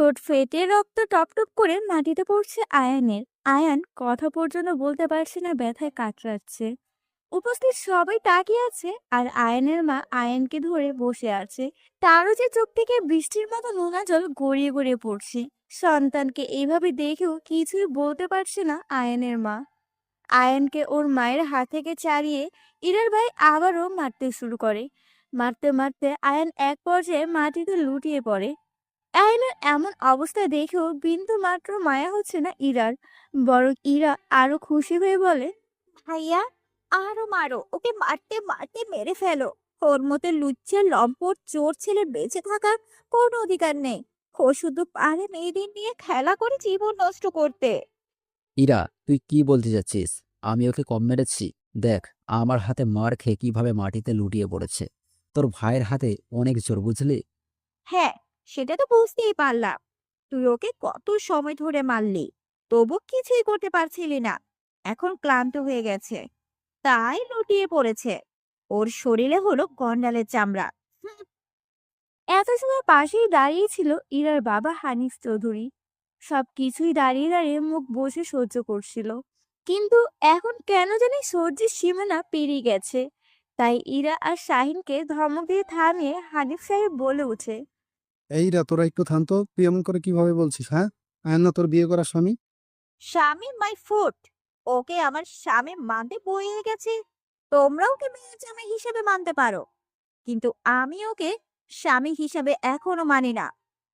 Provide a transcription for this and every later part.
ঠোঁট ফেটে রক্ত টপটপ করে মাটিতে পড়ছে আয়ানের। আয়ান কথা পর্যন্ত বলতে পারছে না, ব্যথায় কাতরাচ্ছে। উপস্থিত সবাই তাকিয়ে আছে, আর আয়ানের মা আয়ানকে ধরে বসে আছে। তারও যে চোখ থেকে বৃষ্টির মতো নোনা জল গড়িয়ে গড়িয়ে পড়ছে। সন্তানকে এইভাবে দেখেও কিছুই বলতে পারছে না আয়ানের মা। আয়ানকে ওর মায়ের হাত থেকে ছাড়িয়ে ইরার ভাই আবারও মারতে শুরু করে। মারতে মারতে আয়ান এক পর্যায়ে মাটিতে লুটিয়ে পড়ে। আয়ানের এমন অবস্থা দেখেও বিন্দু মাত্র মায়া হচ্ছে না ইরার, বরং ইরা আরো খুশি হয়ে বলে, ভাইয়া আরো মারো, ওকে মারতে মারতে মেরে ফেলো। ওর মতো লুচ্চে লম্পট চোর ছেলে বেঁচে থাকার কোনো অধিকার নেই। ও শুধু পারে মেয়েদের নিয়ে খেলা করে জীবন নষ্ট করতে। ইরা, তুই কি বলতে চাচ্ছিস? আমি ওকে কম মেরেছি? দেখ, আমার হাতে মার খেয়ে কিভাবে মাটিতে লুটিয়ে পড়েছে। তোর ভাইয়ের হাতে অনেক জোর, বুঝলি? হ্যাঁ, সেটা তো বুঝতেই পারলাম। তুই ওকে কত সময় ধরে মারলি, তবু কিছুই করতে পারছিলি না। এখন ক্লান্ত হয়ে গেছে, তাই লুটিয়ে পড়েছে। ওর শরীরে হলো গন্ডালের চামড়া। হুম। এত সময় পাশেই দাঁড়িয়ে ছিল ইরার বাবা হানিফ চৌধুরী। সবকিছুই দাঁড়িয়ে দাঁড়িয়ে মুখ বসে সহ্য করছিল, কিন্তু এখন কেন জানি সহ্যের সীমানা পেরিয়ে গেছে। তাই ইরা আর শাহিনকে ধমক দিয়ে থামিয়ে হানিফ সাহেব বলে ওঠে, এইরা তোরা একটু থামতো, তুই এমন করে কিভাবে বলছিস? হ্যাঁ, আয়ান না তোর বিয়ে করা স্বামী? স্বামী মাই ফুট। ওকে আমার স্বামী মানতে বয়ে গেছে। তোমরা ওকে মেয়ে জামাই হিসেবে মানতে পারো, কিন্তু আমি ওকে স্বামী হিসেবে এখনো মানি না,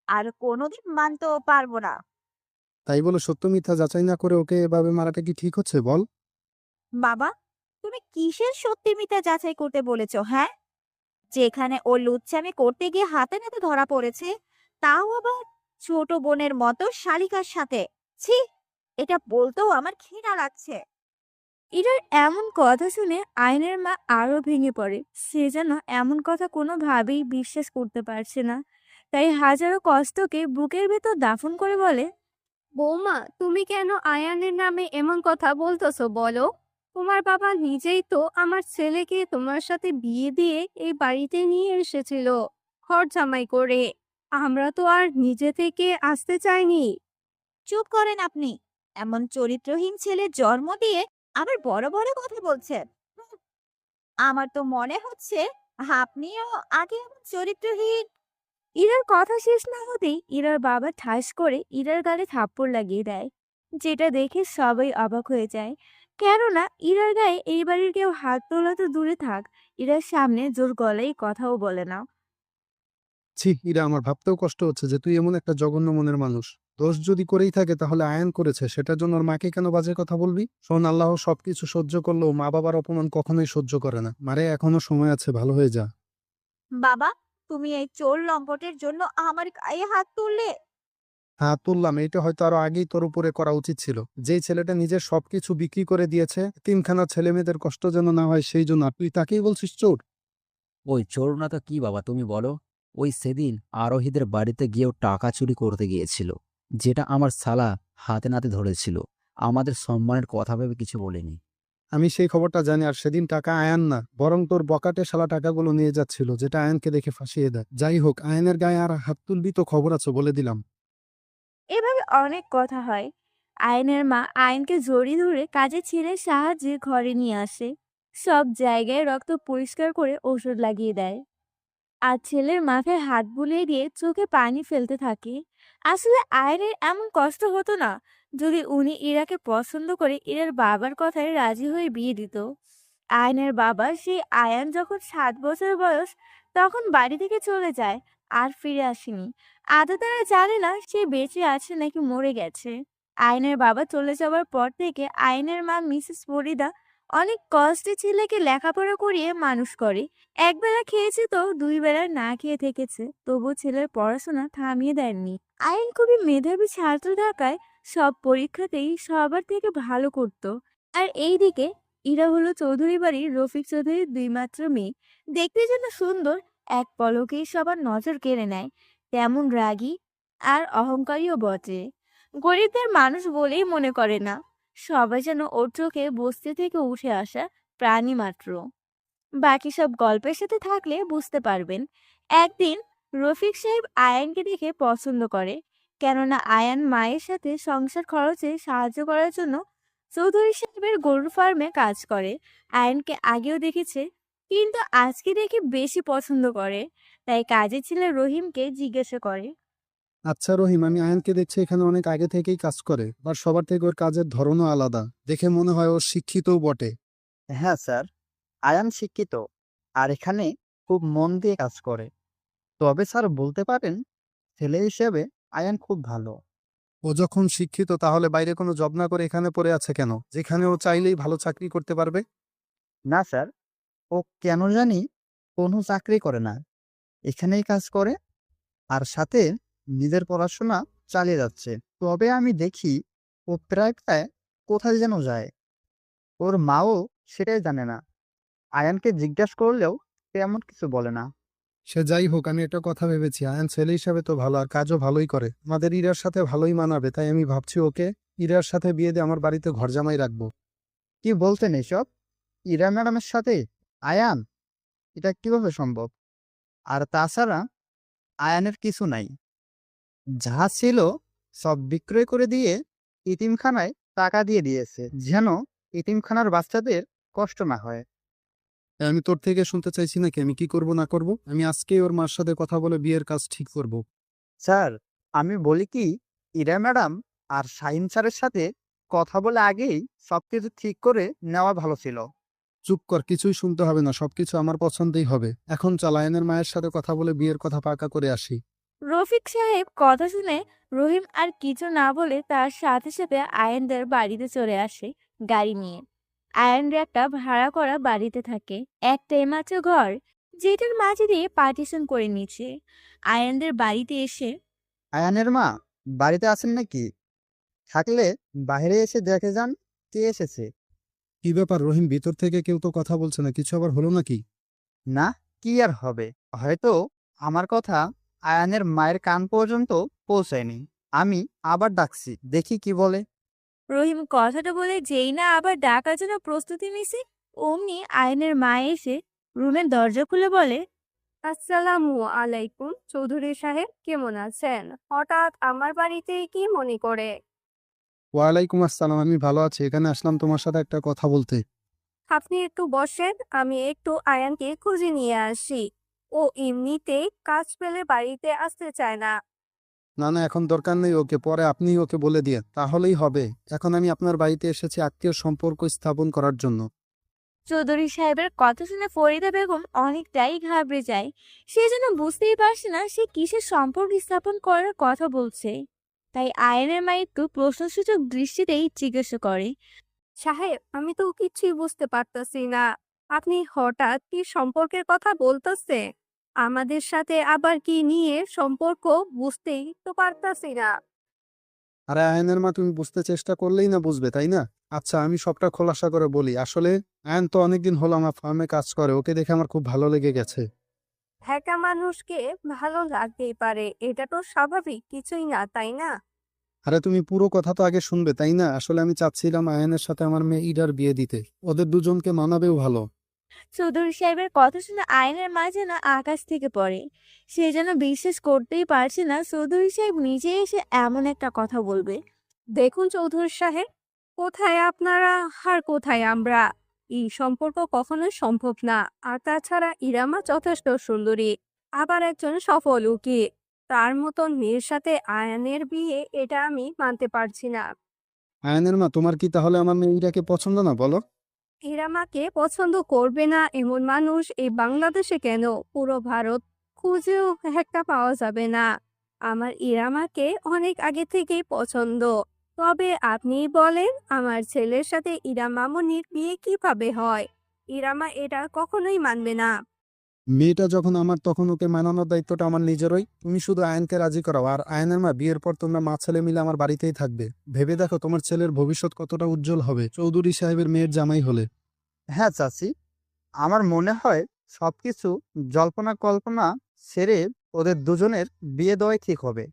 আর কোনোদিন মানতেও পারবো না। তাই বলে সত্য মিথ্যা যাচাই না করে ওকে এভাবে মারাটা কি ঠিক হচ্ছে বল? বাবা, তুমি কিসের সত্যি মিথ্যা যাচাই করতে বলেছো? হ্যাঁ, যেখানে ও লুচ্চামি করতে গিয়ে হাতে নাতে ধরা পড়েছে, তাও আবার ছোট বোনের মতো শালিকার সাথে। ছি, এটা বলতেও আমার ঘৃণা লাগছে। ইরার এমন কথা শুনে আয়নের মা আরো ভেঙে পড়ে। সে যেন এমন কথা কোনোভাবেই বিশ্বাস করতে পারছে না, তাই হাজারো কষ্টকে বুকের ভেতর দাফন করে বলে, বৌমা, তুমি কেন আয়ানের নামে এমন কথা বলতেছো বলো? তোমার বাবা নিজেই তো আমার ছেলেকে তোমার সাথে বিয়ে দিয়ে এই বাড়িতে নিয়ে এসেছিল, ঘর জামাই করে। আমরা তো আর নিজে থেকে আসতে চাইনি। চুপ করেন আপনি। এমন চরিত্রহীন ছেলে জন্ম দিয়ে আবার বড় বড় কথা বলছেন। হুম, আমার তো মনে হচ্ছে আপনিও আগে এমন চরিত্রহীন। ইরার কথা শেষ না হতেই ইরার বাবা ঠাস করে ইরার গালে থাপ্পড় লাগিয়ে দেয়, যেটা দেখে সবাই অবাক হয়ে যায়। কেননা ইরার গায়ে এই বাড়ির কেউ হাত তোলা তো দূরে থাক, ইরার সামনে জোর গলায় কথাও বলে না। ছি, ইরা, আমার ভাবতেও কষ্ট হচ্ছে যে তুই এমন একটা জঘন্য মনের মানুষ। দোষ যদি করেই থাকে তাহলে আয়ান করেছে, সেটার জন্য ওর মাকে কেন বাজে কথা বলবি? শোন, আল্লাহ সবকিছু সহ্য করলেও মা বাবার অপমান কখনোই সহ্য করে না। মারে, এখনো সময় আছে, ভালো হয়ে যা। বাবা, তুমি এই চোর লম্পটের জন্য আমার গায়ে হাত তুললে। হ্যাঁ, তুললাম। এইটা হয়তো আরো আগেই তোর উপরে করা উচিত ছিল। যেই ছেলেটা নিজের সবকিছু বিক্রি করে দিয়েছে তিনখানা ছেলে মেয়েদের কষ্ট যেন না হয় সেই জন্য, আর তুই তাকেই বলছিস চোর? ওই চোর না তো কি বাবা, তুমি বলো। ওই সেদিন আরোহীদের বাড়িতে গিয়েও টাকা চুরি করতে গিয়েছিল, যেটা আমার শালা হাতে নাতে ধরেছিল। আমাদের সম্মানের কথা ভেবে কিছু বলেনি। আমি সেই খবরটা জানি, আর সেদিন টাকা আয়ান না বরং তোর বকাটে শালা টাকাগুলো নিয়ে যাচ্ছিল, যেটা আয়ানকে দেখে ফাঁসিয়ে দেয়। যাই হোক, আয়নের গায়ে আর হাত তুলবি তো খবর আছে, বলে দিলাম। এভাবে অনেক কথা হয়। আয়নের মা আয়নকে জড়িয়ে ধরে কাজে ছেলের সাহায্যে ঘরে নিয়ে আসে। সব জায়গায় রক্ত পরিষ্কার করে ওষুধ লাগিয়ে দেয়, আর ছেলের মাথায় হাত বুলিয়ে দিয়ে চোখে পানি ফেলতে থাকে। আসলে আয়নের এমন কষ্ট হতো না যদি উনি ইরাকে পছন্দ করে ইরার বাবার কথায় রাজি হয়ে বিয়ে দিত। আয়নের বাবা সেই আয়ান যখন 7 বছর বয়স তখন বাড়ি থেকে চলে যায়, আর ফিরে আসেনি। আদৌ তারা জানে না সে বেঁচে আছে নাকি মরে গেছে। আয়নের বাবা চলে যাওয়ার পর থেকে আয়নের মা মিসেস ফরিদা অনেক কষ্টে ছেলেকে লেখাপড়া করিয়ে মানুষ করে। একবেলা খেয়েছে তো 2 বেলা না খেয়ে থেকেছে, তবু ছেলের পড়াশোনা থামিয়ে দেননি। আয়ন খুবই মেধাবী ছাত্র থাকায় সব পরীক্ষাতেই সবার থেকে ভালো করত। আর এইদিকে ইরা হলো চৌধুরী বাড়ির রফিক চৌধুরীর 2 মাত্র মেয়ে। দেখতে যেন সুন্দর, এক পলকেই সবার নজর কেড়ে নেয়, তেমন রাগী আর অহংকারীও বটে। গরিবদের মানুষ বলেই মনে করে না, সবাই যেন ওর চোখে বস্তি থেকে উঠে আসা প্রাণী মাত্র। বাকি সব গল্পের সাথে থাকলে বুঝতে পারবেন। একদিন রফিক সাহেব আয়ানকে দেখে পছন্দ করে, কেননা আয়ান মায়ের সাথে সংসার খরচে সাহায্য করার জন্য চৌধুরী সাহেবের গরুর ফার্মে কাজ করে। আয়ানকে আগেও দেখেছে, কিন্তু আজকে দেখে বেশি পছন্দ করে। তাই কাজের ছেলে রহিমকে জিজ্ঞাসা করে। আচ্ছা রহিম, আমি আয়ানকে দেখছি এখানে অনেক আগে থেকেই কাজ করে, আর সবার থেকে ওর কাজের ধরনও আলাদা। দেখে মনে হয় ও শিক্ষিতও বটে। হ্যাঁ স্যার, আয়ান শিক্ষিত আর এখানে খুব মন দিয়ে কাজ করে। তবে স্যার বলতে পারেন ছেলে হিসেবে আয়ান খুব ভালো। ও যখন শিক্ষিত তাহলে বাইরে কোনো জব না করে এখানে পড়ে আছে কেন, যেখানে ও চাইলেই ভালো চাকরি করতে পারবে? না স্যার, ও কেন জানি কোনো চাকরি করে না, এখানেই কাজ করে আর সাথে নিজের পড়াশোনা চালিয়ে যাচ্ছে। তবে আমি দেখি ও প্রায় প্রায় কোথায় যেন যায়, ওর মাও সেটাই জানে না। আয়ানকে জিজ্ঞাসা করলেও তেমন কিছু বলে না। সে যাই হোক, আমি একটা কথা ভেবেছি, আয়ান ছেলে হিসাবে তো ভালো আর কাজও ভালোই করে, আমাদের ইরার সাথে ভালোই মানাবে। তাই আমি ভাবছি ওকে ইরার সাথে বিয়ে দিয়ে আমার বাড়িতে ঘর জামাই রাখবো। কি বলছেন এসব? ইরা ম্যাডামের সাথে আয়ান? এটা কিভাবে সম্ভব? আর তাছাড়া আয়ানের কিছু নাই, যা ছিল সব বিক্রয় করে দিয়ে ইতিমখানায় টাকা দিয়ে দিয়েছে, যেন ইতিমখানার বাচ্চাদের কষ্ট না হয়। আমি তোর থেকে শুনতে চাইছি নাকি আমি কি করব না করব। আমি আজকেই ওর মার সাথে কথা বলে বিয়ের কাজ ঠিক করব। স্যার, আমি বলি কি, ইরা ম্যাডাম আর শাহিন স্যারের সাথে কথা বলে আগেই সবকিছু ঠিক করে নেওয়া ভালো ছিল। চুপ কর, কিছুই শুনতে হবে না, সবকিছু আমার পছন্দেই হবে। এখন চল আয়ানের মায়ের সাথে কথা বলে বিয়ের কথা পাকা করে আসি। রফিক সাহেব কথা শুনে রহিম আর কিছু না বলে তার সাথে সাথে আয়ানদের বাড়িতে চলে আসে গাড়ি নিয়ে। আয়ানরা একটা ভাড়া করা বাড়িতে থাকে, একটাই মাত্র ঘর, যেটার মাঝে দিয়ে পার্টিশন করে নিচ্ছে। আয়ানদের বাড়িতে এসে আয়ানের মা বাড়িতে আছেন নাকি? থাকলে বাইরে এসে দেখে যান কে এসেছে। কি ব্যাপার রহিম, ভিতর থেকে কেউ তো কথা বলছে না, কিছু আবার হলো নাকি? না, কি আর হবে, হয়তো আমার কথা আয়ানের মায়ের কান পর্যন্ত পৌঁছায়নি। আমি আবার ডাকছি, দেখি কি বলে। রহিম কথাটা বলে যেই না আবার ডাকার জন্য প্রস্তুতি নিছে, অমনি আয়নের মা এসে রুমের দরজা খুলে বলে। আসসালামু আলাইকুম চৌধুরী সাহেব, কেমন আছেন? হঠাৎ আমার বাড়িতে কি মনে করে? ওয়ালাইকুম আসসালাম, আমি ভালো আছি। এখানে আসলাম তোমার সাথে একটা কথা বলতে। আপনি একটু বসেন, আমি একটু আয়ানকে খুঁজে নিয়ে আসি। ও এমনিতেই কাজ পেলে বাড়িতে আসতে চায় না। না না, এখন দরকার নেই ওকে, পরে আপনিই ওকে বলে দিয়ে তাহলেই হবে। এখন আমি আপনার বাড়িতে এসেছি আত্মীয় সম্পর্ক স্থাপন করার জন্য। চৌধুরী সাহেবের কথা শুনে ফরিদা বেগম অনেকটাই ঘাবড়ে যায়। সে যেন বুঝতেই পারছে না সে কিসের সম্পর্ক স্থাপন করার কথা বলছে। তাই আয়নের মা একটু প্রশ্নসূচক দৃষ্টিতেই জিজ্ঞাসা করে। সাহেব, আমি তো কিছুই বুঝতে পারতাছি না। আপনি হঠাৎ কি সম্পর্কের কথা বলতেছে? আমাদের সাথে আবার কি নিয়ে সম্পর্ক, বুঝতেই তো পারতাছি না। আরে আয়নের মা, তুমি বুঝতে চেষ্টা করলেই না বুঝবে, তাই না? আচ্ছা, আমি সবটা খোলাসা করে বলি। আসলে আয়ন তো অনেকদিন হলো আমার ফার্মে কাজ করে, ওকে দেখে আমার খুব ভালো লেগে গেছে। একা মানুষকে ভালো লাগতেই পারে, এটা তো স্বাভাবিক কিছুই না, তাই না? আরে তুমি পুরো কথা তো আগে শুনবে, তাই না? আসলে আমি চাচ্ছিলাম আয়নের সাথে আমার মেয়ে ইডার বিয়ে দিতে, ওদের দুজনকে মানাবেও ভালো। চৌধুরী সাহেবের কথা শুনে আয়নের মা যেন আকাশ থেকে পড়ে। সে যেন বিশ্বাস করতেই পারছে না চৌধুরী সাহেব নিজে এসে এমন একটা কথা বলবে। দেখুন চৌধুরী সাহেব, কোথায় আপনারা আর কোথায় আমরা, এই সম্পর্ক কখনোই সম্ভব না। আর তাছাড়া ইরামা যথেষ্ট সুন্দরী, আবার একজন সফল উকিল, তার মতন মেয়ের সাথে আয়ানের বিয়ে, এটা আমি মানতে পারছি না। আয়নের মা, তোমার কি তাহলে আমার মেয়ে ইডাকে পছন্দ না, বলো? ইরামাকে পছন্দ করবে না এমন মানুষ এই বাংলাদেশে কেন, পুরো ভারত খুঁজেও একটা পাওয়া যাবে না। আমার ইরামাকে অনেক আগে থেকেই পছন্দ। তবে আপনি বলেন, আমার ছেলের সাথে ইরা মামুনির বিয়ে কিভাবে হয়? ইরামা এটা কখনোই মানবে না। মেয়েটা যখন আমার, তখন ওকে মানানোর দায়িত্বটা আমার নিজেরই। তুমি শুধু আয়নকে রাজি করাও। আর আয়নের মা, বিয়ের পর তোমরা মা ছেলে মিলে আমার বাড়িতেই থাকবে। ভেবে দেখো তোমার ছেলের ভবিষ্যৎ কতটা উজ্জ্বল হবে চৌধুরী সাহেবের মেয়ের জামাই হলে। হ্যাঁ চাচি, আমার মনে হয় সবকিছু জল্পনা কল্পনা ছেড়ে ওদের দুজনের বিয়ে দেওয়াই ঠিক হবে।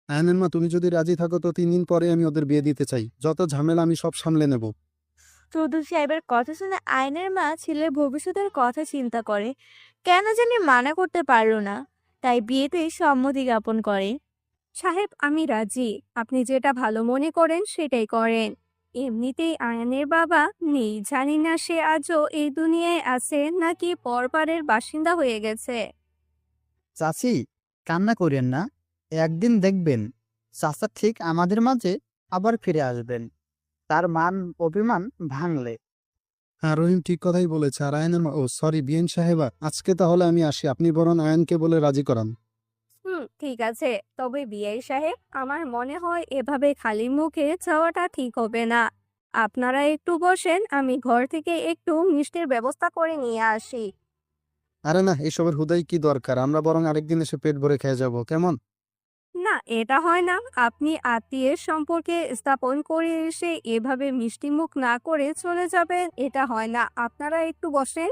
আয়নের মা, তুমি যদি রাজি থাকো তো 3 দিন পরে আমি ওদের বিয়ে দিতে চাই। যত ঝামেলা আমি সব সামলে নেব। চৌধুরী সাহেবের কথা শুনে আয়নের মা ছেলের ভবিষ্যতের কথা চিন্তা করে, কেন জানি মানা করতে পারল না। তাই বিয়েতে সম্মতি জ্ঞাপন করে। সাহেব, আমি রাজি। আপনি যেটা ভালো মনে করেন সেটাই করেন। এমনিতেই আয়ানের বাবা নেই, জানি না সে আজও এই দুনিয়ায় আছে নাকি পরপারের বাসিন্দা হয়ে গেছে। চাচি, কান্না করেন না। একদিন দেখবেন চাচা ঠিক আমাদের মাঝে আবার ফিরে আসবেন, তার মান অভিমান ভাঙলে। হ্যাঁ, রহিম ঠিক কথাই বলেছে। আর আয়নের ও সরি বিএন সাহেবা, আজকে তাহলে আমি আসি, আপনি বরং আয়নকে বলে রাজি করান। ঠিক আছে। তবে বিআই সাহেব, আমার মনে হয় এভাবে খালি মুখে যাওয়াটা ঠিক হবে না। আপনারা একটু বসেন, আমি ঘর থেকে একটু মিষ্টির ব্যবস্থা করে নিয়ে আসি। আরে না, এসবের হুদাই কি দরকার, আমরা বরং আরেকদিন এসে পেট ভরে খেয়ে যাব, কেমন? না, এটা হয় না। আপনি আত্মীয়ের সম্পর্কে স্থাপন করে এসে এভাবে মিষ্টি মুখ না করে চলে যাবেন, এটা হয় না। আপনারা একটু বসেন।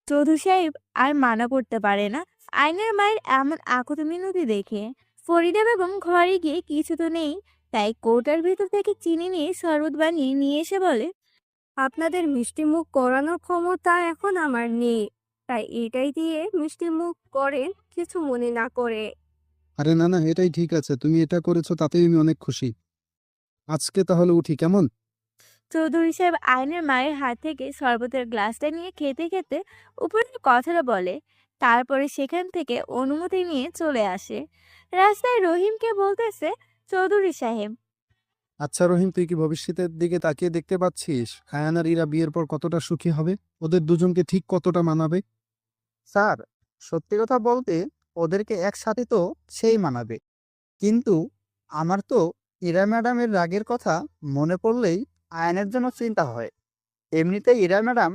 চৌধুরী সাহেব আর মানা করতে পারে না আইনের মায়ের এমন আকুতি মিনতি দেখে। ফরিদা বেগম ঘরে গিয়ে কিছু তো নেই, তাই কৌটার ভিতর থেকে চিনি নিয়ে শরবত বানিয়ে নিয়ে এসে বলে, আপনাদের মিষ্টি মুখ করানোর ক্ষমতা এখন আমার নেই, তাই এটাই দিয়ে মিষ্টি মুখ করেন, কিছু মনে না করে। আরে না না, এটাই ঠিক আছে, তুমি এটা করেছো তাতেই আমি অনেক খুশি। আজকে তাহলে উঠি, কেমন? চৌধুরী সাহেব আইনের মায়ের হাত থেকে শরবতের গ্লাসটা নিয়ে খেতে খেতে উপরের কথাটা বলে, তারপরে সেখান থেকে অনুমতি নিয়ে চলে আসে। রাস্তায় রহিমকে বলতেছে, চৌধুরী সাহেব। আচ্ছা রহিম, তুই কি ভবিষ্যতের দিকে তাকিয়ে দেখতে পাচ্ছিস আয়ান আর ইরা বিয়ের পর কতটা সুখী হবে, ওদের দুজনকে ঠিক কতটা মানাবে? স্যার, সত্যি কথা বলতে ওদেরকে একসাথে তো সেই মানাবে, কিন্তু আমার তো ইরা ম্যাডামের রাগের কথা মনে পড়লেই আয়ানের জন্য চিন্তা হয়। এমনিতেই ইরা ম্যাডাম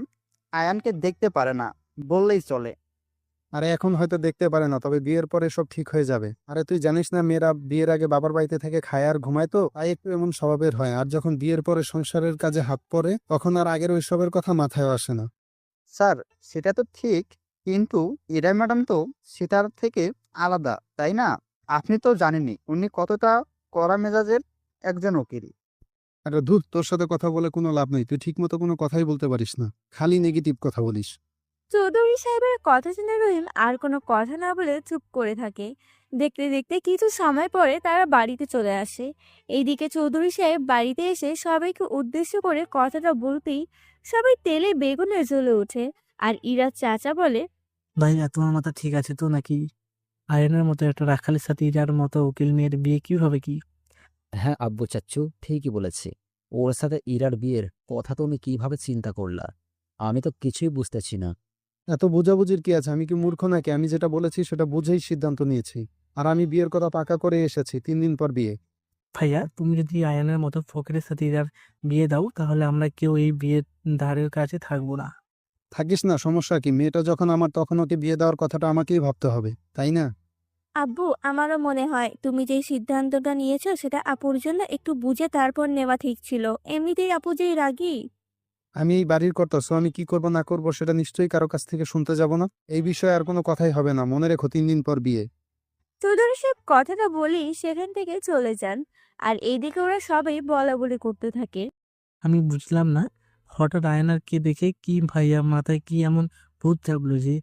আয়ানকে দেখতে পারে না বললেই চলে। আরে এখন হয়তো দেখতে পারে না, তবে বিয়ের পরে সব ঠিক হয়ে যাবে। আরে তুই জানিস না, মেয়েরা বিয়ের আগে বাবার বাড়িতে থেকে খায় আর ঘুমায়, তো তাই একটু এমন স্বভাবের হয়। আর যখন বিয়ের পরে সংসারের কাজে হাত পড়ে তখন আর আগের ওইসবের কথা মাথায় আসে না। স্যার, সেটা তো ঠিক, কিন্তু ইরা ম্যাডাম তো সেটার থেকে আলাদা, তাই না? আপনি তো জানেনই উনি কতটা কড়া মেজাজের একজন উকিল। আরে ধুর, তোর সাথে কথা বলে কোনো লাভ নেই, তুই ঠিক মতো কোনো কথাই বলতে পারিস না, খালি নেগেটিভ কথা বলিস। চৌধুরী সাহেবের কথা শুনে রহিম আর কোনো কথা না বলে চুপ করে থাকে। দেখতে দেখতে কিছু সময় পরে তারা বাড়িতে চলে আসে। এইদিকে চৌধুরী সাহেব বাড়িতে এসে সবাইকে উদ্দেশ্য করে কথাটা বলতেই সবাই তেলে বেগুনে জ্বলে ওঠে। আর ইরার চাচা বলে, ভাইয়া, তোমার মাথা ঠিক আছে তো নাকি? আয়নের মতো একটা রাখালের সাথে ইরার মতো উকিল মেয়ের বিয়ে কিভাবে কি? হ্যাঁ আব্বু চাচ্চু, ঠিকই বলেছি। ওর সাথে ইরার বিয়ের কথা তুমি কিভাবে চিন্তা করলা? আমি তো কিছুই বুঝতেছি না। এত বোঝাবুঝির কি আছে? আমি কি মূর্খ নাকি? আমি যেটা বলেছি সেটা বুঝেই সিদ্ধান্ত নিয়েছি। আর আমি বিয়ের কথা পাকা করে এসেছি, 3 দিন পর বিয়ে। ভাইয়া, তুমি যদি আয়নের মতো ফকিরের সাথে ইরার বিয়ে দাও তাহলে আমরা কেউ এই বিয়ের ধারের কাছে থাকবো না। থাকিস না, সমস্যা কি? মেয়েটা যখন আমার, তখন ওকে বিয়ে দেওয়ার কথাটা আমাকেই ভাবতে হবে, তাই না? আব্বু, আমারও মনে হয় তুমি যে সিদ্ধান্তটা নিয়েছো সেটা আপুর জন্য একটু বুঝে তারপর নেওয়া ঠিক ছিল। এমনিতেই আপু যে রাগী। আমি এই বাড়ির কর্তা, সো আমি কি করব না করব সেটা নিশ্চয়ই কারো কাছ থেকে শুনতে যাব না। এই বিষয়ে আর কোনো কথাই হবে না, মনে রেখো 3 দিন পর বিয়ে। চৌধুরী সাহেব কথাটা বলেই সেখান থেকে চলে যান। আর এইদিকে ওরা সবাই বলা বলি করতে থাকে। আমি বুঝলাম না, হঠাৎ আয়নারকে দেখে কি ভাইয়া মাথায় কি এমন ভূত চাপলো যে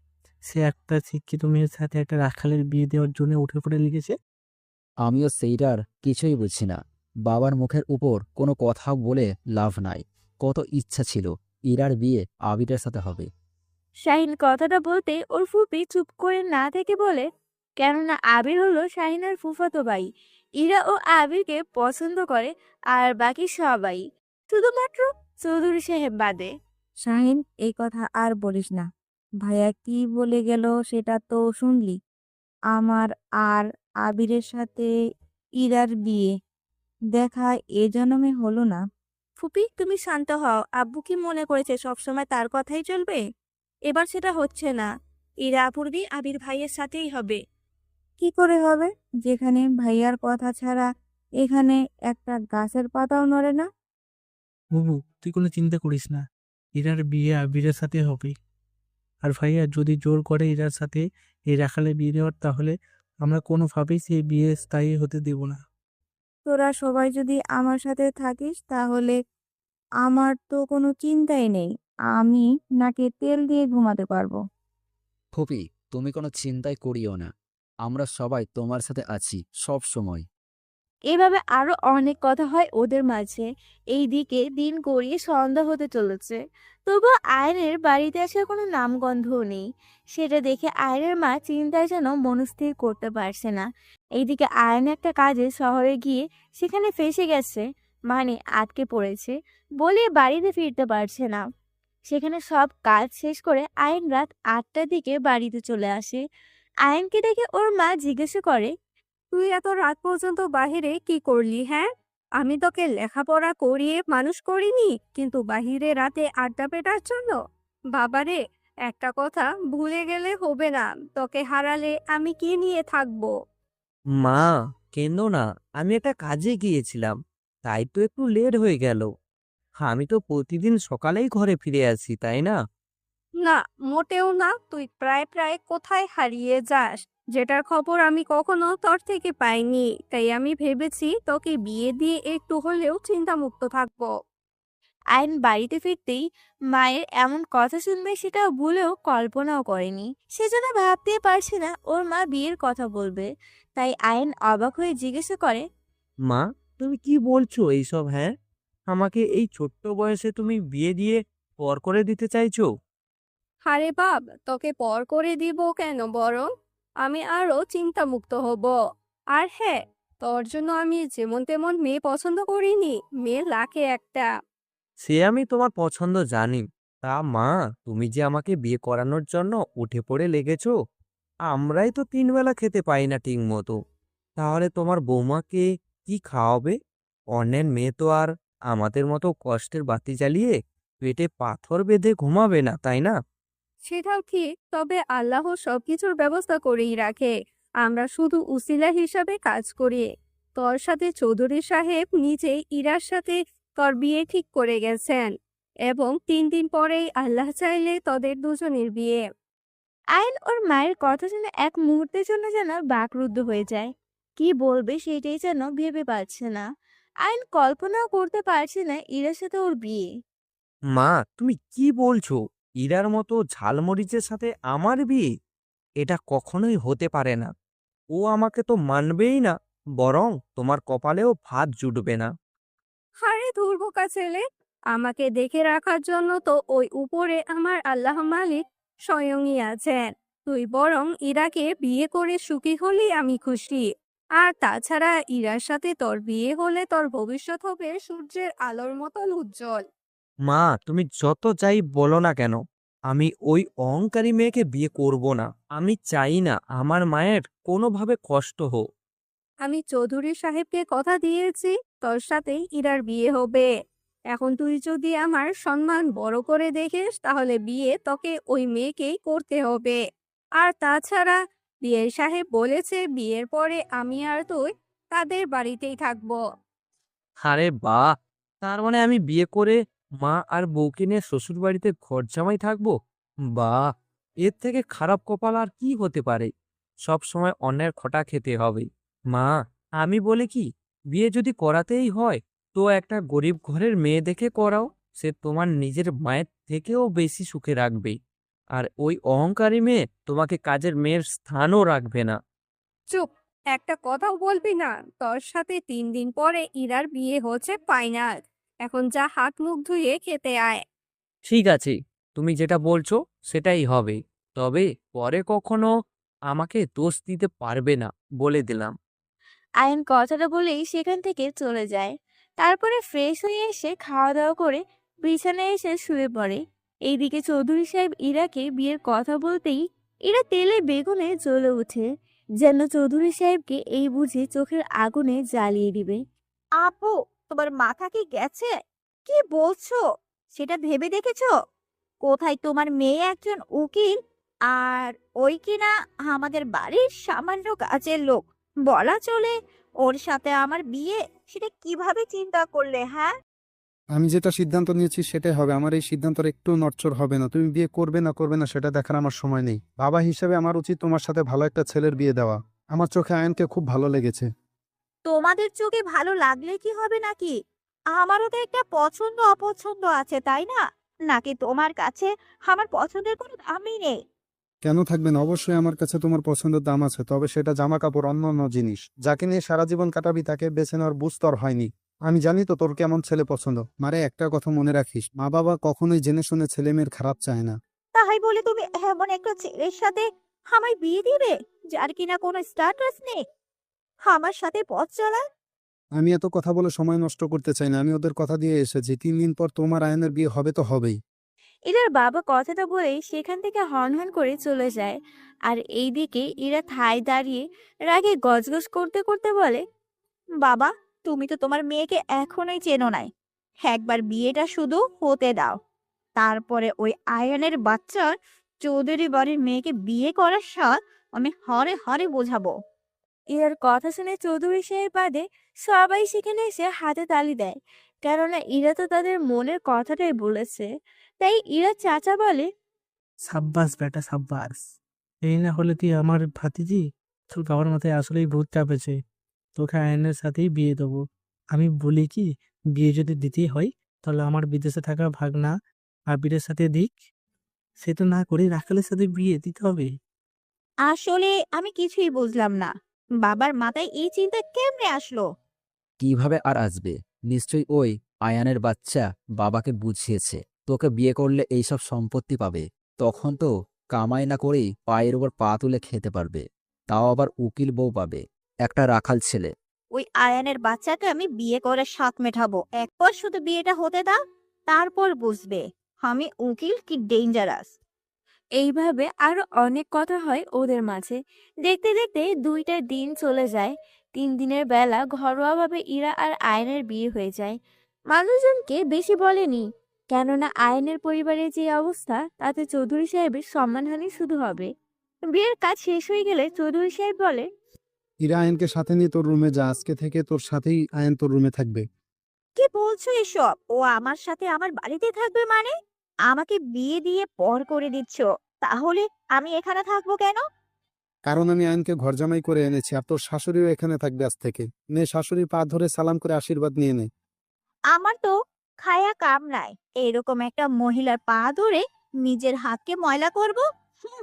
সে একটা শিক্ষিত মেয়ের সাথে একটা রাখালের বিয়ে দেওয়ার জন্য উঠে পড়ে লিখেছে। আমিও সেইটার কিছুই বুঝছি না। বাবার মুখের উপর কোনো কথা বলে লাভ নাই। কত ইচ্ছা ছিল ইরার বিয়ে আবিরের সাথে হবে। শাহিন কথাটা বলতে ওর ফুপি চুপ করে না থেকে বলে, কেননা আবির হলো শাহিনের ফুফাতো ভাই। ইরা ও আবিরকে পছন্দ করে, আর বাকি সবাই, শুধুমাত্র চৌধুরী সাহেব বাদে। শাহিন, এই কথা আর বলিস না। ভাইয়া কি বলে গেল সেটা তো শুনলি। আমার আর আবিরের সাথে ইরার বিয়ে দেখা এ জন্মে হলো না। ফুপি, তুমি শান্ত হও। আব্বু কি মনে করেছে সবসময় তার কথাই চলবে? এবার সেটা হচ্ছে না। ইরা আপুর বিয়ে আবির ভাইয়ের সাথেই হবে। কি করে হবে, যেখানে ভাইয়ার কথা ছাড়া এখানে একটা গাছের পাতাও নড়ে না? বুবু, তুই কোনো চিন্তা করিস না, ইরার বিয়ে আবিরের সাথে হবে। আর ভাইয়া যদি জোর করে ইরার সাথে এই রাখালে বিয়ে দেওয়ার, তাহলে আমরা কোনোভাবেই সেই বিয়ে স্থায়ী হতে দেব না। তোরা সবাই যদি আমার সাথে থাকিস তাহলে আমার তো কোনো চিন্তাই নেই। আমি নাকে তেল দিয়ে ঘুমাতে পারবো। ফুপি, তুমি কোনো চিন্তাই করিও না। আমরা সবাই তোমার সাথে আছি সব সময়। এভাবে আরো অনেক কথা হয় ওদের মাঝে। এইদিকে দিন গড়িয়ে সন্ধ্যা হতে চলেছে, তবুও আয়নের বাড়িতে আসার কোনো নামগন্ধও নেই। সেটা দেখে আয়নের মা চিন্তায় যেন মনস্থির করতে পারছে না। এইদিকে আয়ন একটা কাজে শহরে গিয়ে সেখানে ফেঁসে গেছে, মানে আটকে পড়েছে বলে বাড়িতে ফিরতে পারছে না। সেখানে সব কাজ শেষ করে আয়ন রাত 8টার দিকে বাড়িতে চলে আসে। আয়নকে দেখে ওর মা জিজ্ঞাসা করে, তুই এত রাত পর্যন্ত বাহিরে কি করলি, হ্যাঁ? আমি তোকে লেখাপড়া করিয়ে মানুষ করিনি, কিন্তু বাহিরে রাতে আড্ডা পেটার জন্য? বাবারে, একটা কথা ভুলে গেলে হবে না, তোকে হারালে আমি কি নিয়ে থাকবো? মা, কেন না, আমি একটা কাজে গিয়েছিলাম, তাই তো একটু লেট হয়ে গেল। আমি তো প্রতিদিন সকালেই ঘরে ফিরে আসি, তাই না? না, মোটেও না। তুই প্রায় প্রায় কোথায় হারিয়ে যাস, যেটার খবর আমি কখনো তোর থেকে পাইনি। তাই আমি ভেবেছি তোকে বিয়ে দিয়ে একটু হলেও চিন্তামুক্ত থাকবো। আয়ন বাড়িতে ফিরতেই মায়ের এমন কথা শুনবে সেটা ভুলেও কল্পনাও করেনি। সেজন্য ভাবতেই পারছে না ওর মা বিয়ের কথা বলবে। তাই আয়ন অবাক হয়ে জিজ্ঞাসা করে, মা, তুমি কি বলছো এইসব? হ্যাঁ, আমাকে এই ছোট্ট বয়সে তুমি বিয়ে দিয়ে পর করে দিতে চাইছো? আরে বাপ, তোকে পর করে দিব কেন, বরং আমি আরো চিন্তামুক্ত হব। আর হ্যাঁ, তোর জন্য আমি যেমন তেমন মেয়ে পছন্দ করিনি, মেয়ে লাখে একটা। সে আমি তোমার পছন্দ জানি। তা মা, তুমি যে আমাকে বিয়ে করানোর জন্য উঠে পড়ে লেগেছো, আমরাই তো 3 বেলা খেতে পাই না ঠিক মতো। তাহলে তোমার বৌমাকে কি খাওয়াবে? অন্যের মেয়ে তো আর আমাদের মতো কষ্টের বাতি জ্বালিয়ে পেটে পাথর বেঁধে ঘুমাবে না, তাই না? সেটাও ঠিক, তবে আল্লাহ সবকিছুর ব্যবস্থা করেই রাখে। আমরা শুধু উসিলা হিসাবে কাজ করি। তোর সাথে চৌধুরী সাহেব নিজেই ইরার সাথে তোর বিয়ে ঠিক করে গেছেন, এবং 3 দিন পরেই আল্লাহ চাইলে তোদের দুজনের বিয়ে। আয়ন ওর মায়ের কথা শুনে এক মুহূর্তের জন্য যেন বাকরুদ্ধ হয়ে যায়। কি বলবে সেটাই যেন ভেবে পাচ্ছে না। আয়ন কল্পনাও করতে পারছে না ইরার সাথে ওর বিয়ে। মা, তুমি কি বলছো? ইরার মতো ঝালমরিচের সাথে আমার বিয়ে? এটা কখনোই হতে পারে না। ও আমাকে তো মানবেই না, বরং তোমার কপালেও ভাত জুটবে না। আরে দুর্বোকা ছেলে, আমাকে দেখে রাখার জন্য তো ওই উপরে আমার আল্লাহ মালিক স্বয়ংই আছেন। তুই বরং ইরাকে বিয়ে করে সুখী হলেই আমি খুশি। আর তাছাড়া ইরার সাথে তোর বিয়ে হলে তোর ভবিষ্যৎ হবে সূর্যের আলোর মতন উজ্জ্বল। মা, তুমি যত যাই বলো না কেন, আমি ওই অহংকারী মেয়েকে বিয়ে করব না। আমি চাই না আমার মায়ের কোনোভাবে কষ্ট হোক। আমি চৌধুরী সাহেবকে কথা দিয়েছি তোর সাথেই ইরার বিয়ে হবে। এখন তুই যদি আমার সম্মান বড় করে দেখিস, তাহলে বিয়ে তোকে ওই মেয়েকেই করতে হবে। আর তাছাড়া বিয়ের সাহেব বলেছে বিয়ের পরে আমি আর তুই তাদের বাড়িতেই থাকবো। আরে বাহ! তার মানে আমি বিয়ে করে মা আর বউকে নিয়ে শ্বশুর বাড়িতে ঘর জামাই থাকবো? বাহ! এর থেকে খারাপ কপাল আর কি হতে পারে? সব সময় অন্যের খটা খেতে হবে। মা, আমি বলি কি, বিয়ে যদি করাতেই হয় তো একটা গরিব ঘরের মেয়ে দেখে করাও। সে তোমার নিজের মায়ের থেকেও বেশি সুখে রাখবে। আর ওই অহংকারী মেয়ে তোমাকে কাজের মেয়ের স্থানও রাখবে না। চুপ, একটা কথাও বলবি না। তোর সাথে 3 দিন পরে ইরার বিয়ে হচ্ছে ফাইনাল। এখন যা হাত মুখ ধুয়ে খেতে আয়। ঠিক আছে, তুমি যেটা বলছো সেটাই হবে। তবে পরে কখনো আমাকে দোষ দিতে পারবে না, বলে দিলাম। আয়ন কথাটা বলেই সেখান থেকে চলে যায়। তারপরে ফ্রেশ হয়ে এসে খাওয়া দাওয়া করে বিছানায় এসে শুয়ে পড়ে। এইদিকে চৌধুরী সাহেব ইরাকে বিয়ের কথা বলতেই ইরা তেলে বেগুনে জ্বলে ওঠে, যেন চৌধুরী সাহেবকে এই বুঝি চোখের আগুনে জ্বালিয়ে দিবে। আপু, তোমার মাথা কি গেছে? কি বলছো? সেটা ভেবে দেখেছো? কোথায় তোমার মেয়ে একজন উকিল, আর ওই কিনা আমাদের বাড়ির সামান্য কাজের লোক। বলা চলে ওর সাথে আমার বিয়ে। সেটা কিভাবে চিন্তা করলে, হ্যাঁ? আমি যেটা সিদ্ধান্ত নিয়েছি সেটাই হবে। আমার এই সিদ্ধান্তের একটু নড়চড় হবে না। তুমি বিয়ে করবে না করবে না সেটা দেখার আমার সময় নেই। বাবা হিসেবে আমার উচিত তোমার সাথে ভালো একটা ছেলের বিয়ে দেওয়া। আমার চোখে আয়নকে খুব ভালো লেগেছে। তোমাদের চোখে ভালো লাগলে কি হবে নাকি? আমারও তো একটা পছন্দ অপছন্দ আছে, তাই না? নাকি তোমার কাছে আমার পছন্দের কোনো দামই নেই? কেন থাকবে না? অবশ্যই আমার কাছে তোমার পছন্দের দাম আছে, তবে সেটা জামা কাপড়, অন্য অন্য জিনিস। যাকে নিয়ে সারা জীবন কাটাবি তাকে বেছে নেওয়ার বুঝ তোর হয়নি। আমি জানি তো তোর কেমন ছেলে পছন্দ। মারে, একটা কথা মনে রাখিস, মা বাবা কখনোই জেনে শুনে ছেলে মেয়ের খারাপ চায় না। তাই বলে তুমি এমন একটা ছেলের সাথে আমায় বিয়ে দিবে যার কিনা কোনো স্ট্যাটাস নেই আমার সাথে পথ চলা? আমি এত কথা বলে সময় নষ্ট করতে চাই না। আমি ওদের কথা দিয়ে এসেছি, 3 দিন পর তোমার আয়নের বিয়ে হবে তো হবেই। ইরার বাবা কথাটা বলেই সেখান থেকে হনহন করে চলে যায়। আর এইদিকে ইরা ঠায় দাঁড়িয়ে রাগে গজগজ করতে করতে বলে, বাবা, তুমি তো তোমার মেয়েকে এখনোই চেনো নাই। একবার বিয়েটা শুধু হতে দাও, তারপরে ওই আয়ানের বাচ্চার চৌধুরী বাড়ির মেয়েকে বিয়ে করার স্বাদ আমি হরে হরে বোঝাবো। ইরার কথা শুনে চৌধুরী সাহেব বাদে সবাই সেখানে এসে হাতে তালি দেয়, কেননা ইরা তো তাদের মনের কথাটাই বলেছে। তাই ইরা চাচা বলে, সাব্বাস বেটা সাব্বাস। এই না হলে তুই আমার ভাতিজি, তোর বাবার মাথায় আসলেই ভূত চাপেছে। তোকে আয়নের সাথেই বিয়ে দেবো। আমি বলি কি, বিয়ে যদি দিতেই হয় তাহলে আমার বিদেশে থাকা ভাগনা আবিরের সাথে দিক। সে তো না করে রাখালের সাথে বিয়ে দিতে হবে। আসলে আমি কিছুই বুঝলাম না, বাবার মাথায় এই চিন্তা কেমনে আসলো? কিভাবে আর আসবে? নিশ্চয়ই ওই আয়ানের বাচ্চা বাবাকে বুঝিয়েছে তোকে বিয়ে করলে এইসব সম্পত্তি পাবে। তখন তো কামাই না করেই পায়ের উপর পা তুলে খেতে পারবে, তাও আবার উকিল বউ পাবে, একটা রাখাল ছেলে। ওই আয়ানের বাচ্চাকে আমি বিয়ে করে স্বাদ মেটাবো। একবার শুধু বিয়েটা হতে দাও, তারপর বুঝবে আমি উকিল কি ডেঞ্জারাস। এইভাবে আরো অনেক কথা হয় ওদের মাঝে। দেখতে দেখতে 2টা দিন চলে যায়। 3 দিনের বেলা ঘরোয়াভাবে ইরা আর আয়নের বিয়ে হয়ে যায়। মানুষজনকে বেশি বলেনি, কেননা আয়নের পরিবারের যে অবস্থা তাতে চৌধুরী সাহেবের সম্মানহানি শুধু হবে। বিয়ের কাজ শেষ হয়ে গেলে চৌধুরী সাহেব বলে, ইরা আয়নকে সাথে নিয়ে তোর রুমে যা। আজকে থেকে তোর সাথেই আয়ন তোর রুমে থাকবে। কি বলছো এসব? ও আমার সাথে আমার বাড়িতে থাকবে মানে? আমাকে বিয়ে দিয়ে পর করে দিচ্ছ, তাহলে আমি এখানে থাকবো কেন? কারণ আমি আয়নকে ঘর জামাই করে এনেছি, আর তোর শাশুড়িও এখানে থাকবে আজ থেকে। নে, শাশুড়ি পা ধরে সালাম করে আশীর্বাদ নিয়ে নে। আমার তো খায়া কাম নাই এরকম একটা মহিলার পা ধরে নিজের হাতকে ময়লা করব। হুম,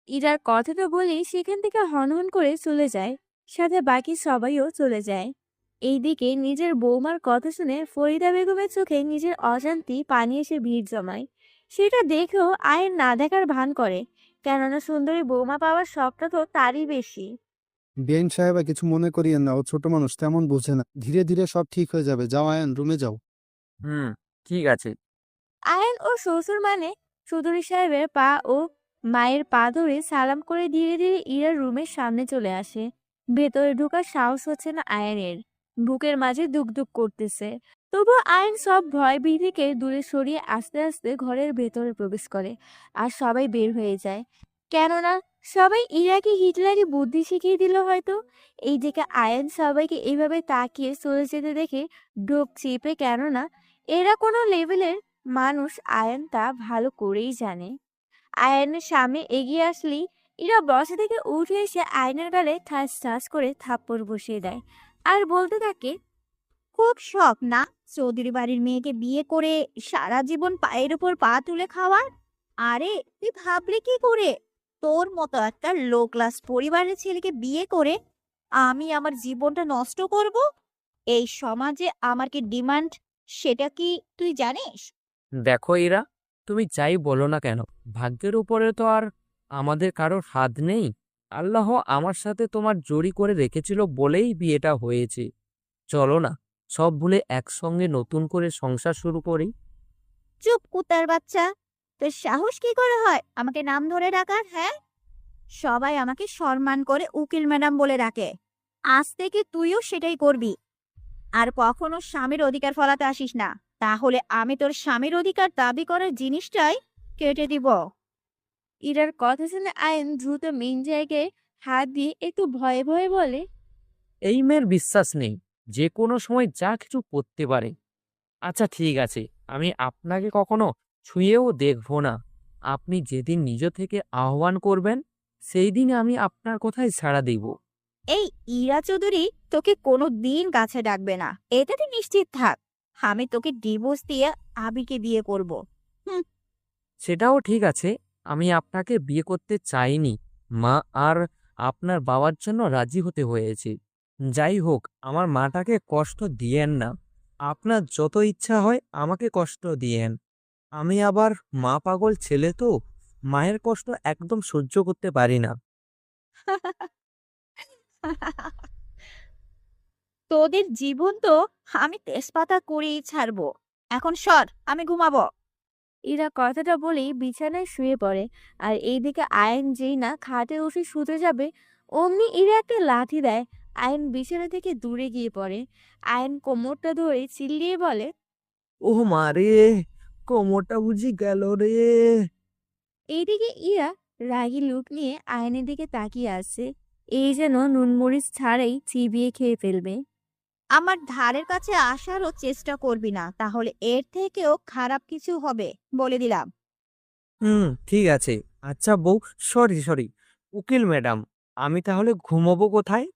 ইরার কথাটা বলেই সেখান থেকে হনহন করে চলে যায়, সাথে বাকি সবাইও চলে যায়। এইদিকে নিজের বৌমার কথা শুনে ফরিদা বেগমের চোখে নিজের অজান্তি পানি এসে ভিড় জমায়। সেটা দেখেও আয়ের না দেখার ভান করে, কেননা সুন্দরী বৌমা পাওয়ার শখটা তো তারই বেশি। বেন সাহেবা, কিছু মনে করিয়েন না, ও ছোট মানুষ, তেমন বোঝে না। ধীরে ধীরে সব ঠিক হয়ে যাবে। যাও আয়ন, রুমে যাও। হুম, ঠিক আছে। আয়ন ও শ্বশুর মানে চৌধুরী সাহেবের পা ও মায়ের পা ধরে সালাম করে ধীরে ধীরে ইরার রুমের সামনে চলে আসে। ভেতরে ঢোকার সাহস হচ্ছে না আয়নের, বুকের মাঝে দুকদুক করতেছে। তবু আয়ন সব ভয় ভীতিকে দূরে সরিয়ে আস্তে আস্তে ঘরের ভেতরে প্রবেশ করে, আর সবাই বের হয়ে যায়। কেননা সবাই ইরাকে হিটলারি বুদ্ধি শিখিয়ে দিল হয়তো। এইদিকে আয়ন সবাইকে এইভাবে তাকিয়ে চলে যেতে দেখে ঢোক চিপে, কেননা এরা কোনো লেভেলের মানুষ আয়ান তা ভালো করেই জানে। আয়ানের সামনে এগিয়ে আসলেই ইরা বসা থেকে উঠে এসে আয়নের গালে ঠাস ঠাস করে থাপ্পড় বসিয়ে দেয়, আর বলতে থাকে, খুব শখ না চৌধুরী বাড়ির মেয়েকে বিয়ে করে সারা জীবন পায়ের উপর পা তুলে খাওয়ার? আরে তুই ভাবলি কি করে তোর মতো একটা লো ক্লাস পরিবারের ছেলেকে বিয়ে করে আমি আমার জীবনটা নষ্ট করব? এই সমাজে আমার কি ডিমান্ড সেটা কি তুই জানিস? দেখো ইরা, তুমি যাই বলো না কেন, ভাগ্যের উপরে তো আর আমাদের কারোর হাত নেই। আল্লাহ আমার সাথে তোমার জড়ি করে রেখেছিল বলেই বিয়েটা হয়েছে। চলো না, সব ভুলে একসঙ্গে নতুন করে সংসার শুরু করি। চুপ কুত্তার বাচ্চা, তোর সাহস কি করে হয় আমাকে নাম ধরে ডাকার? হ্যাঁ, সবাই আমাকে সম্মান করে উকিল ম্যাডাম বলে ডাকে, আজ থেকে তুইও সেটাই করবি। আর কখনো স্বামীর অধিকার ফলাতে আসিস না, তাহলে আমি তোর স্বামীর অধিকার দাবি করার জিনিসটাই কেটে দিব। ইরার কথা শুনে আয়ন দ্রুত মেন জায়গায় হাত দিয়ে একটু ভয়ে ভয়ে বলে, এই মেয়ের বিশ্বাস নেই, যে কোনো সময় যা কিছু করতে পারে। আচ্ছা ঠিক আছে, আমি আপনাকে কখনো ছুঁয়েও দেখব না। আপনি যেদিন নিজ থেকে আহ্বান করবেন সেই দিন আমি আপনার কথায় সাড়া দেব। এই ইরা চৌধুরী তোকে কোনো দিন কাছে ডাকবে না, এটা তুই নিশ্চিত থাক। আমি তোকে ডিভোর্স দিয়ে আবিকে বিয়ে করব। সেটাও ঠিক আছে, আমি আপনাকে বিয়ে করতে চাইনি মা, আর আপনার বাবার জন্য রাজি হতে হয়েছে। যাই হোক, আমার মাটাকে কষ্ট দিয়েন না। আপনার যত ইচ্ছা হয় আমাকে কষ্ট দিয়েন। আমি আবার মা পাগল ছেলে তো, মায়ের কষ্ট একদম সহ্য করতে পারি না। তোদের জীবন তো আমি তেজপাতা করেই ছাড়বো। এখন সর, আমি ঘুমাবো। ইরা কথাটা বলেই বিছানায় শুয়ে পড়ে। আর এইদিকে আয়ন যেই না খাটে বসে শুতে যাবে, অমনি ইরা একটা লাথি দেয়। আয়ন বিছানা থেকে দূরে গিয়ে পড়ে। আয়ন কোমরটা ধরে চিল্লিয়ে বলে, ও মা রে, কোমরটা বুঝি গেল রে। এইদিকে ইরা রাগী লুক নিয়ে আয়নের দিকে তাকিয়ে আছে, এই যেন নুনমরিচ ছাড়াই চিবিয়ে খেয়ে ফেলবে। আমার ধারের কাছে আসারও চেষ্টা করবি না, তাহলে এর থেকেও খারাপ কিছু হবে, বলে দিলাম। ঠিক আছে। আচ্ছা বউ, সরি সরি। উকিল ম্যাডাম, আমি তাহলে ঘুমাবো কোথায়?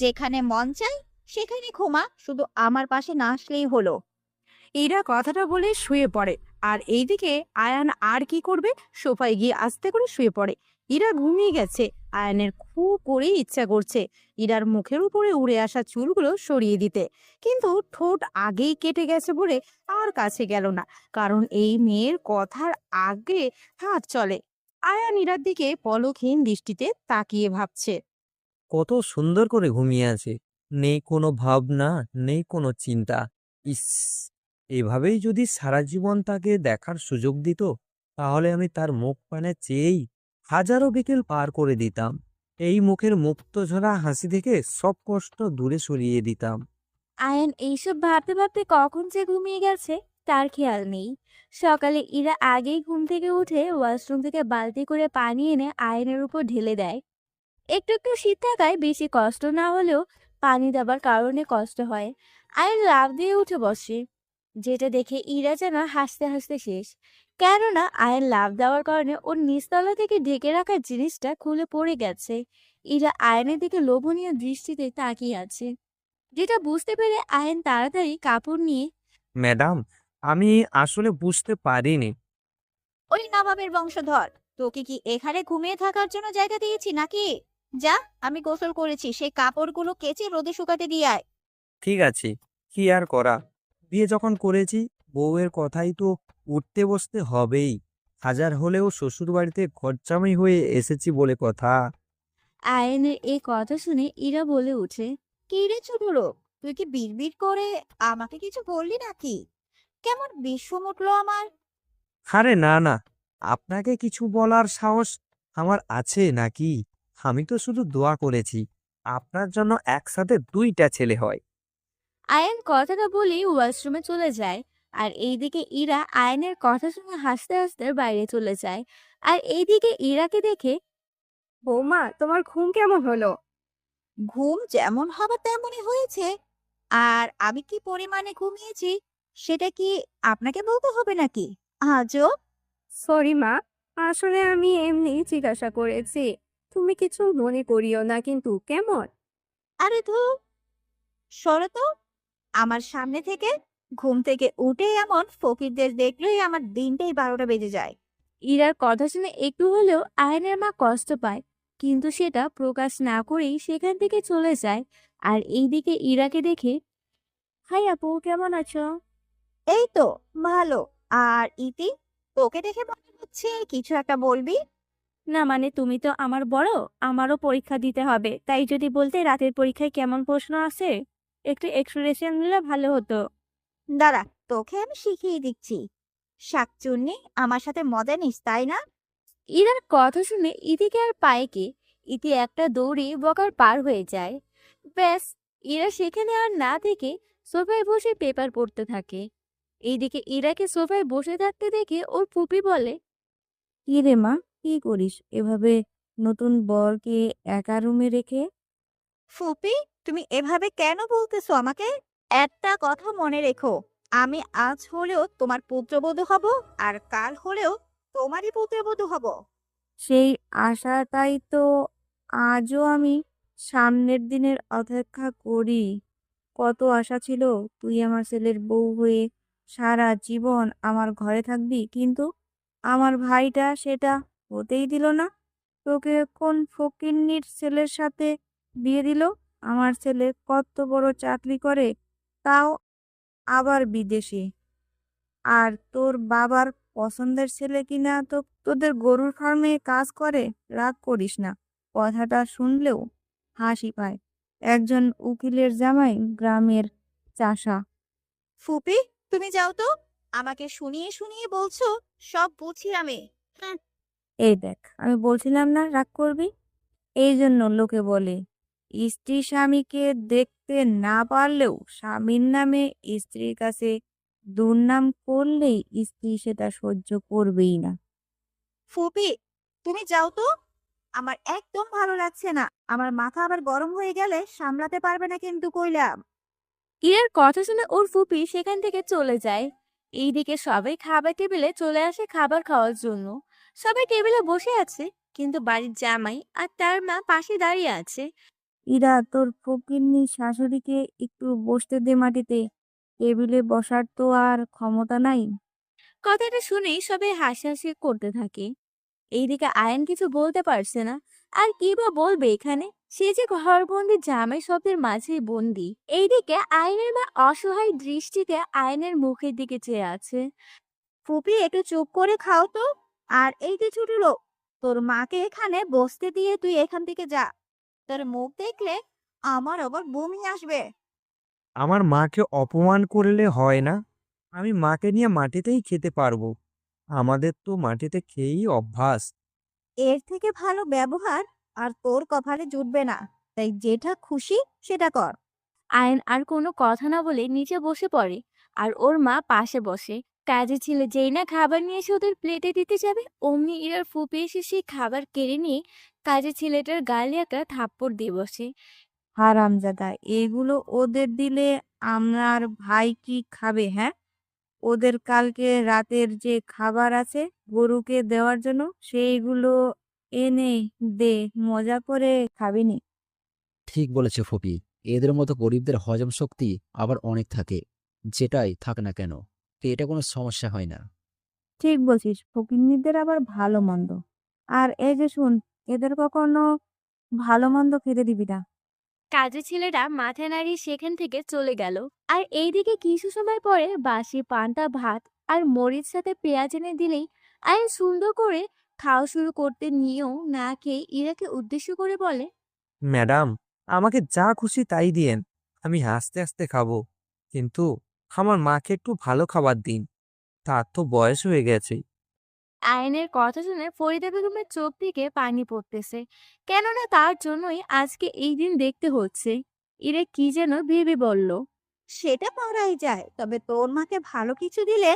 যেখানে মন চাই সেখানে ঘুমা, শুধু আমার পাশে না আসলেই হলো। ইরা কথাটা বলে শুয়ে পড়ে। আর এইদিকে আয়ান আর কি করবে, সোফায় গিয়ে আস্তে করে শুয়ে পড়ে। ইরা ঘুমিয়ে গেছে। আয়ানের খুব করেই ইচ্ছা করছে ইরার মুখের উপরে উড়ে আসা চুলগুলো সরিয়ে দিতে, কিন্তু ঠোঁট আগেই কেটে গেছে বলে আর কাছে গেল না, কারণ এই মেয়ের কথার আগে হাত চলে। আয়ান ইরার দিকে পলকহীন দৃষ্টিতে তাকিয়ে ভাবছে। কত সুন্দর করে ঘুমিয়ে আছে, নেই কোনো ভাবনা, নেই কোনো চিন্তা। ইস, এভাবেই যদি সারা জীবন তাকে দেখার সুযোগ দিত, তাহলে আমি তার মুখ পানে চেয়েই হাজারো বিকেল পার করে দিতাম। এই মুখের মুক্ত ঝরা হাসি থেকে সব কষ্ট দূরে সরিয়ে দিতাম। আয়ন এইসব ভাবতে ভাবতে কখন যে ঘুমিয়ে গেছে তার খেয়াল নেই। সকালে ইরা আগেই ঘুম থেকে উঠে ওয়াশরুম থেকে বালতি করে পানি এনে আয়নের উপর ঢেলে দেয়। একটু একটু শীত থাকায় বেশি কষ্ট না হলেও পানি দেবার কারণে কষ্ট হয়। আয়ন লাফ দিয়ে উঠে বসে, যেটা দেখে ইরা যেন হাসতে হাসতে শেষ। কেননা আয়ন লাফ দেওয়ার কারণে ওর নিচতলা থেকে ঢেকে রাখা জিনিসটা খুলে পড়ে গেছে। ইরা আয়নের দিকে লোভনীয় দৃষ্টিতে তাকিয়ে আছে, যেটা বুঝতে পেরে আয়ন তাড়াতাড়ি কাপড় নিয়ে, ম্যাডাম, আমি আসলে বুঝতে পারিনি। ওই নবাবের বংশধর, তোকে কি এখানে ঘুমিয়ে থাকার জন্য জায়গা দিয়েছি নাকি? যা, আমি গোসল করেছি, সেই কাপড়গুলো কেচে রোদে শুকাতে দিয়ে আয়। ঠিক আছে, কি আর করা, বিয়ে যখন করেছি বউয়ের কথাই তো উঠতে বসতে হবেই। হাজার হলেও শ্বশুর বাড়িতে ঘরজামাই হয়ে এসেছি বলে কথা। আয়নের এই কথা শুনে ইরা বলে ওঠে, কি রে ছোট লোক, তুই কি বিড়বিড় করে আমাকে কিছু বললি নাকি? কেমন বিষম উঠলো আমার। আরে না না, আপনাকে কিছু বলার সাহস আমার আছে নাকি? আমি তো শুধু দোয়া করেছি আপনার জন্য একসাথে দুইটা ছেলে হয়। আয়ন কথাটা বলেই ওয়াশরুমে চলে যায়। আর এইদিকে ইরা আয়নের কথা শুনে হাসতে হাসতে বাইরে চলে যায়। আর এইদিকে ইরাকে দেখে, বৌমা, তোমার ঘুম কেমন হলো? ঘুম যেমন হবার তেমনই হয়েছে। আর আমি কি পরিমাণে ঘুমিয়েছি সেটা কি আপনাকে বলতে হবে নাকি? আজও সরি মা, আসলে আমি এমনি জিজ্ঞাসা করেছি। তুমি কিছু মনে করিও না কিন্তু, কেমন? আরে ধুর, সরো তো আমার সামনে থেকে। ঘুম থেকে উঠে এমন ফকিরদের দেখলেই আমার দিনটাই 12টা বেজে যায়। ইরার কথা শুনে একটু হলেও আয়নের মা কষ্ট পায়, কিন্তু সেটা প্রকাশ না করেই সেখান থেকে চলে যায়। আর এইদিকে ইরাকে দেখে, হাই আপু, কেমন আছো? এই তো ভালো। আর ইতি, তোকে দেখে মনে হচ্ছে কিছু একটা বলবি। না মানে তুমি তো আমার বড়, আমারও পরীক্ষা দিতে হবে, তাই যদি বলতে রাতের পরীক্ষায় কেমন প্রশ্ন আছে একটু এক্সপ্রেশন নিলে ভালো হতো। দাঁড়া, তোকে আমি শিখিয়ে দিচ্ছি। শাকচুন্নি, আমার সাথে মজা নিস তাই না? ইরার কথা শুনে ইতিকে আর পায় কে, ইতি একটা দৌড়ে বকার পার হয়ে যায়। ব্যাস, ইরা সেখানে আর না থেকে সোফায় বসে পেপার পড়তে থাকে। এইদিকে ইরাকে সোফায় বসে থাকতে দেখে ওর ফুপি বলে, কি রে মা, কি করিস এভাবে নতুন বরকে একা রুমে রেখে? ফুপি, তুমি এভাবে কেন বলতেছো আমাকে? একটা কথা মনে রেখো, আমি আজ হলেও তোমার পুত্রবধূ হব, আর কাল হলেও তোমারই পুত্রবধূ হব। সেই আশাটাই তো আজও আমি সামনের দিনের অপেক্ষা করি। কত আশা ছিল তুই আমার ছেলের বউ হয়ে সারা জীবন আমার ঘরে থাকবি, কিন্তু আমার ভাইটা সেটা হতেই দিল না। তোকে কোন ফকিন্নির ছেলের সাথে বিয়ে দিল? আমার ছেলে কত বড় চাকরি করে, তাও আবার বিদেশে। আর তোর বাবার পছন্দের ছেলে কিনা তো তোদের গরুর ফার্মে কাজ করে। রাগ করিস না, কথাটা শুনলেও হাসি পায়। একজন উকিলের জামাই, গ্রামের চাষা। ফুপি, তুমি যাও তো। আমাকে শুনিয়ে শুনিয়ে বলছো সব বুঝি আমি। হ্যাঁ। এই দেখ, আমি বলছিলাম না রাগ করবি। এই জন্য লোকে বলে, স্ত্রী স্বামীকে দেখতে না পারলেও স্বামীর নামে স্ত্রীর কাছে দুর্নাম করলেই স্ত্রী সেটা সহ্য করবেই না। ফুপি, তুমি যাও তো। আমার একদম ভালো লাগছে না। আমার মাথা আবার গরম হয়ে গেলে সামলাতে পারবে না কিন্তু কইলাম। ইরার কথা শুনে ওর ফুপি সেখান থেকে চলে যায়। এইদিকে সবাই খাবার টেবিলে চলে আসে খাবার খাওয়ার জন্য। সবাই টেবিলে বসে আছে, কিন্তু বাড়ির জামাই আর তার মা পাশে দাঁড়িয়ে আছে। ইরা, তোর ফকিন্নি শাশুড়িকে একটু বসতে দে মাটিতে। টেবিলে বসার তো আর ক্ষমতা নাই। কথাটা শুনেই সবাই হাসাহাসি করতে থাকে। এইদিকে আয়ন কিছু বলতে পারছে না। আর কি বা বলবে এখানে? সে যে ঘরবন্দি জামাই শব্দের মাঝেই বন্দি। এইদিকে আয়নের মা অসহায় দৃষ্টিতে আয়নের মুখের দিকে চেয়ে আছে। ফুপি, একটু চুপ করে খাও তো। আর এই যে ছোট লোক, তোর মাকে এখানে বসতে দিয়ে তুই এখান থেকে যা। তোর মুখ দেখলে আমার আবার বমি আসবে। আমার মাকে অপমান করলে হয় না? আমি মাকে নিয়ে মাটিতেই খেতে পারবো। আমাদের তো মাটিতে খেয়েই অভ্যাস। এর থেকে ভালো ব্যবহার আর তোর কপালে জুটবে না। তাই যেটা খুশি সেটা কর। আয়ন আর কোনো কথা না বলে নিচে বসে পড়ে। আর ওর মা পাশে বসে। কাজে ছেলে যেই না খাবার নিয়ে এসে ওদের প্লেটে দিতে যাবে, অমনি ইরার ফুপে এসে সেই খাবার কেড়ে নিয়ে কাজে ছেলেটার গালে একটা থাপ্পড় দিয়ে বসে। হারামজাদা, এগুলো ওদের দিলে আমার ভাই কি খাবে? হ্যাঁ, ওদের কালকে রাতের যে খাবার আছে গরুকে দেওয়ার জন্য, সেইগুলো এনে দে, মজা করে খাবিনি। ঠিক বলেছে ফুপি, এদের মতো গরিবদের হজম শক্তি আবার অনেক থাকে। যেটাই থাক না কেন, তো এটা কোনো সমস্যা হয় না। ঠিক বলছিস, ফকিন্নিদের আবার ভালো মন্দ। আর এই যে শুন, এদের কখনো ভালো মন্দ খেতে দিবি না। কাজে ছেলেরা মাথা নাড়িয়ে সেখান থেকে চলে গেল। আর এইদিকে কিছু সময় পরে বাসি পান্তা ভাত আর মরিচ সাথে পেঁয়াজ এনে দিলেই আইন সুন্দর করে খাওয়া শুরু করতে নিয়েও না খেয়ে ইরাকে উদ্দেশ্য করে বলে, ম্যাডাম, আমাকে যা খুশি তাই দিয়েন। আমি আস্তে আস্তে খাবো। কিন্তু আমার মাকে একটু ভালো খাবার দিন। তার তো বয়স হয়ে গেছে। আয়নের কথা শুনে ফরিদা বেগমের চোখ থেকে পানি পড়তেছে। কেননা তার জন্যই আজকে এই দিন দেখতে হচ্ছে। ইরা কি যেন ভেবে বলল, সেটা পারাই যায়, তবে তোর মাকে ভালো কিছু দিলে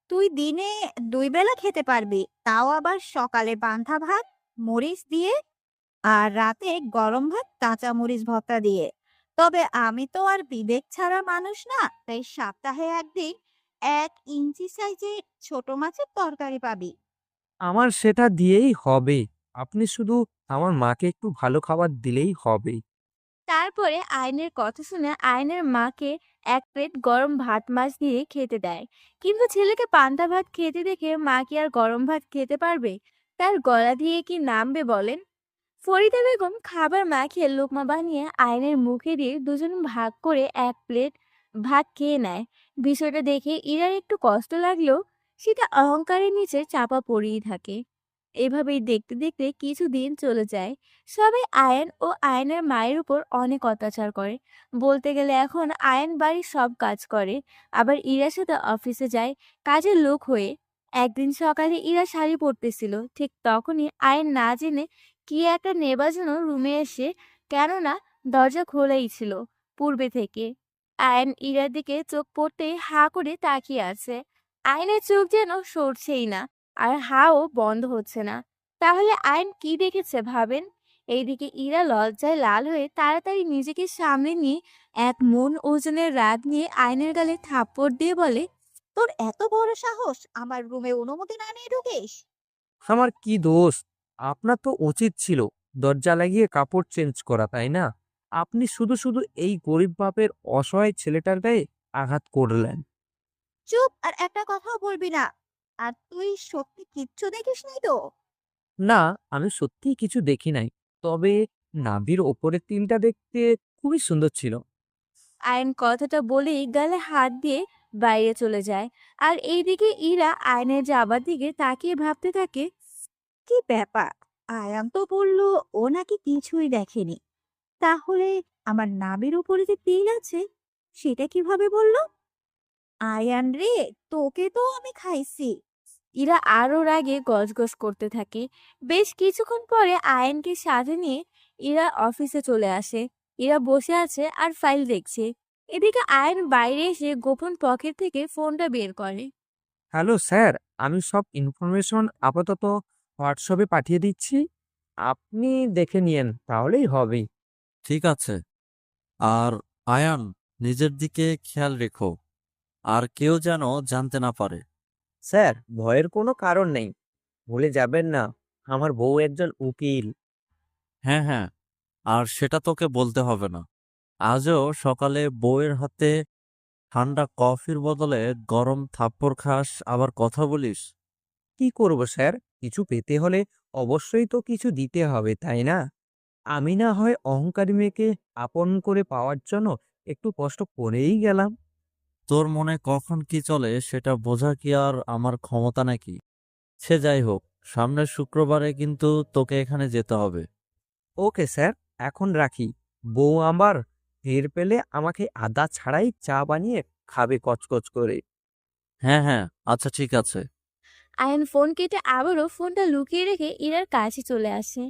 তুই দিনে 2 বেলা খেতে পারবি, তাও আবার সকালে পান্তা ভাত মরিচ দিয়ে আর রাতে গরম ভাত কাঁচা মরিচ ভর্তা দিয়ে। তবে আমি তো আর বিবেক ছাড়া মানুষ না, তাই সপ্তাহে একদিন 1 ইঞ্চি সাইজে ছোট মাছের তরকারি পাবি। আমার সেটা দিয়েই হবে। আপনি শুধু আমার মাকে একটু ভালো খাবার দিলেই হবে। তারপরে আয়নের কথা শুনে আয়নের মাকে এক প্লেট গরম ভাত মাছ দিয়ে খেতে দেয়। কিন্তু ছেলেকে পান্তা ভাত খেতে দেখে মা কি আর গরম ভাত খেতে পারবে? তার গলা দিয়ে কি নামবে বলেন? ফরিদা বেগম খাবার মাখিয়ে লোকমা বানিয়ে আয়নের মুখে দিয়ে দুজন ভাগ করে এক প্লেট ভাত খেয়ে নেয়। বিষয়টা দেখে ইরার একটু কষ্ট লাগলেও সেটা অহংকারের নিচে চাপা পড়েই থাকে। এভাবেই দেখতে দেখতে কিছুদিন চলে যায়। সবাই আয়ন ও আয়নের মায়ের উপর অনেক অত্যাচার করে। বলতে গেলে এখন আয়ন বাড়ির সব কাজ করে, আবার ইরার সাথে অফিসে যায় কাজের লোক হয়ে। একদিন সকালে ইরা শাড়ি পরতেছিল, ঠিক তখনই আয়ন না জেনে কি একটা নেবার জন্য রুমে এসে, কেননা দরজা খোলাই ছিল পূর্বে থেকে। আয়ন ইরার দিকে চোখ পড়তেই হা করে তাকিয়ে আছে। আয়নের চোখ যেন সরছেই না, আর হাও বন্ধ হচ্ছে না। তাহলে আয়ন কি দেখেছে ভাবেন? এইদিকে ইরা লজ্জায় লাল হয়ে তাড়াতাড়ি নিজেকে সামনে নিয়ে এক মন ওজনের রাগ নিয়ে আয়নের গালে থাপ্পড় দিয়ে বলে, তোর এত বড় সাহস আমার রুমে অনুমতি না নিয়ে ঢুকিস? আমার কি দোষ? আপনার তো উচিত ছিল দরজা লাগিয়ে কাপড় চেঞ্জ করা, তাই না? আপনি শুধু শুধু এই গরিব বাপের অসহায় ছেলেটার গায়ে আঘাত করলেন। চুপ, আর একটা কথাও বলবি না। আর তুই সত্যি কিচ্ছু দেখিসনি তো? না, আমি সত্যিই কিছু দেখি নাই। তবে নাভির ওপরের তিলটা দেখতে খুবই সুন্দর ছিল। আয়ন কথাটা বলেই গালে হাত দিয়ে বাইরে চলে যায়। আর এইদিকে ইরা আয়নের যাবার দিকে তাকিয়ে ভাবতে থাকে, কি ব্যাপার, আয়ান তো বললো ও নাকি কিছুই দেখেনি। তাহলে আমার নামের উপরে যে তিল আছে সেটা কিভাবে বললো? আয়ান রে, তোকে তো আমি খাইছি। ইরা আরো রাগে গজগজ করতে থাকে। বেশ কিছুক্ষণ পরে আয়নকে সাথে নিয়ে ইরা অফিসে চলে আসে। ইরা বসে আছে আর ফাইল দেখছে। এদিকে আয়ন বাইরে এসে গোপন পকেট থেকে ফোনটা বের করে। হ্যালো স্যার, আমি সব ইনফরমেশন আপাতত হোয়াটসঅ্যাপে পাঠিয়ে দিচ্ছি। আপনি দেখে নিয়েন, তাহলেই হবে। ঠিক আছে। আর আয়ান, নিজের দিকে খেয়াল রেখো, আর কেউ যেন জানতে না পারে। স্যার, ভয়ের কোনো কারণ নেই। ভুলে যাবেন না, আমার বউ একজন উকিল। হ্যাঁ হ্যাঁ, আর সেটা তোকে বলতে হবে না। আজও সকালে বউয়ের হাতে ঠান্ডা কফির বদলে গরম থাপ্পড় খাস, আবার কথা বলিস। কি করব স্যার, কিছু পেতে হলে অবশ্যই তো কিছু দিতে হবে, তাই না? আমি না হয় অহংকারী মেয়েকে আপন করে পাওয়ার জন্য একটু কষ্ট করেই গেলাম। তোর মনে কখন কি চলে সেটা বোঝা কি আর আমার ক্ষমতা নাকি? সে যাই হোক, সামনের শুক্রবারে কিন্তু তোকে এখানে যেতে হবে। ওকে স্যার, এখন রাখি। বউ আমার টের পেলে আমাকে আদা ছাড়াই চা বানিয়ে খাবে কচকচ করে। হ্যাঁ হ্যাঁ, আচ্ছা ঠিক আছে। আয়ন ফোন কেটে আবারও ফোনটা লুকিয়ে রেখে ইরার কাছে চলে আসে।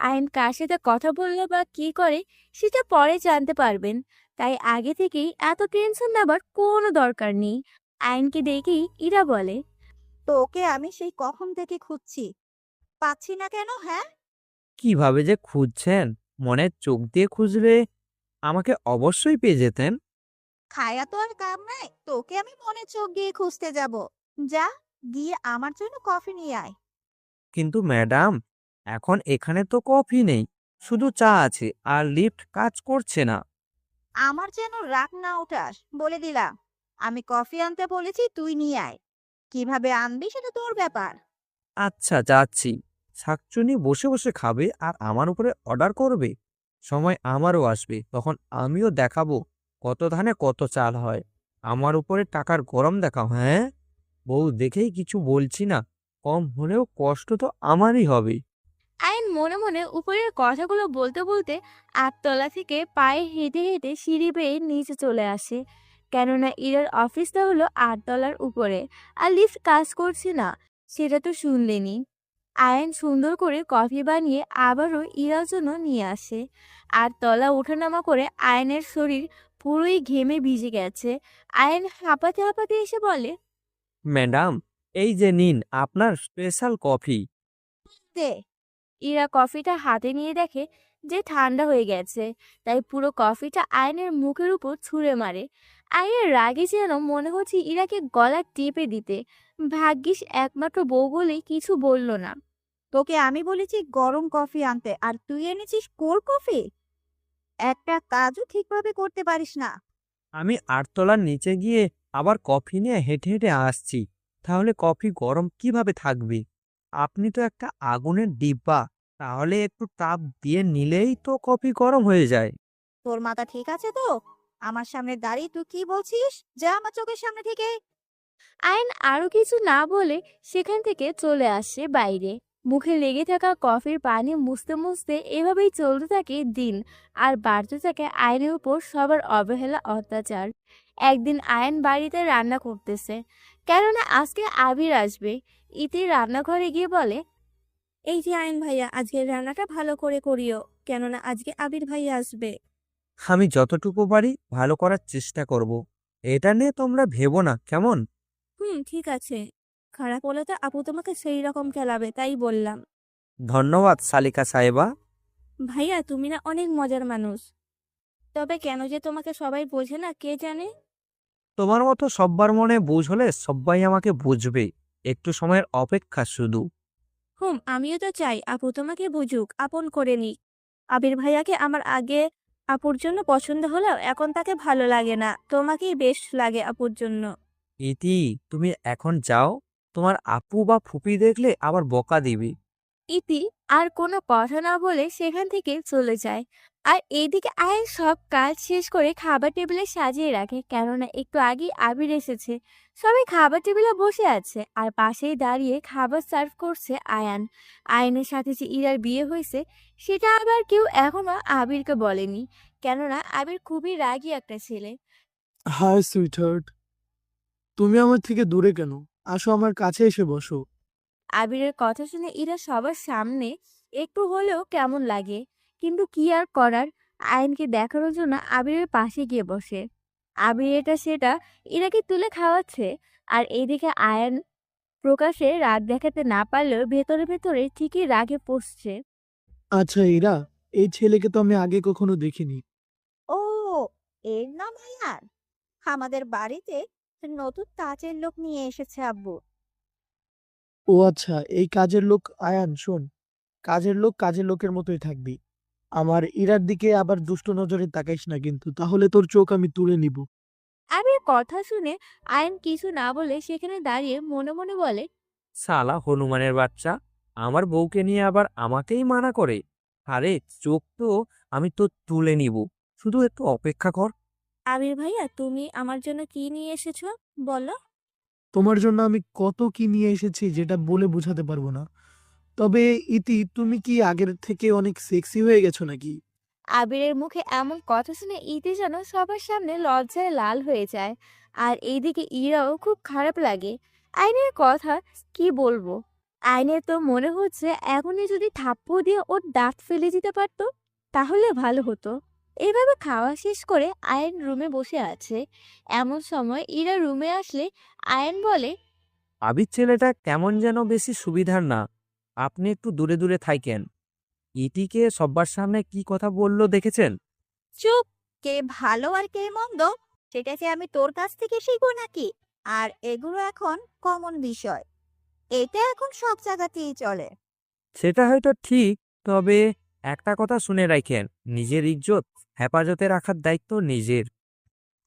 আয়ন কার সাথে কথা বললো বা কি করে সেটা পরে জানতে পারবেন। তাই আগে থেকেই এত টেনশন নেবার কোনো দরকার নেই। আয়নকে দেখেই ইরা বলে, তোকে আমি সেই কখন থেকে খুঁজছি, পাচ্ছি না কেন? হ্যাঁ, কিভাবে যে খুঁজছেন, মনের চোখ দিয়ে খুঁজলে আমাকে অবশ্যই পেয়ে যেতেন। খায়া তো আর কাম নাই, তোকে আমি মনে চোখ দিয়ে খুঁজতে যাব। যা, গিয়ে আমার জন্য কফি নিয়ে আয়। কিন্তু ম্যাডাম, এখন এখানে তো কফি নেই, শুধু চা আছে, আর লিফট কাজ করছে না। আমার যেন রাগ না ওঠাস, বলে দিলাম। আমি কফি আনতে বলেছি, তুই নিয়ে আয়। কিভাবে আনবি সেটা তোর ব্যাপার। আচ্ছা, যাচ্ছি। শাকচুনি বসে বসে খাবে আর আমার উপরে অর্ডার করবে। সময় আমারও আসবে, তখন আমিও দেখাবো কত ধানে কত চাল হয়। আমার উপরে টাকার গরম দেখাও, হ্যাঁ? বউ দেখেই কিছু বলছি না, কম হলেও কষ্ট তো আমারই হবে। আয়ন মনে মনে উপরের কথাগুলো বলতে বলতে আটতলা থেকে পায়ে হেঁটে হেঁটে সিঁড়ি বেয়ে নিচে চলে আসে। কেননা ইরার অফিসটা হলো 8 তলার উপরে, আর লিফট কাজ করছে না সেটা তো শুনলেনি। আয়ন সুন্দর করে কফি বানিয়ে আবারও ইরার জন্য নিয়ে আসে। 8 তলা ওঠানামা করে আয়নের শরীর পুরোই ঘেমে ভিজে গেছে। আয়ন হাঁপাতে হাঁপাতে এসে বলে, ম্যাডাম, এই যে নিন আপনার স্পেশাল কফি। দে। ইরা কফিটা হাতে নিয়ে দেখে যে ঠান্ডা হয়ে গেছে। তাই পুরো কফিটা আয়নের মুখের উপর ছুঁড়ে মারে। আয়নের রাগে যেন মনে হচ্ছে ইরাকে গলা টিপে দিতে। ভাগ্যিস একমাত্র বউ বলেই কিছু বলল না। তোকে আমি বলেছি গরম কফি আনতে, আর তুই এনেছিস কোল্ড কফি। একটা কাজও ঠিকভাবে করতে পারিস না। আমি 8 তলার নিচে গিয়ে আবার কফি নিয়ে হেঁটে হেঁটে আসছি, তাহলে কফি গরম কিভাবে থাকবে? আপনি তো একটা আগুনের ডিব্বা, তাহলে একটু তাপ দিয়ে নিলেই তো কফি গরম হয়ে যায়। তোর মাথা ঠিক আছে তো? আমার সামনে দাঁড়িয়ে তুই কি বলছিস? যা আমার চোখের সামনে থেকে। আয়ন আরো কিছু না বলে সেখান থেকে চলে আসে বাইরে। মুখে লেগে থাকা কফির পানি মুছতে মুছতে এভাবেই চলতে থাকে দিন। আর বাড়তে থাকে আয়নের উপর সবার অবহেলা অত্যাচার। একদিন আয়ন বাড়িতে রান্না করতেছে, কেননা আজকে আবির আসবে। ইতি রান্নাঘরে গিয়ে বলে, এই যে আয়ন ভাইয়া, আজকের রান্নাটা ভালো করে করিও, কেননা আজকে আবির ভাইয়া আসবে। আমি যতটুকু পারি ভালো করার চেষ্টা করব। এটা নিয়ে তোমরা ভেবো না, কেমন? ঠিক আছে। খারাপ হলে তো আপু তোমাকে সেই রকম খেলাবে, তাই বললাম। ধন্যবাদ সালিকা সাহেবা। ভাইয়া, তুমি না অনেক মজার মানুষ। তবে কেন যে তোমাকে সবাই বোঝে না কে জানে। তোমার মতো সব্বার মনে বুঝ হলে সবাই আমাকে বুঝবে, একটু সময়ের অপেক্ষা শুধু। আমিও তো চাই আপু তোমাকে বুঝুক, আপন করে নিক। আবির ভাইয়াকে আমার আগে আপুর জন্য পছন্দ হলেও এখন তাকে ভালো লাগে না, তোমাকেই বেশ লাগে আপুর জন্য। ইতি, তুমি এখন যাও, তোমার আপু বা ফুপি দেখলে আবার বকা দিবি। ইতি আর কোনো কথা না বলে সেখান থেকে চলে যায়। আর এইদিকে আয়ান সব কাজ শেষ করে খাবার টেবিলে সাজিয়ে রাখে, কেননা একটু আগেই আবির এসেছে। সবাই খাবার টেবিলে বসে আছে আর পাশেই দাঁড়িয়ে খাবার সার্ভ করছে আয়ান। আয়ানের সাথে যে ইরার বিয়ে হয়েছে সেটা আবার কেউ এখনো আবিরকে বলেনি, কেননা আবির খুবই রাগী একটা ছেলে। হাই সুইটহার্ট, তুমি আমার থেকে দূরে কেন? আসো, আমার কাছে এসে বসো। আবিরের কথা শুনে ইরা সবার সামনে একটু হলেও কেমন লাগে, কিন্তু কি আর করার, আয়নকে দেখানোর জন্য আবিরের পাশে গিয়ে বসে। আবির এটা সেটা ইরাকে তুলে খাওয়াচ্ছে। আর এইদিকে আয়ন প্রকাশে রাগ দেখাতে না পারলেও ভেতরে ভেতরে ঠিকই রাগে পড়ছে। আচ্ছা ইরা, এই ছেলেকে তো আমি আগে কখনো দেখিনি। ও, এর নাম আয়ান। আমাদের বাড়িতে নতুন কাজের লোক নিয়ে এসেছে আব্বু। ও আচ্ছা, এই কাজের লোক আয়ান। শোন, কাজের লোক কাজের লোকের মতোই থাকবি। আমার ইরার দিকে আবার দুষ্ট নজরে তাকাইস না কিন্তু, তাহলে তোর চোখ আমি তুলে নিব। আবির কথা শুনে আয়ন কিছু না বলে সেখানে দাঁড়িয়ে মনে মনে বলে, শালা হনুমানের বাচ্চা, আমার বউকে নিয়ে আবার আমাকেই মানা করে। আরে চোখ তো আমি তো তুলে নিব, শুধু একটু অপেক্ষা কর। আবির ভাইয়া, তুমি আমার জন্য কি নিয়ে এসেছো বলো। তোমার জন্য আমি কত কি নিয়ে এসেছি যেটা বলে বোঝাতে পারবো না। তবে ইতি, তুমি কি আগের থেকে অনেক সেক্সি হয়ে গেছো নাকি? আবিরের মুখে এমন কথা শুনে ইতি যেন সবার সামনে লজ্জায় লাল হয়ে যায়। আর এইদিকে ইরাও খুব খারাপ লাগে। আইনের কথা কি বলবো, আইনের তো মনে হচ্ছে এখনই যদি থাপ্পড় দিয়ে ওর দাঁত ফেলে দিতে পারতো তাহলে ভালো হতো। এভাবে খাওয়া শেষ করে আয়ন রুমে বসে আছে। এমন সময় ইরা রুমে আসলে আয়ন বলে, আবির ছেলেটা কেমন যেন বেশি সুবিধার না, আপনি একটু দূরে দূরে থাকেন। ইতিকে সবার সামনে কি কথা বললো দেখেছেন? চুপ! কে ভালো আর কে মন্দ সেটা কি আমি তোর কাছ থেকে শিখবো নাকি? আর এগুলো এখন কমন বিষয়। এটা এখন সব জায়গাতেই চলে। সেটা হয়তো ঠিক, তবে একটা কথা শুনে রাখেন, নিজের ইজ্জত হেফাজতে রাখার দায়িত্ব নিজের।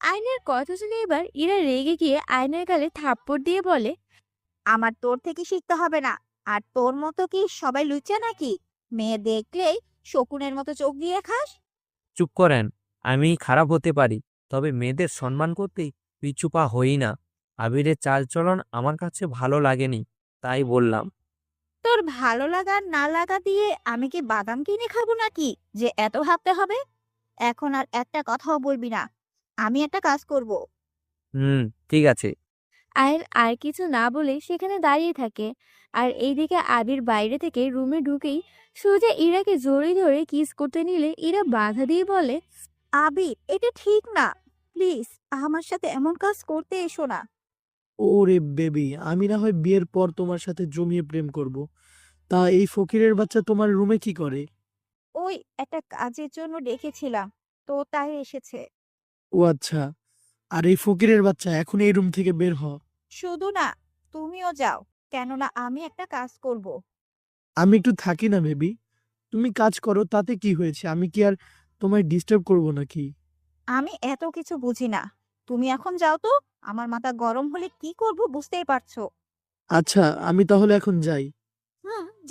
আয়নের কথা শুনে এবার ইরা রেগে গিয়ে আয়নের গালে থাপ্পড় দিয়ে বলে, আমার তোর থেকে শিখতে হবে না। আর তোর মতো কি সবাই লুচ্চা নাকি? মেয়ে দেখলেই শকুনের মতো চোখ দিয়ে খাস? চুপ করেন। আমি খারাপ হতে পারি, তবে মেয়েদের সম্মান করতেই পিছু পা হই না। আবিরের চালচলন আমার কাছে ভালো লাগেনি, তাই বললাম। তোর ভালো লাগা না লাগা দিয়ে আমি কি বাদাম কিনে খাবো নাকি যে এত ভাবতে হবে? এখন আর একটা কথাও বলবি না। আমি একটা কাজ করব। ঠিক আছে। আয়ন আর কিছু না বলে সেখানে দাঁড়িয়ে থাকে। আর এইদিকে আবির বাইরে থেকে রুমে ঢুকেই সোজা ইরাকে জড়িয়ে ধরে কিস করতে নিলে ইরা বাধা দিয়ে বলে, আবির, এটা ঠিক না। প্লিজ আমার সাথে এমন কাজ করতে এসো না। ওরে বেবি, আমি না হয় বিয়ের পর তোমার সাথে জমিয়ে প্রেম করব। তা এই ফকিরের বাচ্চা তোমার রুমে কি করে? ওই একটা কাজের জন্য ডেকেছিলাম, তো তাই এসেছে। ও আচ্ছা, আর এই ফকিরের বাচ্চা এখন এই রুম থেকে বের হ। শুধু না, তুমিও যাও, কেননা আমি একটা কাজ করব। আমি একটু থাকি না বেবি, তুমি কাজ করো, তাতে কি হয়েছে? আমি কি আর তোমায় ডিস্টার্ব করব নাকি? আমি এত কিছু বুঝি না। তুমি এখন যাও তো। আমার মাথা গরম হলে কি করব বুঝতেই পারছো। আচ্ছা, আমি তাহলে এখন যাই।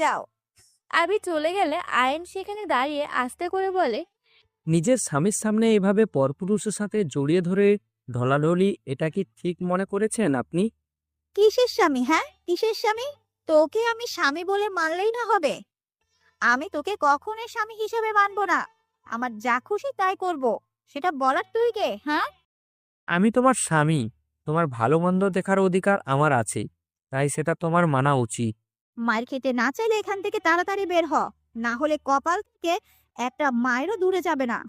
যাও। আবির চলে গেলে আয়ন সেখানে দাঁড়িয়ে আস্তে করে বলে, নিজের স্বামীর সামনে এভাবে পরপুরুষের সাথে জড়িয়ে ধরে ঢলাঢলি, এটা কি ঠিক মনে করেছেন আপনি? কিসের স্বামী? হ্যাঁ, কিসের স্বামী? তোকে আমি স্বামী বলে মানলেই না হবে? আমি তোকে কখনোই স্বামী হিসেবে মানবো না। আমার যা খুশি তাই করব। সেটা বলার তুই কে? হ্যাঁ, আমি তোমার স্বামী, তোমার ভালো মন্দ দেখার অধিকার আমার আছে, তাই সেটা তোমার মানা উচিত। মার খেতে না চাইলে এখান থেকে তাড়াতাড়ি বের হ, না হলে কপাল থেকে একটা মায়েরও দূরে যাবে না।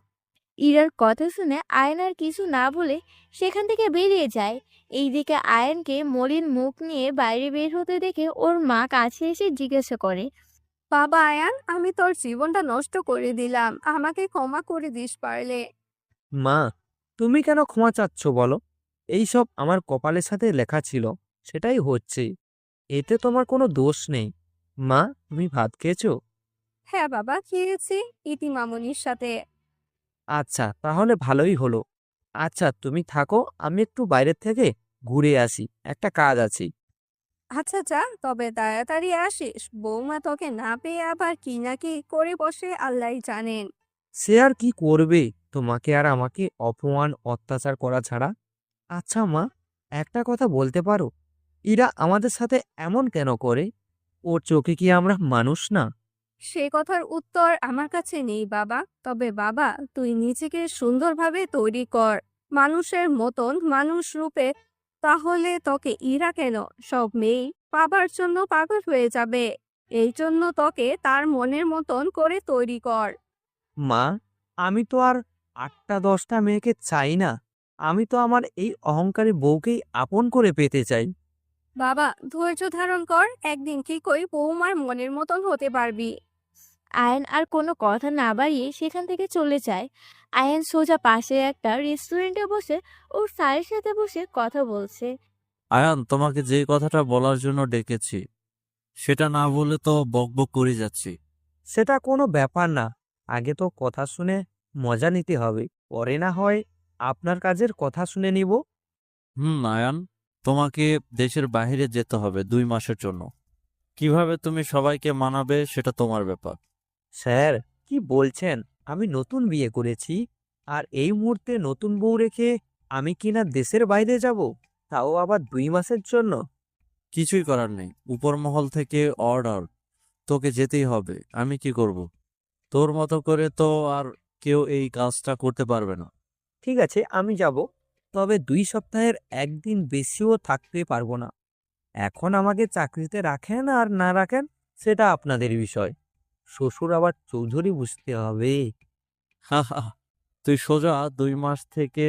ইরার কথা শুনে আয়ন আর কিছু না বলে সেখান থেকে বেরিয়ে যায়। এইদিকে আয়নকে মলিন মুখ নিয়ে বাইরে বের হতে দেখে ওর মা কাছে এসে জিজ্ঞাসা করে, বাবা আয়ান, আমি তোর জীবনটা নষ্ট করে দিলাম, আমাকে ক্ষমা করে দিস পারলে। মা, তুমি কেন ক্ষমা চাচ্ছ বলো? এইসব আমার কপালের সাথে লেখা ছিল, সেটাই হচ্ছে। এতে তোমার কোনো দোষ নেই। মা, তুমি ভাত খেয়েছো? হ্যাঁ বাবা, খেয়েছি ইতি মামুনির সাথে। আচ্ছা, তাহলে ভালোই হলো। আচ্ছা, তুমি থাকো, আমি একটু বাইরের থেকে ঘুরে আসি, একটা কাজ আছে। আচ্ছা যা, তবে তাড়াতাড়ি আসিস, বৌমা তোকে না পেয়ে আবার কি না কি করে বসে আল্লাহই জানেন। সে আর কি করবে, তোমাকে আর আমাকে অপমান অত্যাচার করা ছাড়া। আচ্ছা মা, একটা কথা বলতে পারো, এরা আমাদের সাথে এমন কেন করে? ওর চোখে কি আমরা মানুষ না? সে কথার উত্তর আমার কাছে নেই বাবা, তবে বাবা তুই নিজেকে সুন্দরভাবে তৈরি কর মানুষের মতন, মানুষ রূপে, তাহলে তোকে ইরা কেন, সব মেয়ে বাবার জন্য পাগল হয়ে যাবে। এই জন্য তোকে তার মনের মতন করে তৈরি কর। মা, আমি তো আর 8টা 10টা মেয়েকে চাই না। আমি তো আমার এই অহংকারী বউকেই আপন করে পেতে চাই। বাবা ধৈর্য ধারণ কর, একদিন ঠিকই বৌমার মনের মতন হতে পারবি। আয়ান আর কোনো কথা না বাড়িয়ে সেখান থেকে চলে যায়। আয়ান সোজা পাশে একটা রেস্টুরেন্টে বসে ওর স্যারের সাথে বসে কথা বলছে। আয়ান, তোমাকে যে কথাটা বলার জন্য ডেকেছি সেটা না বলে তো বকবক করে যাচ্ছি। সেটা কোনো ব্যাপার না, আগে তো কথা শুনে মজা নিতে হবে, পরে না হয় আপনার কাজের কথা শুনে নিব। আয়ান, তোমাকে দেশের বাইরে যেতে হবে 2 মাসের জন্য। কিভাবে তুমি সবাইকে মানাবে সেটা তোমার ব্যাপার। স্যার, কি বলছেন? আমি নতুন বিয়ে করেছি, আর এই মুহূর্তে নতুন বউ রেখে আমি কিনা দেশের বাইরে যাব, তাও আবার 2 মাসের জন্য? কিছুই করার নেই, উপর মহল থেকে অর্ডার, তোকে যেতেই হবে। আমি কি করব? তোর মতো করে তো আর কেউ এই কাজটা করতে পারবে না। ঠিক আছে, আমি যাব, তবে 2 সপ্তাহের একদিন বেশিও থাকতে পারবো না। এখন আমাকে চাকরিতে রাখেন আর না রাখেন সেটা আপনাদের বিষয়। শ্বশুর আবার চৌধুরী বুঝতে হবে। হা হা, তুই সোজা 2 মাস থেকে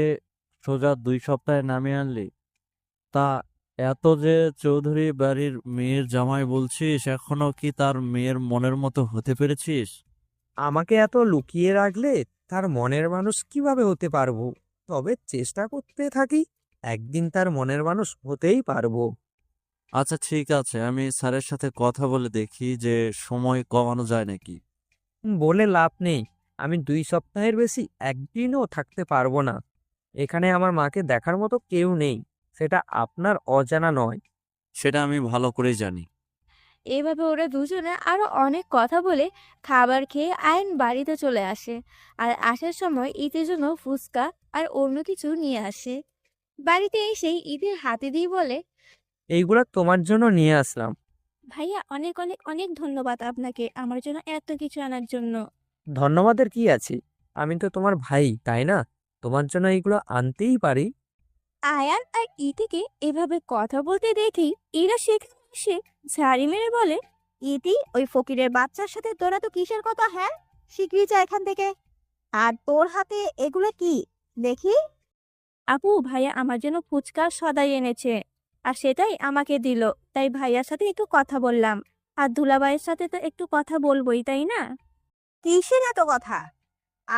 সোজা 2 সপ্তাহে নামিয়ে আনলি। তা এত যে চৌধুরী বাড়ির মেয়ের জামাই বলছিস, এখনো কি তার মেয়ের মনের মতো হতে পেরেছিস? আমাকে এত লুকিয়ে রাখলে তার মনের মানুষ কিভাবে হতে পারবো? তবে চেষ্টা করতে থাকি, একদিন তার মনের মানুষ হতেই পারবো। আচ্ছা ঠিক আছে, আমি স্যারের সাথে কথা বলে দেখি যে সময় কমানো যায় নাকি। বলে লাভ নেই, আমি 2 সপ্তাহের বেশি একদিনও থাকতে পারবো না। এখানে আমার মাকে দেখার মতো কেউ নেই, সেটা আপনার অজানা নয়। সেটা আমি ভালো করেই জানি। এভাবে ওরা দুজনে আরো অনেক কথা বলে খাবার খেয়ে আয়ন বাড়িতে চলে আসে। আর আসার সময় ঈদের জন্য ফুচকা আর অন্য কিছু নিয়ে আসে। বাড়িতে এসেই ঈদের হাতে দিয়ে বলে, এইগুলা তোমার জন্য নিয়ে আসলাম। ভাইয়া অনেক অনেক অনেক ধন্যবাদ আপনাকে আমার জন্য এত কিছু আনার জন্য। ধন্যবাদের কি আছে, আমি তো তোমার ভাই, তাই না? তোমার জন্য এইগুলো আনতেই পারি। আয়ান আর ইতিকে এভাবে কথা বলতে দেখেই এরা সেখানে এসে ঝাড়ি মেরে বলে, ইতি, ওই ফকিরের বাচ্চার সাথে তোরা তো কিসের কথা? হ্যাঁ, শিগগিরই যা এখান থেকে। আর তোর হাতে এগুলো কি দেখি? আপু ভাইয়া আমার জন্য ফুচকা সদাই এনেছে, আর সেটাই আমাকে দিল, তাই ভাইয়ার সাথে একটু কথা বললাম। আর দুলাভাইয়ের সাথে তো একটু কথা বলবোই, তাই না? কিসের এত কথা?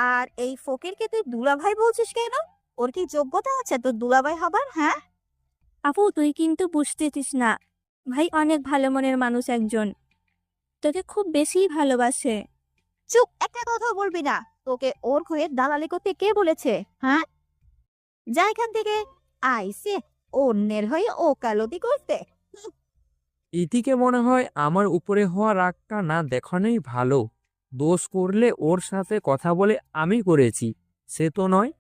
আর এই ফকিরকে তুই দুলাভাই বলছিস কেন? ওর কি যোগ্যতা আছে তোর দুলাভাই হবার? হ্যাঁ, আপু তুই কিন্তু বুঝতেছিস না, ভাই অনেক ভালো মনের মানুষ একজন, তোকে খুব বেশিই ভালোবাসে। চুপ, একটা কথা বলবি না। তোকে ওর হয়ে দালালি করতে কে বলেছে? হ্যাঁ, যা এখান থেকে। আইসে অন্যের হয়ে ওকালতি করতে। ইতিকে মনে হয় আমার উপরে হওয়া রাগটা না দেখানোই ভালো। দোষ করলে ওর সাথে কথা বলে আমি করেছি, সে তো নয়।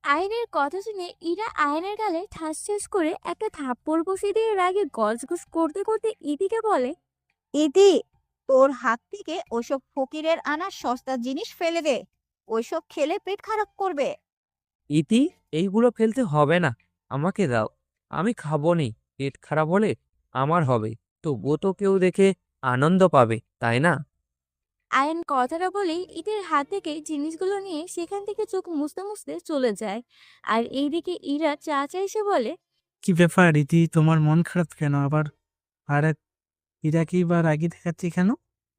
আয়নের কথা শুনে ইরা আয়নের গালে ঠাস ঠাস করে একটা থাপ্পড় বসিয়ে দিয়ে রাগে গজগজ করতে করতে ইতিকে বলে, ইতি, তোর হাত থেকে ওসব ফকিরের আনা সস্তা জিনিস ফেলে দে। ওইসব খেলে পেট খারাপ করবে। ইতি, এইগুলো ফেলতে হবে না, আমাকে দাও, আমি খাবো নি। পেট খারাপ হলে আমার হবে, তবুও তো কেউ দেখে আনন্দ পাবে, তাই না? আয়ন কথাটা বলেই ইতির হাত থেকে জিনিসগুলো নিয়ে সেখান থেকে চোখ মুছতে মুছতে চলে যায়। আর এইদিকে ইরা চাচা এসে বলে, কি ব্যাপার রীতি, তোমার মন খারাপ কেন আবার? আর এক ইরাকেই বা রাগি দেখাচ্ছে কেন?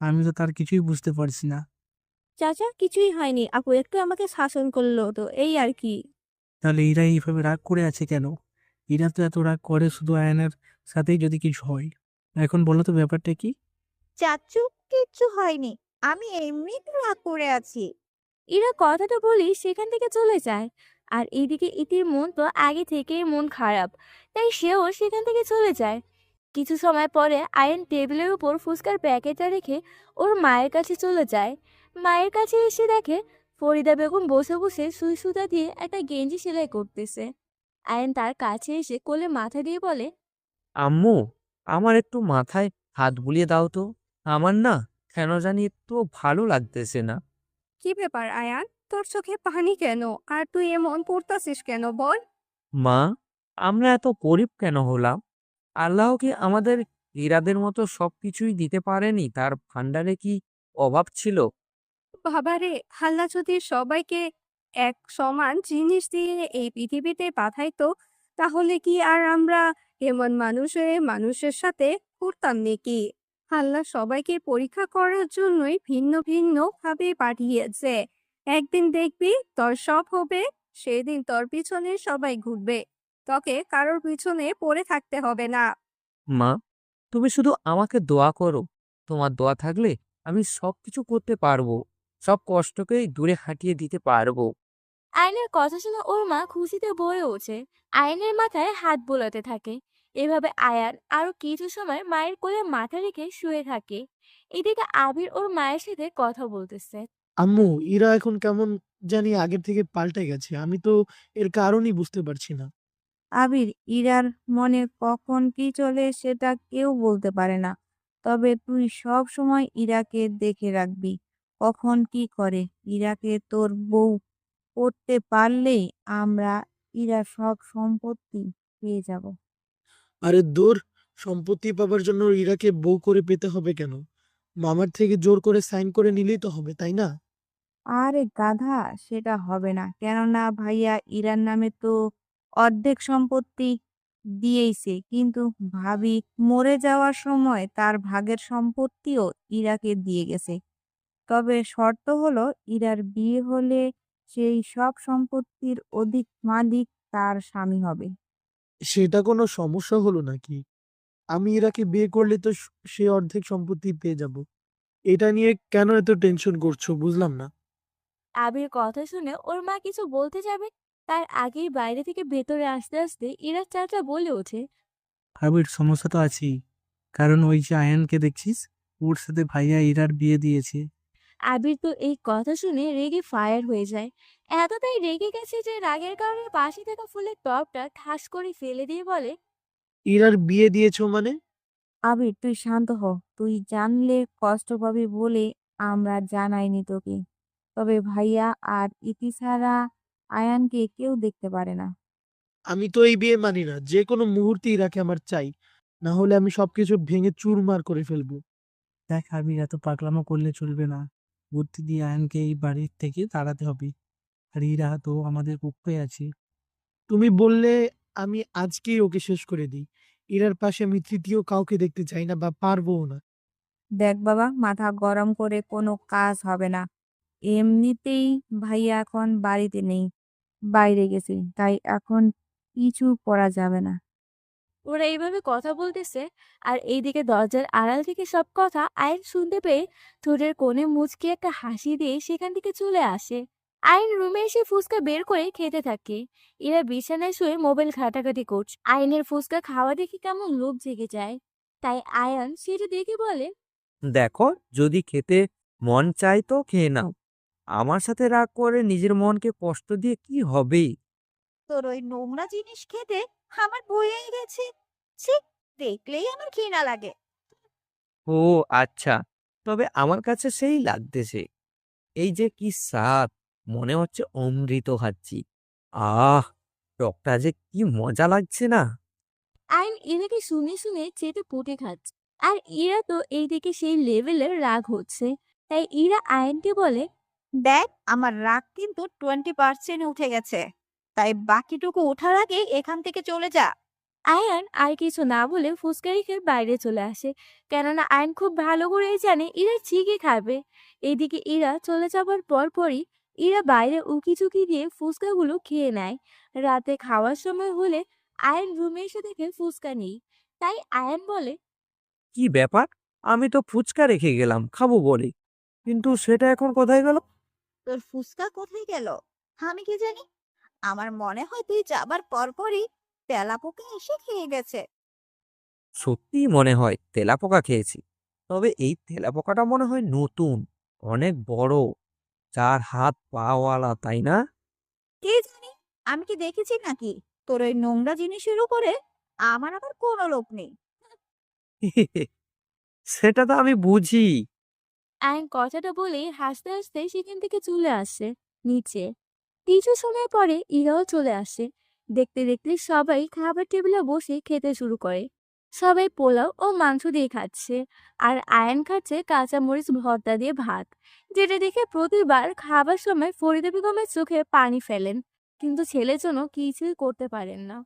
আমি তো তার কিছুই বুঝতে পারছি না। চাচা কিছুই হয়নি, আপু একটু আমাকে শাসন করলো তো, এই আর কি। তাহলে ইরা এইভাবে রাগ করে আছে কেন? ইরা তো এত রাগ করে শুধু আয়নের সাথেই যদি কিছু হয়। এখন বলো তো ব্যাপারটা কি? চাচু, কিচ্ছু হয়নি। আমি এমনিতে রাগ করে আছি। ইরা কথাটা বলেই সেখান থেকে চলে যায়। আর এইদিকে ইতির মন তো আগে থেকেই মন খারাপ, তাই সেও সেখান থেকে চলে যায়। কিছু সময় পরে আয়ন টেবিলের উপর ফুচকার প্যাকেটটা রেখে ওর মায়ের কাছে চলে যায়। মায়ের কাছে এসে দেখে ফরিদা বেগম বসে বসে সুই সুতা দিয়ে একটা গেঞ্জি সেলাই করতেছে। আয়ন তার কাছে এসে কোলে মাথা দিয়ে বলে, আম্মু, আমার একটু মাথায় হাত বুলিয়ে দাও তো। আমার না কেন জানি একটু ভালো লাগতেছে না। কি ব্যাপার আয়ান, তোর চোখে পানি কেন? আর তুই এমন করতাছিস কেন বল? মা, আমরা এত গরিব কেন হলাম? আল্লাহ কি আমাদের হীরাদের মতো সবকিছুই দিতে পারেনি? তার ভান্ডারে কি অভাব ছিল? বাবারে, আল্লাহ যদি সবাইকে এক সমান জিনিস দিয়ে এই পৃথিবীতে পাঠাইতো, তাহলে কি আর আমরা এমন মানুষের সাথে ঘুরতাম নাকি? আল্লাহ সবাইকে পরীক্ষা করার জন্যই ভিন্ন ভিন্ন ভাবে পাঠিয়েছে। একদিন দেখবি তোর সব হবে, সেদিন তোর পিছনে সবাই ঘুরবে, তোকে কারোর পিছনে পড়ে থাকতে হবে না। মা, তুমি শুধু আমাকে দোয়া করো। তোমার দোয়া থাকলে আমি সবকিছু করতে পারবো। সব কষ্টকেই দূরে হাঁটিয়ে দিতে পারবো। আয়নের কথা শুনে ওর মা খুশিতে ভরে ওঠে। আয়নের মাথায় হাত বোলাতে থাকে। এভাবে আয়ান আরো কিছু সময় মায়ের কোলে মাথা রেখে শুয়ে থাকে। এদিকে আবির ওর মায়ের সাথে কথা বলতেছে। আম্মু, ইরা এখন কেমন জানি আগের থেকে পাল্টে গেছে। আমি তো এর কারণই বুঝতে পারছি না। আবির, ইরার মনে কখন কি চলে সেটা কেউ বলতে পারে না। তবে তুই সব সময় ইরাকে দেখে রাখবি, কখন কি করে। ইরাকে তোর বউ করতে পারলেই আমরা ইরা সব সম্পত্তি পেয়ে যাব। আরে দূর, সম্পত্তি পাবার জন্য ইরাকে বউ করে পেতে হবে কেন? মামার থেকে জোর করে সাইন করে নিলেই তো হবে, তাই না? আরে গাধা, সেটা হবে না। কেননা ভাইয়া ইরার নামে তো অর্ধেক সম্পত্তি দিয়েইছে, কিন্তু ভাবি মরে যাওয়ার সময় তার ভাগের সম্পত্তিও ইরাকে দিয়ে গেছে। তবে শর্ত হলো ইরার বিয়ে হলে সেই সব সম্পত্তির অধিক মালিক তার স্বামী হবে। সেটা কোনো সমস্যা হলো নাকি? আমি ইরাকে বিয়ে করলে তো সে অর্ধেক সম্পত্তি পেয়ে যাব। এটা নিয়ে কেন এত টেনশন করছো বুঝলাম না। আবির কথা শুনে ওর মা কিছু বলতে যাবে, তার আগেই বাইরে থেকে ভেতরে আসতে আসতে ইরার চাচা বলে ওঠে। আবির, সমস্যা তো আছেই। কারণ ওই যে আয়ানকে দেখছিস, ওর সাথে ভাইয়া ইরার বিয়ে দিয়েছে। আবির তো এই কথা শুনে রেগে ফায়ার হয়ে যায়। এতটাই রেগে গেছে যে রাগের কারণে পাশে থাকা ফুলের টবটা ঠাস করে ফেলে দিয়ে বলে, ইরার বিয়ে দিয়েছো মানে? আবির, তুই শান্ত হ। তুই জানলে কষ্ট পাবি বলে আমরা জানাইনি তোকে। তবে ভাইয়া আর ইতি ছাড়া আয়ানকে কেউ দেখতে পারে না। আমি তো এই বিয়ে মানি না। যে কোনো মুহূর্তে ইরাকে আমার চাই, না হলে আমি সবকিছু ভেঙে চুরমার করে ফেলবো। দেখ আবির, এত পাগলামো করলে চলবে না। বুদ্ধি দিয়ে আয়নকে এই বাড়ির থেকে তাড়াতে হবে। আর ইরা তো আমাদের পক্ষে আছে। তুমি বললে আমি আজকেই ওকে শেষ করে দিই। ইরার পাশে আমি তৃতীয় কাউকে দেখতে চাই না, বা পারবও না। দেখ বাবা, মাথা গরম করে কোনো কাজ হবে না। এমনিতেই ভাইয়া এখন বাড়িতে নেই, বাইরে গেছে, তাই এখন কিছু করা যাবে না। ওরা এইভাবে কথা বলতেছে আর এইদিকে দরজার আড়াল থেকে সব কথা আইন শুনতে পেয়ে ঠোঁটের কোণে মুচকি একটা হাসি দিয়ে সেখান থেকে চলে আসে। আইন রুমে এসে ফুচকা বের করে খেতে থাকে। এরা বিছানায় শুয়ে মোবাইল ঘাটাঘাটি করছে। আইনের ফুচকা খাওয়া দেখে কেমন লোভ জেগে যায়। তাই আয়ান সেটা দেখে বলে, দেখো, যদি খেতে মন চায় তো খেয়ে নাও। আমার সাথে রাগ করে নিজের মনকে কষ্ট দিয়ে কি হবে? তোর ওই নোংরা জিনিস খেতে আমার বয়েই গেছে। ছি, দেখলেই আমার ঘৃণা লাগে। ও আচ্ছা, তবে আমার কাছে সেই লাগতেছে। এই যে কি স্বাদ, মনে হচ্ছে অমৃত খাচ্ছি। আহ, টকটা যে কি মজা লাগছে না। আইন এদিকে শুনে শুনে চেটে পুটে খাচ্ছে। আর ইরা তো এইদিকে সেই লেভেলের রাগ হচ্ছে। তাই ইরা আয়নকে বলে, দেখ, আমার রাগ কিন্তু 20% উঠে গেছে, তাই বাকিটুকু ওঠার আগে এখান থেকে চলে যা। আয়ান আর কিছু না বলে ফুচকা রেখে বাইরে চলে আসে। কেননা আয়ন খুব ভালো করেই জানে ইরা ঠিকই খাবে। এদিকে ইরা চলে যাবার পরপরই ইরা বাইরে উকি ঝুঁকি দিয়ে ফুচকাগুলো খেয়ে নেয়। রাতে খাওয়ার সময় হলে আয়ন রুমে এসে দেখে ফুচকা নেই। তাই আয়ন বলে, কি ব্যাপার? আমি তো ফুচকা রেখে গেলাম খাবো বলে, কিন্তু সেটা এখন কোথায় গেল? তোর ফুসকা কোথায় গেল আমি কি জানি। আমার মনে হয় তুই যাবার পরপরই তেলাপোকা এসে খেয়ে গেছে। সত্যিই মনে হয় তেলাপোকা খেয়েছি। তবে এই তেলাপোকাটা মনে হয় নতুন, অনেক বড়, 4 হাত পাওয়ালা, তাই না? কে জানি, আমি কি দেখেছি নাকি তোর ওই নোংরা জিনিসের উপরে? আমার আবার কোনো লোভ নেই। সেটা তো আমি বুঝি। আয়ন কথাটা বলেই হাসতে হাসতে সেখান থেকে চলে আসে নিচে। কিছু সময় পরে ইরাও চলে আসে। দেখতে দেখতে সবাই খাবার টেবিলে বসে খেতে শুরু করে। সবাই পোলাও ও মাংস দিয়ে খাচ্ছে, আর আয়ন খাচ্ছে কাঁচামরিচ ভর্তা দিয়ে ভাত, যেটা দেখে প্রতিবার খাবার সময় ফরিদা বেগমের চোখে পানি ফেলেন, কিন্তু ছেলের জন্য কিছুই করতে পারেন না।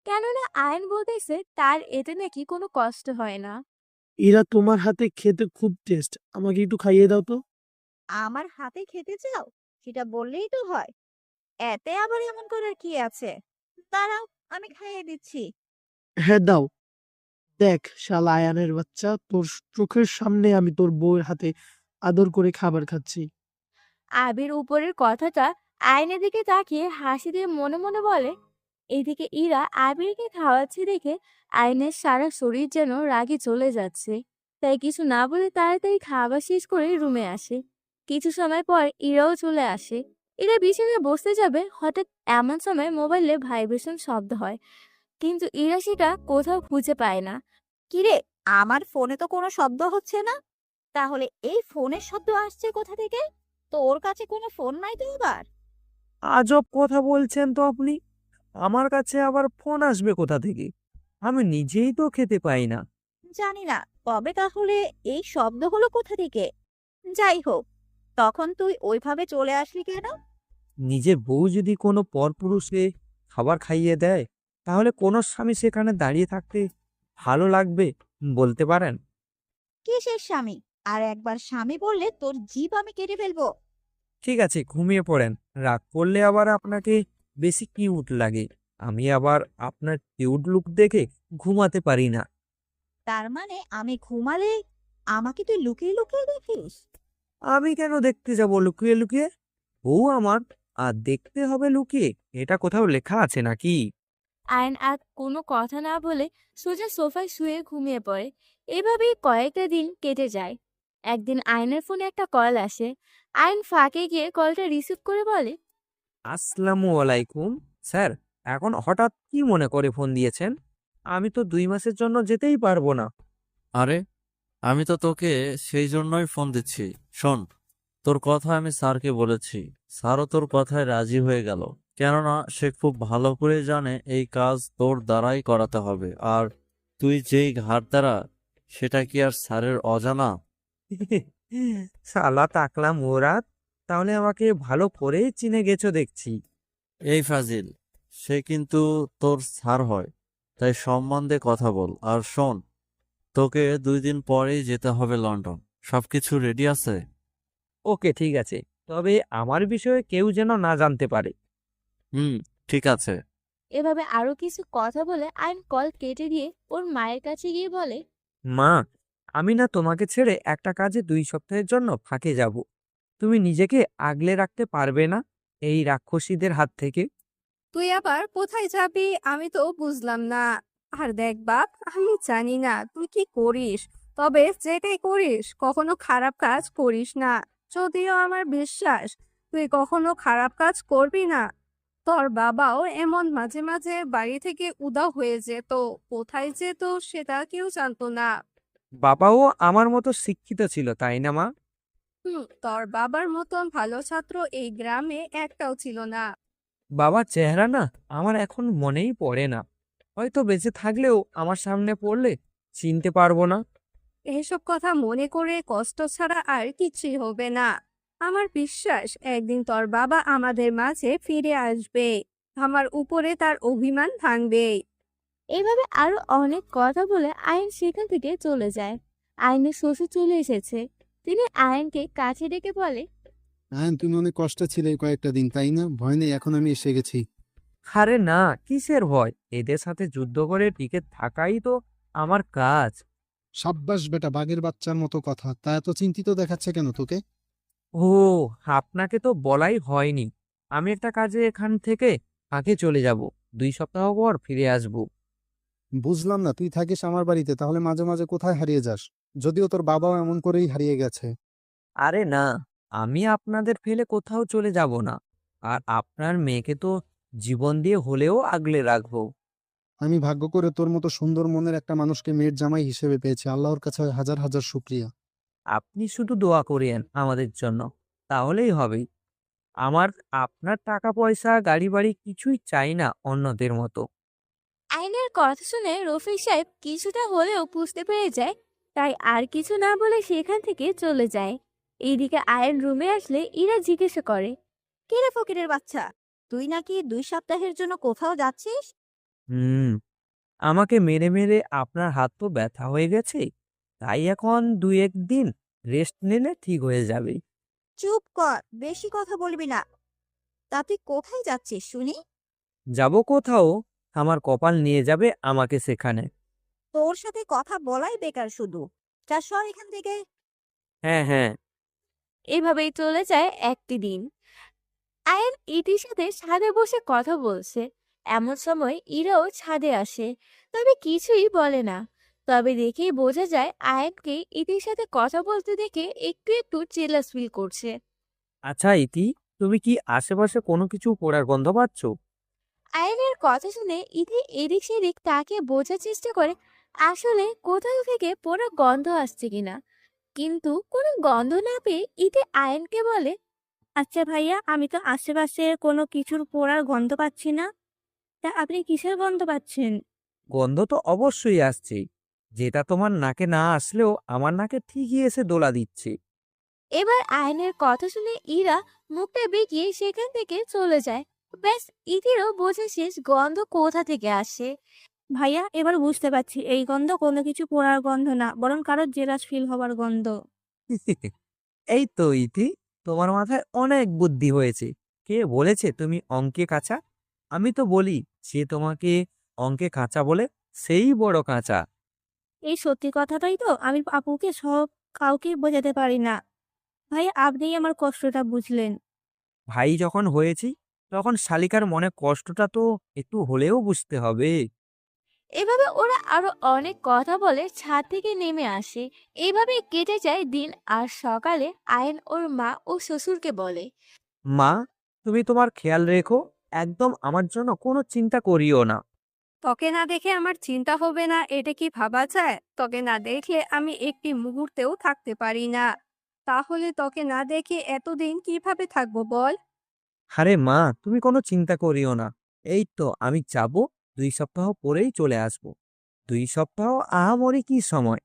কেননা আয়ন বলতেছে তার এতে নাকি কোনো কষ্ট হয় না। এরা তোমার হাতে খেতে খুব টেস্ট, আমাকে একটু খাইয়ে দাও তো। আমার হাতে খেতে চাও? সেটা বললেই তো হয়। এতে আবার এমন করার কি আছে? দাঁড়াও, আমি খাইয়ে দিচ্ছি। হ্যাঁ দাও। দেখ শালা আয়ানের বাচ্চা, তোর চোখের সামনে আমি তোর বউয়ের হাতে আদর করে খাবার খাচ্ছি। আবির উপরের কথাটা আয়নের দিকে তাকিয়ে হাসি দিয়ে মনে মনে বলে। এদিকে ইরা আবিরকে খাওয়াচ্ছে দেখে আয়নের সারা শরীর যেন রাগে চলে যাচ্ছে। তাই কিছু না বলে তাড়াতাড়ি খাবার শেষ করে রুমে আসে। কিছু সময় পর ইরাও চলে আসে। ইরা বিছানায় বসতে যাবে, হঠাৎ এমন সময় মোবাইলে ভাইব্রেশন শব্দ হয়, কিন্তু ইরা সেটা কোথাও খুঁজে পায় না। কিরে, আমার ফোনে তো কোনো শব্দ হচ্ছে না। তাহলে এই ফোনের শব্দ আসছে কোথা থেকে? তোর কাছে কোনো ফোন নাই তো আবার? আজব কথা বলছেন তো আপনি। আমার কাছে আবার ফোন আসবে কোথা থেকে? আমি নিজেই তো খেতে পাই না। জানি না, তবে তাহলে এই শব্দগুলো কোথা থেকে? যাই হোক, তখন তুই ওইভাবে চলে আসলি কেন? নিজের বউ যদি কোনো পরপুরুষকে খাবার খাইয়ে দেয়, তাহলে কোনো স্বামী সেখানে দাঁড়িয়ে থাকতে ভালো লাগবে বলতে পারেন? কিসের স্বামী? আর একবার স্বামী বললে তোর জিভ আমি কেটে ফেলবো। ঠিক আছে, ঘুমিয়ে পড়েন। রাগ করলে আবার আপনাকে বেশি কিউট লাগে। আমি আবার আপনার কিউট লুক দেখে ঘুমাতে পারি না। তার মানে আমি ঘুমালে আমাকে তুই লুকিয়ে লুকিয়ে দেখিস? আমি কেন দেখতে যাব লুকিয়ে লুকিয়ে? বউ আমার, আর দেখতে হবে লুকিয়ে? এটা কোথাও লেখা আছে নাকি? আয়ন আর কোনো কথা না বলে সোজা সোফায় শুয়ে ঘুমিয়ে পড়ে। এভাবেই কয়েকটা দিন কেটে যায়। একদিন আয়নের ফোনে একটা কল আসে। আয়ন ফাঁকে গিয়ে কলটা রিসিভ করে বলে, আসসালামু আলাইকুম স্যার। এখন হঠাৎ কি মনে করে ফোন দিয়েছেন? আমি তো 2 মাসের জন্য যেতেই পারবো না। আরে, আমি তো তোকে সেই জন্যই ফোন দিচ্ছি। শোন, তোর কথা আমি স্যারকে বলেছি। স্যারও তোর কথায় রাজি হয়ে গেল। কেননা সে খুব ভালো করে জানে এই কাজ তোর দ্বারাই করাতে হবে। আর তুই যেই ঘাট দ্বারা, সেটা কি আর স্যারের অজানা? শালা টাকলা মোরাত, তাহলে আমাকে ভালো করেই চিনে গেছো দেখছি। এই ফাজিল, সে কিন্তু তোর স্যার হয়, তাই সম্মান দিয়ে কথা বল। আর শোন, তোকে 2 দিন পরেই যেতে হবে লন্ডন। সবকিছু রেডি আছে? ওকে, ঠিক আছে। তবে আমার বিষয়ে কেউ যেন না জানতে পারে। হুম, ঠিক আছে। এভাবে আরো কিছু কথা বলে আয়ন কল কেটে দিয়ে ওর মায়ের কাছে গিয়ে বলে, মা, আমি না তোমাকে ছেড়ে একটা কাজে 2 সপ্তাহের জন্য ফাঁকে যাব। তুমি নিজেকে আগলে রাখতে পারবে না এই রাক্ষসীদের হাত থেকে? তুই আবার কোথায় যাবি আমি তো বুঝলাম না। আর দেখ বাপ, আমি জানি না তুই কি করিস, তবে যেটাই করিস কখনো খারাপ কাজ করিস না। যদিও আমার বিশ্বাস তুই কখনো খারাপ কাজ করবি না। তোর বাবাও এমন মাঝে মাঝে বাড়ি থেকে উধাও হয়ে যেত, কোথায় যেত সেটা কেউ জানতো না। বাবাও আমার মতো শিক্ষিত ছিল, তাই না মা? তোর বাবার মতন ভালো ছাত্র এই গ্রামে একটাও ছিল না। বাবার চেহারা না আমার এখন মনেই পড়ে না। হয়তো বেঁচে থাকলেও আমার সামনে পড়লে চিনতে পারবো না। এসব কথা মনে করে কষ্ট ছাড়া আর কিছুই হবে না। আমার বিশ্বাস একদিন তোর বাবা আমাদের মাঝে ফিরে আসবে, আমার উপরে তার অভিমান ভাঙবে। এইভাবে আরো অনেক কথা বলে আয়ন সেখান থেকে চলে যায়। আয়নের শ্বশুর চলে এসেছে। তিনি আয়নকে কাছে ডেকে বলে, হ্যাঁ, তুমি অনেক কষ্টে ছিলে এই কয়েকটা দিন, তাই না? ভয় নেই, এখন আমি এসে গেছি। আরে না, কিসের ভয়? এদের সাথে যুদ্ধ করে টিকে থাকাই তো আমার কাজ। সাব্বাস বেটা, বাঘের বাচ্চার মতো কথা। তা এত চিন্তিত দেখাচ্ছে কেন তোকে? ও, আপনাকে তো বলাই হয়নি। আমি একটা কাজে এখান থেকে আগে চলে যাব। 2 সপ্তাহ পর ফিরে আসব। বুঝলাম না, তুই থাকিস আমার বাড়িতে, তাহলে মাঝে মাঝে কোথায় হারিয়ে যাস? যদিও তোর বাবাও এমন করেই হারিয়ে গেছে। আরে না, আমি আপনাদের ফেলে কোথাও চলে যাব না। আর আপনার মেয়েকে তো জীবন দিয়ে হলেও আগলে রাখবো। আমি ভাগ্য করে তোর মতো সুন্দর মনের একটা মানুষকে মেয়ের জামাই হিসেবে পেয়েছি, আল্লাহর কাছে হাজার হাজার শুক্রিয়া। আপনি শুধু দোয়া করিয়েন আমাদের জন্য, তাহলেই হবে। আমার আপনার টাকা পয়সা গাড়ি বাড়ি কিছুই চাই না অন্যদের মতো। আয়নের কথা শুনে রফিক সাহেব কিছুটা হলেও বুঝতে পেরে যায়, তাই আর কিছু না বলে সেখান থেকে চলে যায়। এইদিকে আয়ন রুমে আসলে ইরা জিজ্ঞাসা করে, কে রে ফকিরের বাচ্চা, তুই নাকি 2 সপ্তাহের জন্য কোথাও যাচ্ছিস? হুম, আমাকে মেরে মেরে আপনার হাত তো ব্যথা হয়ে গেছে, তাই এখন 2-1 দিন রেস্ট নিলে ঠিক হয়ে যাবে। চুপ কর, বেশি কথা বলবি না। তা তুই কোথায় যাচ্ছিস শুনি? যাব কোথাও? আমার কপাল নিয়ে যাবে আমাকে সেখানে। তোর সাথে কথা বলাই বেকার শুধু। যা সর এখান থেকে। হ্যাঁ হ্যাঁ। এভাবেই চলে যায় একটি দিন। আয়ন ইতির সাথে ছাদে বসে কথা বলছে, এমন সময় ইরাও ছাদে আসে, তবে কিছুই বলে না। তবে দেখেই বোঝা যায় আয়নকে ইতির সাথে কথা বলতে দেখে একটু একটু জেলাস ফিল করছে। আচ্ছা ইতি, তুমি কি আশেপাশে কোনো কিছু পোড়ার গন্ধ পাচ্ছ? আয়নের কথা শুনে ইতি এদিক সেদিক তাকে বোঝার চেষ্টা করে আসলে কোথাও থেকে পোড়া গন্ধ আসছে কিনা, কিন্তু কোনো গন্ধ না পেয়ে ইতি আয়নকে বলে, আচ্ছা ভাইয়া, আমি তো আশেপাশে কোনো কিছুর পোড়ার গন্ধ পাচ্ছি না। তা আপনি কিসের গন্ধ পাচ্ছেন? গন্ধ তো অবশ্যই আসছে, যেটা তোমার নাকে না আসলেও আমার নাকে ঠিকই এসে দোলা দিচ্ছে। এবার আয়নের কথা শুনে ইরা মুখটা বেঁকিয়ে সেখান থেকে চলে যায়। ব্যাস, ইতিরও বোঝা শেষ গন্ধ কোথা থেকে আসে। ভাইয়া, এবার বুঝতে পারছি এই গন্ধ কোনো কিছু পোড়ার গন্ধ না, বরং কারোর জেলাস ফিল হবার গন্ধ। এই তো ইতি, তোমার মাথায় অনেক বুদ্ধি হয়েছে। কে বলেছে তুমি অঙ্কে কাঁচা? আমি তো বলি, যে তোমাকে অঙ্কে কাঁচা বলে সেই বড় কাঁচা। এই সত্যি কথাটাই তো আমি আপুকে সব কাউকে বোঝাতে পারি না। ভাই, আপনিই আমার কষ্টটা বুঝলেন। ভাই যখন হয়েছি, তখন শালিকার মনে কষ্টটা তো একটু হলেও বুঝতে হবে। এভাবে ওরা আরো অনেক কথা বলে ছাদ থেকে নেমে আসে। এইভাবে কেটে যায় দিন। আর সকালে আয়ন ওর মা ও শ্বশুরকে বলে, মা, তুমি তোমার খেয়াল রেখো, একদম আমার জন্য কোনো চিন্তা করিও না। তোকে না দেখে আমার চিন্তা হবে না, এটা কি ভাবা যায়? তোকে না দেখলে আমি একটি মুহূর্তেও থাকতে পারি না। তাহলে তোকে না দেখে এতদিন কিভাবে থাকবো বল? আরে মা, তুমি কোনো চিন্তা করিও না। এই তো আমি যাব, 2 সপ্তাহ পরেই চলে আসব। 2 সপ্তাহ আহামরি কি সময়?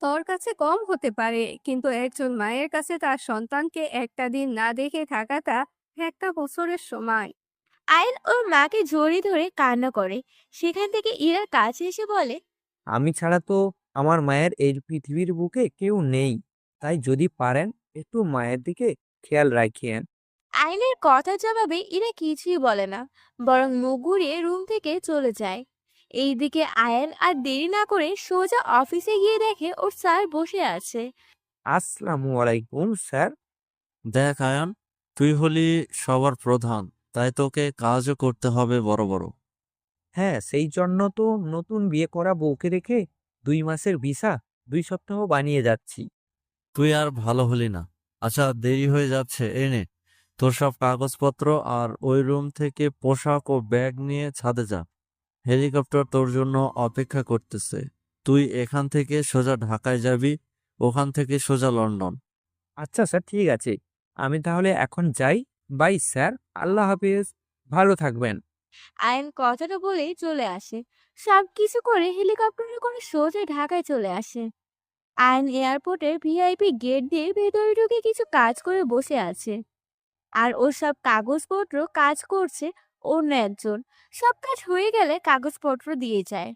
তোর কাছে কম হতে পারে, কিন্তু একজন মায়ের কাছে তার সন্তানকে একটা দিন না দেখে থাকাটা একটা বছরের সময়। আয়ন ওর মাকে জড়িয়ে ধরে কান্না করে। সেখান থেকে ইরার কাছে এসে বলে, আমি ছাড়া তো আমার মায়ের এই পৃথিবীর বুকে কেউ নেই, তাই যদি পারেন একটু মায়ের দিকে খেয়াল রাখিয়েন। আয়নের কথার জবাবে ইরা কিছুই বলে না, বরং মুখ ঘুরিয়ে রুম থেকে চলে যায়। এইদিকে আয়ন আর দেরি না করে সোজা অফিসে গিয়ে দেখে ওর স্যার বসে আছে। আসসালামু আলাইকুম স্যার। দেখ আয়ান, তুই হলি সবার প্রধান, তাই তোকে কাজও করতে হবে বড় বড়। হ্যাঁ, সেই জন্য তো নতুন বিয়ে করা বউকে রেখে 2 মাসের ভিসা 2 সপ্তাহ বানিয়ে যাচ্ছি। তুই আর ভালো হলি না। আচ্ছা, দেরি হয়ে যাচ্ছে, এনে তোর সব কাগজপত্র আর ওই রুম থেকে পোশাক ও ব্যাগ নিয়ে ছাদে যা। হেলিকপ্টার তোর জন্য অপেক্ষা করতেছে। তুই এখান থেকে সোজা ঢাকায় যাবি, ওখান থেকে সোজা লন্ডন। আচ্ছা স্যার, ঠিক আছে, আমি তাহলে এখন যাই। বাই স্যার, আল্লাহ হাফিজ, ভালো থাকবেন। আয়ন কথাটা বলেই চলে আসে। সব কিছু করে হেলিকপ্টারে করে সোজা ঢাকায় চলে আসে। আয়ন এয়ারপোর্টের ভিআইপি গেট দিয়ে ভেতরে ঢুকে কিছু কাজ করে বসে আছে। আর ওর সব কাগজপত্র কাজ করছে অন্য একজন। সব কাজ হয়ে গেলে কাগজপত্র দিয়ে যায়।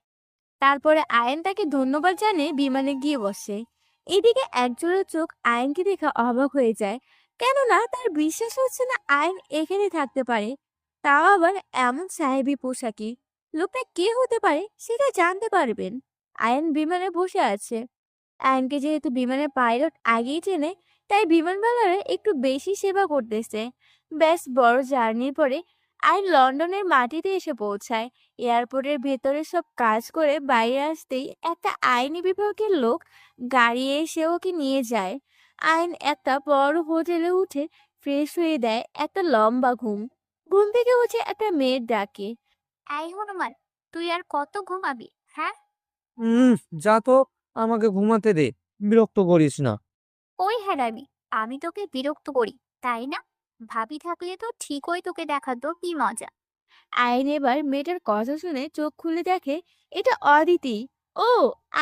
তারপরে আয়ন তাকে ধন্যবাদ জানিয়ে বিমানে গিয়ে বসে। এদিকে একজোড়া চোখ আয়নকে দেখে অবাক হয়ে যায়, কেননা তার বিশ্বাস হচ্ছে না আয়ন এখানে থাকতে পারে, তাও আবার এমন সাহেবী পোশাকে। লোকটা কে হতে পারে সেটা জানতে পারবেন। আয়ন বিমানে বসে আছে। আয়নকে যেহেতু বিমানের পাইলট আগেই চেনে, তাই বিমানবালারে একটু বেশি সেবা করতেছে। ব্যাস, বড় জার্নির পরে আর লন্ডনের মাটিতে এসে পৌঁছায়। এয়ারপোর্টের ভেতরে সব কাজ করে বাইরে আসতেই একটা আইনি বিভাগের লোক গাড়ি এসে ওকে নিয়ে যায়। আইন একটা বড় হোটেলে উঠে ফ্রেশ হয়ে দেয় একটা লম্বা ঘুম। ঘুম থেকে উঠে একটা মেয়ের ডাকে। এই হনুমান, তুই আর কত ঘুমাবি? হ্যাঁ, যা তো, আমাকে ঘুমাতে দে, বিরক্ত করিস না। ওই হ্যারামি, আমি তোকে বিরক্ত করি তাই না? ভাবি থাকলে তো ঠিকই তোকে দেখাতো কি মজা। আইন এবার মেয়েটার কথা শুনে চোখ খুলে দেখে এটা অদিতি। ও,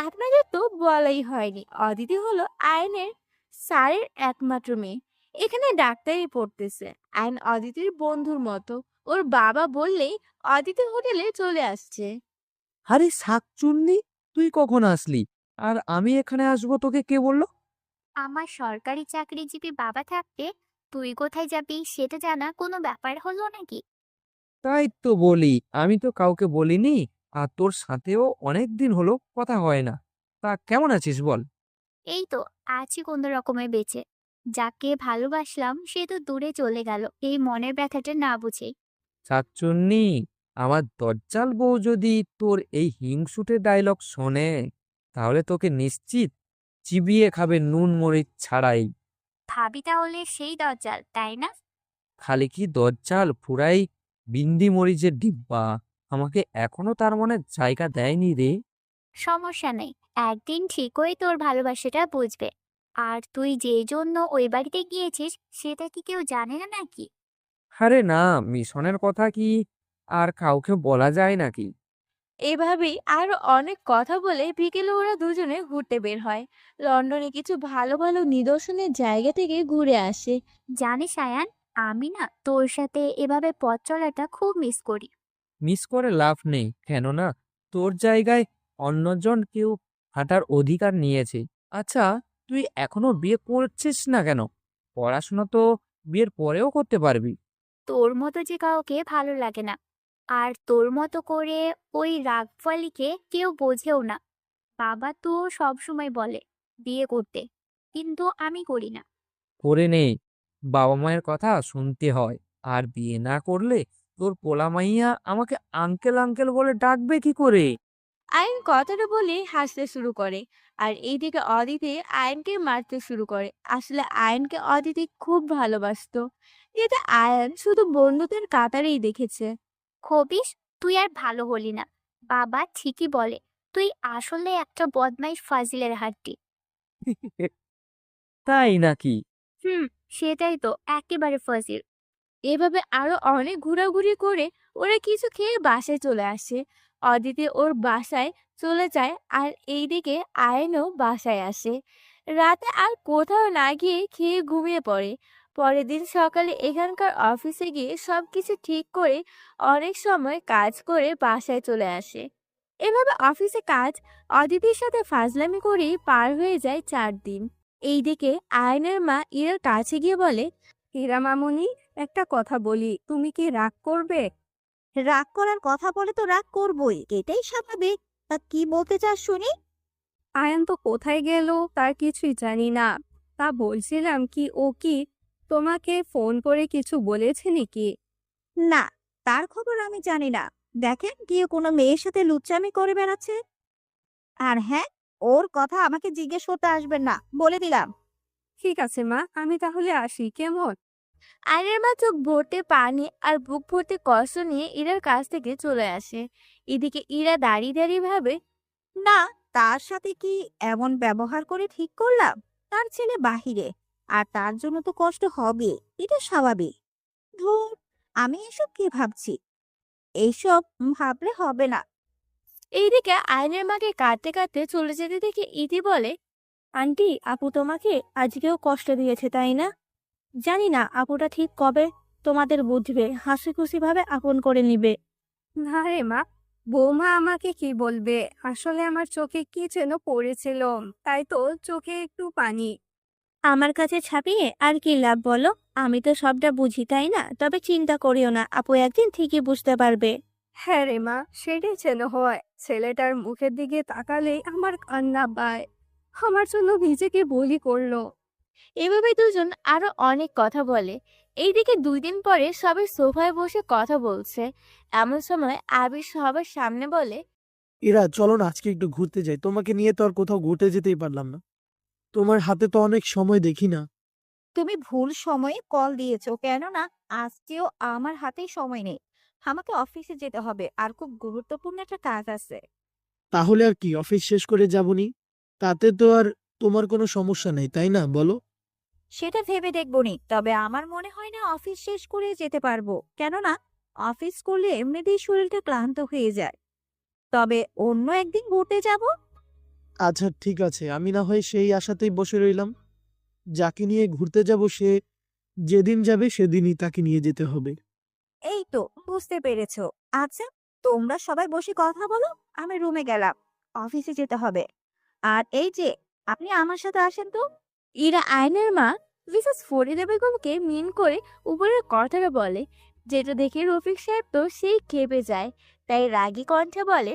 আপনাদের তো বলাই হয়নি, অদিতি হলো আয়নের স্যারের একমাত্র মেয়ে। এখানে ডাক্তারি পড়তেছে। আইন অদিতির বন্ধুর মতো, ওর বাবা বললেই অদিতি হোটেলে চলে আসছে। আরে শাকচুন্নি, তুই কখন আসলি? আর আমি এখানে আসবো তোকে কে বললো? আমার সরকারি চাকরিজীবী বাবা থাকতে তুই কোথায় যাবি সেটা জানা কোনো ব্যাপার হলো নাকি? তাই তো বলি, আমি তো কাউকে বলিনি। আর তোর সাথেও অনেক দিন হলো কথা হয় না। তা কেমন আছিস বল? এই তো আছি কোনো রকমে বেঁচে। যাকে ভালোবাসলাম সে তো দূরে চলে গেল এই মনের ব্যথাটা না বুঝেই। শাকচুন্নি, আমার দজ্জাল বউ যদি তোর এই হিংসুটে ডায়লগ শোনে, তাহলে তোকে নিশ্চিত চিবিয়ে খাবে নুন মরিচ ছাড়াই। ভাবি তাহলে সেই দজ্জাল তাই না? খালি কি দজ্জাল, ফুরাই বিন্দি মরিচের ডিব্বা। আমাকে এখনো তার মনে জায়গা দেয়নি রে। সমস্যা নেই, একদিন ঠিকই তোর ভালোবাসাটা বুঝবে। আর তুই যে জন্য ওই বাড়িতে গিয়েছিস সেটা কি কেউ জানে না নাকি? আরে না, মিশনের কথা কি আর কাউকে বলা যায় নাকি? এভাবেই আরো অনেক কথা বলে বিকেলে ওরা দুজনে ঘুরতে বের হয়। লন্ডনে কিছু ভালো ভালো নিদর্শনের জায়গা থেকে ঘুরে আসে। জানিস আয়ান, আমি না তোর সাথে এভাবে পথ চলাটা খুব মিস করি। মিস করে লাভ নেই, কেননা তোর জায়গায় অন্যজন কেউ হাঁটার অধিকার নিয়েছে। আচ্ছা, তুই এখনো বিয়ে করছিস না কেন? পড়াশোনা তো বিয়ের পরেও করতে পারবি। তোর মতো যে কাউকে ভালো লাগে না, আর তোর মতো করে ওই রাগফালিকে কেউ বোঝেও না। বাবা তো সব সময় বলে বিয়ে করতে, কিন্তু আমি করি না। করে নে, বাবা মায়ের কথা শুনতে হয়। আর বিয়ে না করলে তোর পোলা মাইয়া আমাকে আঙ্কেল আঙ্কেল বলে ডাকবে কি করে? আয়ন কথাটা বলে হাসতে শুরু করে। আর এইদিকে অদিতি আয়নকে মারতে শুরু করে। আসলে আয়নকে অদিতি খুব ভালোবাসতো, যেটা আয়ন শুধু বন্ধুদের কাতারেই দেখেছে। খবিস, তুই আর ভালো হলি না। বাবা ঠিকই বলে তুই আসলে একটা বদমাইশ ফাজিলের হাড্ডি। তাই নাকি? হুম, সেটাই তো, একেবারে ফাজিল। এভাবে আরো অনেক ঘোরাঘুরি করে ওরা কিছু খেয়ে বাসায় চলে আসে। অদিতি ওর বাসায় চলে যায় আর এইদিকে আয়নও বাসায় আসে। রাতে আর কোথাও না গিয়ে খেয়ে ঘুমিয়ে পড়ে। পরের দিন সকালে এখানকার অফিসে গিয়ে সবকিছু ঠিক করে অনেক সময় কাজ করে বাসায় চলে আসে। এভাবে অফিসে কাজ অদিতির সাথে ফাজলামি করেই পার হয়ে যায় 4 দিন। এইদিকে আয়নের মা ইরার কাছে গিয়ে বলে, হীরা মামুনি, একটা কথা বলি, তুমি কি রাগ করবে? রাগ করার কথা বলে তো রাগ করবই, এটাই স্বাভাবিক। তা কি বলতে চাস শুনি? আয়ান তো কোথায় গেল তার কিছুই জানি না। তা বলছিলাম কি, ও কি তোমাকে ফোন করে কিছু বলেছে নাকি? না, তার খবর আমি জানি না। দেখেন গিয়ে কোনো মেয়ের সাথে লুচ্চামি করে বেড়াচ্ছে। আর হ্যাঁ, ওর কথা আমাকে জিজ্ঞেস করতে আসবেন না, বলে দিলাম। ঠিক আছে মা, আমি তাহলে আসি, কেমন? আয়নের মা চোখ ভরতে পানি আর বুক ভরতে কষ্ট নিয়ে ইরার কাছ থেকে চলে আসে। এদিকে ইরা দাঁড়িয়ে দাঁড়িয়ে ভাবে, না, তার সাথে কি এমন ব্যবহার করে ঠিক করলাম? তার ছেলে বাহিরে, আর তার জন্য তো কষ্ট হবে, এটা স্বাভাবিক। ধুর, আমি এসব কি ভাবছি? এইসব ভাবলে হবে না। এইদিকে আয়নের মাকে কাঁদতে কাঁদতে চলে যেতে দেখে ইতি বলে, আন্টি, আপু তোমাকে আজকেও কষ্ট দিয়েছে তাই না? জানি না আপুটা ঠিক কবে তোমাদের বুঝবে, হাসি খুশি ভাবে আপন করে নিবে। না রে মা, বৌমা আমাকে কি বলবে? আসলে আমার চোখে কি যেন পড়েছিল, তাই তো চোখে একটু পানি। আমার কাছে ছাপিয়ে আর কি লাভ বলো? আমি তো সবটা বুঝি তাই না? তবে চিন্তা করিও না, আপু একদিন ঠিকই বুঝতে পারবে। হ্যাঁ রে মা, সেটাই যেন হয়। ছেলেটার মুখের দিকে তাকালেই আমার কান্না পায়। আমার জন্য নিজেকে বলি করলো। এভাবে দুজন আরো অনেক কথা বলে। এইদিকে 2 দিন পরে সবাই সোফায় বসে কথা বলছে। এমন সময় আবির সবার সামনে বলে, ইরা চলো না আজকে একটু ঘুরতে যাই, তোমাকে নিয়ে তো আর কোথাও ঘুরতে যেতেই পারলাম না। তোমার হাতে তো অনেক সময় দেখি না। তুমি ভুল সময়ে কল দিয়েছো, কেননা আজকেও আমার হাতেই সময় নেই। আমাকে অফিসে যেতে হবে আর খুব গুরুত্বপূর্ণ একটা কাজ আছে। তাহলে আর কি, অফিস শেষ করে যাবনি? তাতে তো আর তোমার কোনো সমস্যা নেই, তাই না বলো? সেটা ভেবে দেখবনি, তবে আমার মনে হয় না অফিস শেষ করে যেতে পারবো, কেননা অফিস করলে এমনিতেই শরীরটা ক্লান্ত হয়ে যায়। তবে অন্য একদিন ঘুরতে যাব। আচ্ছা ঠিক আছে, আমি না হয় সেই আশাতেই বসে রইলাম। যাকে নিয়ে ঘুরতে যাব সে যেদিন যাবে সেদিনই তাকে নিয়ে যেতে হবে। এই তো বুঝতে পেরেছো। আচ্ছা, তোমরা সবাই বসে কথা বলো, আমি রুমে গেলাম, অফিসে যেতে হবে। আর এই যে, আপনি আমার সাথে আসেন তো। ইরা আয়নের মা মিসেস ফরিদা বেগমকে মিন করে উপরের কথাটা বলে, যেটা দেখে রফিক সাহেব তো সেই ক্ষেপে যায়। তাই রাগী কণ্ঠে বলে,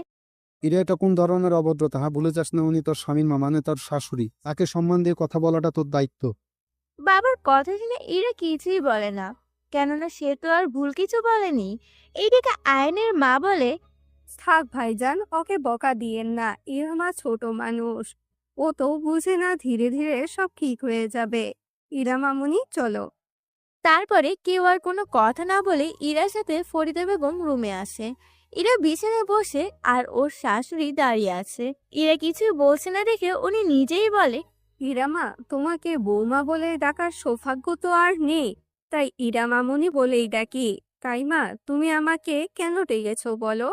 ইরা এটা কোন ধরনের অভদ্রতা? হ্যাঁ, ভুলে যাস না উনি তোর স্বামীর মা, মানে তোর শাশুড়ি। তাকে সম্মান দিয়ে কথা বলাটা তোর দায়িত্ব। বাবার কথা শুনে ইরা কিছুই বলে না, কেননা সে তো আর ভুল কিছু বলেনি। এইদিকে আয়নের মা বলে, থাক ভাইজান, ওকে বকা দিয়েন না। ইরামা ছোট মানুষ, ও তো বুঝে না, ধীরে ধীরে সব ঠিক হয়ে যাবে। ইরা মামুনি চলো। তারপরে কেউ আর কোনো কথা না বলে ইরার সাথে ফরিদা বেগম রুমে আসে। ইরা বিছানায় বসে আর ওর শাশুড়ি দাঁড়িয়ে আছে। ইরা কিছু বলছে না দেখে উনি নিজেই বলে, ইরামা, তোমাকে বৌমা বলে ডাকার সৌভাগ্য তো আর নেই, তাই ইরা মামুনি বলেই ডাকি। তাই মা, তুমি আমাকে কেন ডেকেছো বলো?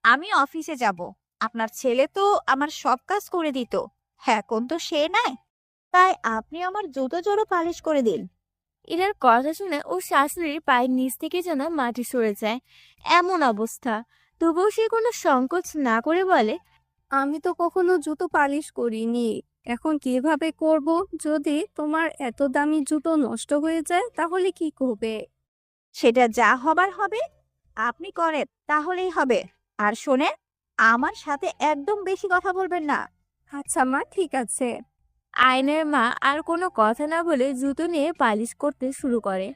আমি অফিসে যাব। আপনার ছেলে তো আমার সব কাজ করে দিত, এখন তো সে নাই। তাই আপনি আমার জুতো জোড়ো পালিশ করে দিন। ইরার কথা শুনে ওর শাশুড়ির পায়ের নিচ থেকে যেন মাটি সরে যায় এমন অবস্থা। তবুও সে কোনো সংকোচ না করে বলে, আমি তো কখনো জুতো পালিশ করিনি, এখন কিভাবে করব? যদি তোমার এত দামি জুতো নষ্ট হয়ে যায় তাহলে কি করবে? সেটা যা হবার হবে, আপনি করেন তাহলেই হবে। আর শোনেন, আমার সাথে একদম বেশি কথা বলবেন না। আচ্ছা মা, ঠিক আছে। আয়নের মা আর কোনো কথা না বলে জুতো নিয়ে পালিশ করতে শুরু করে।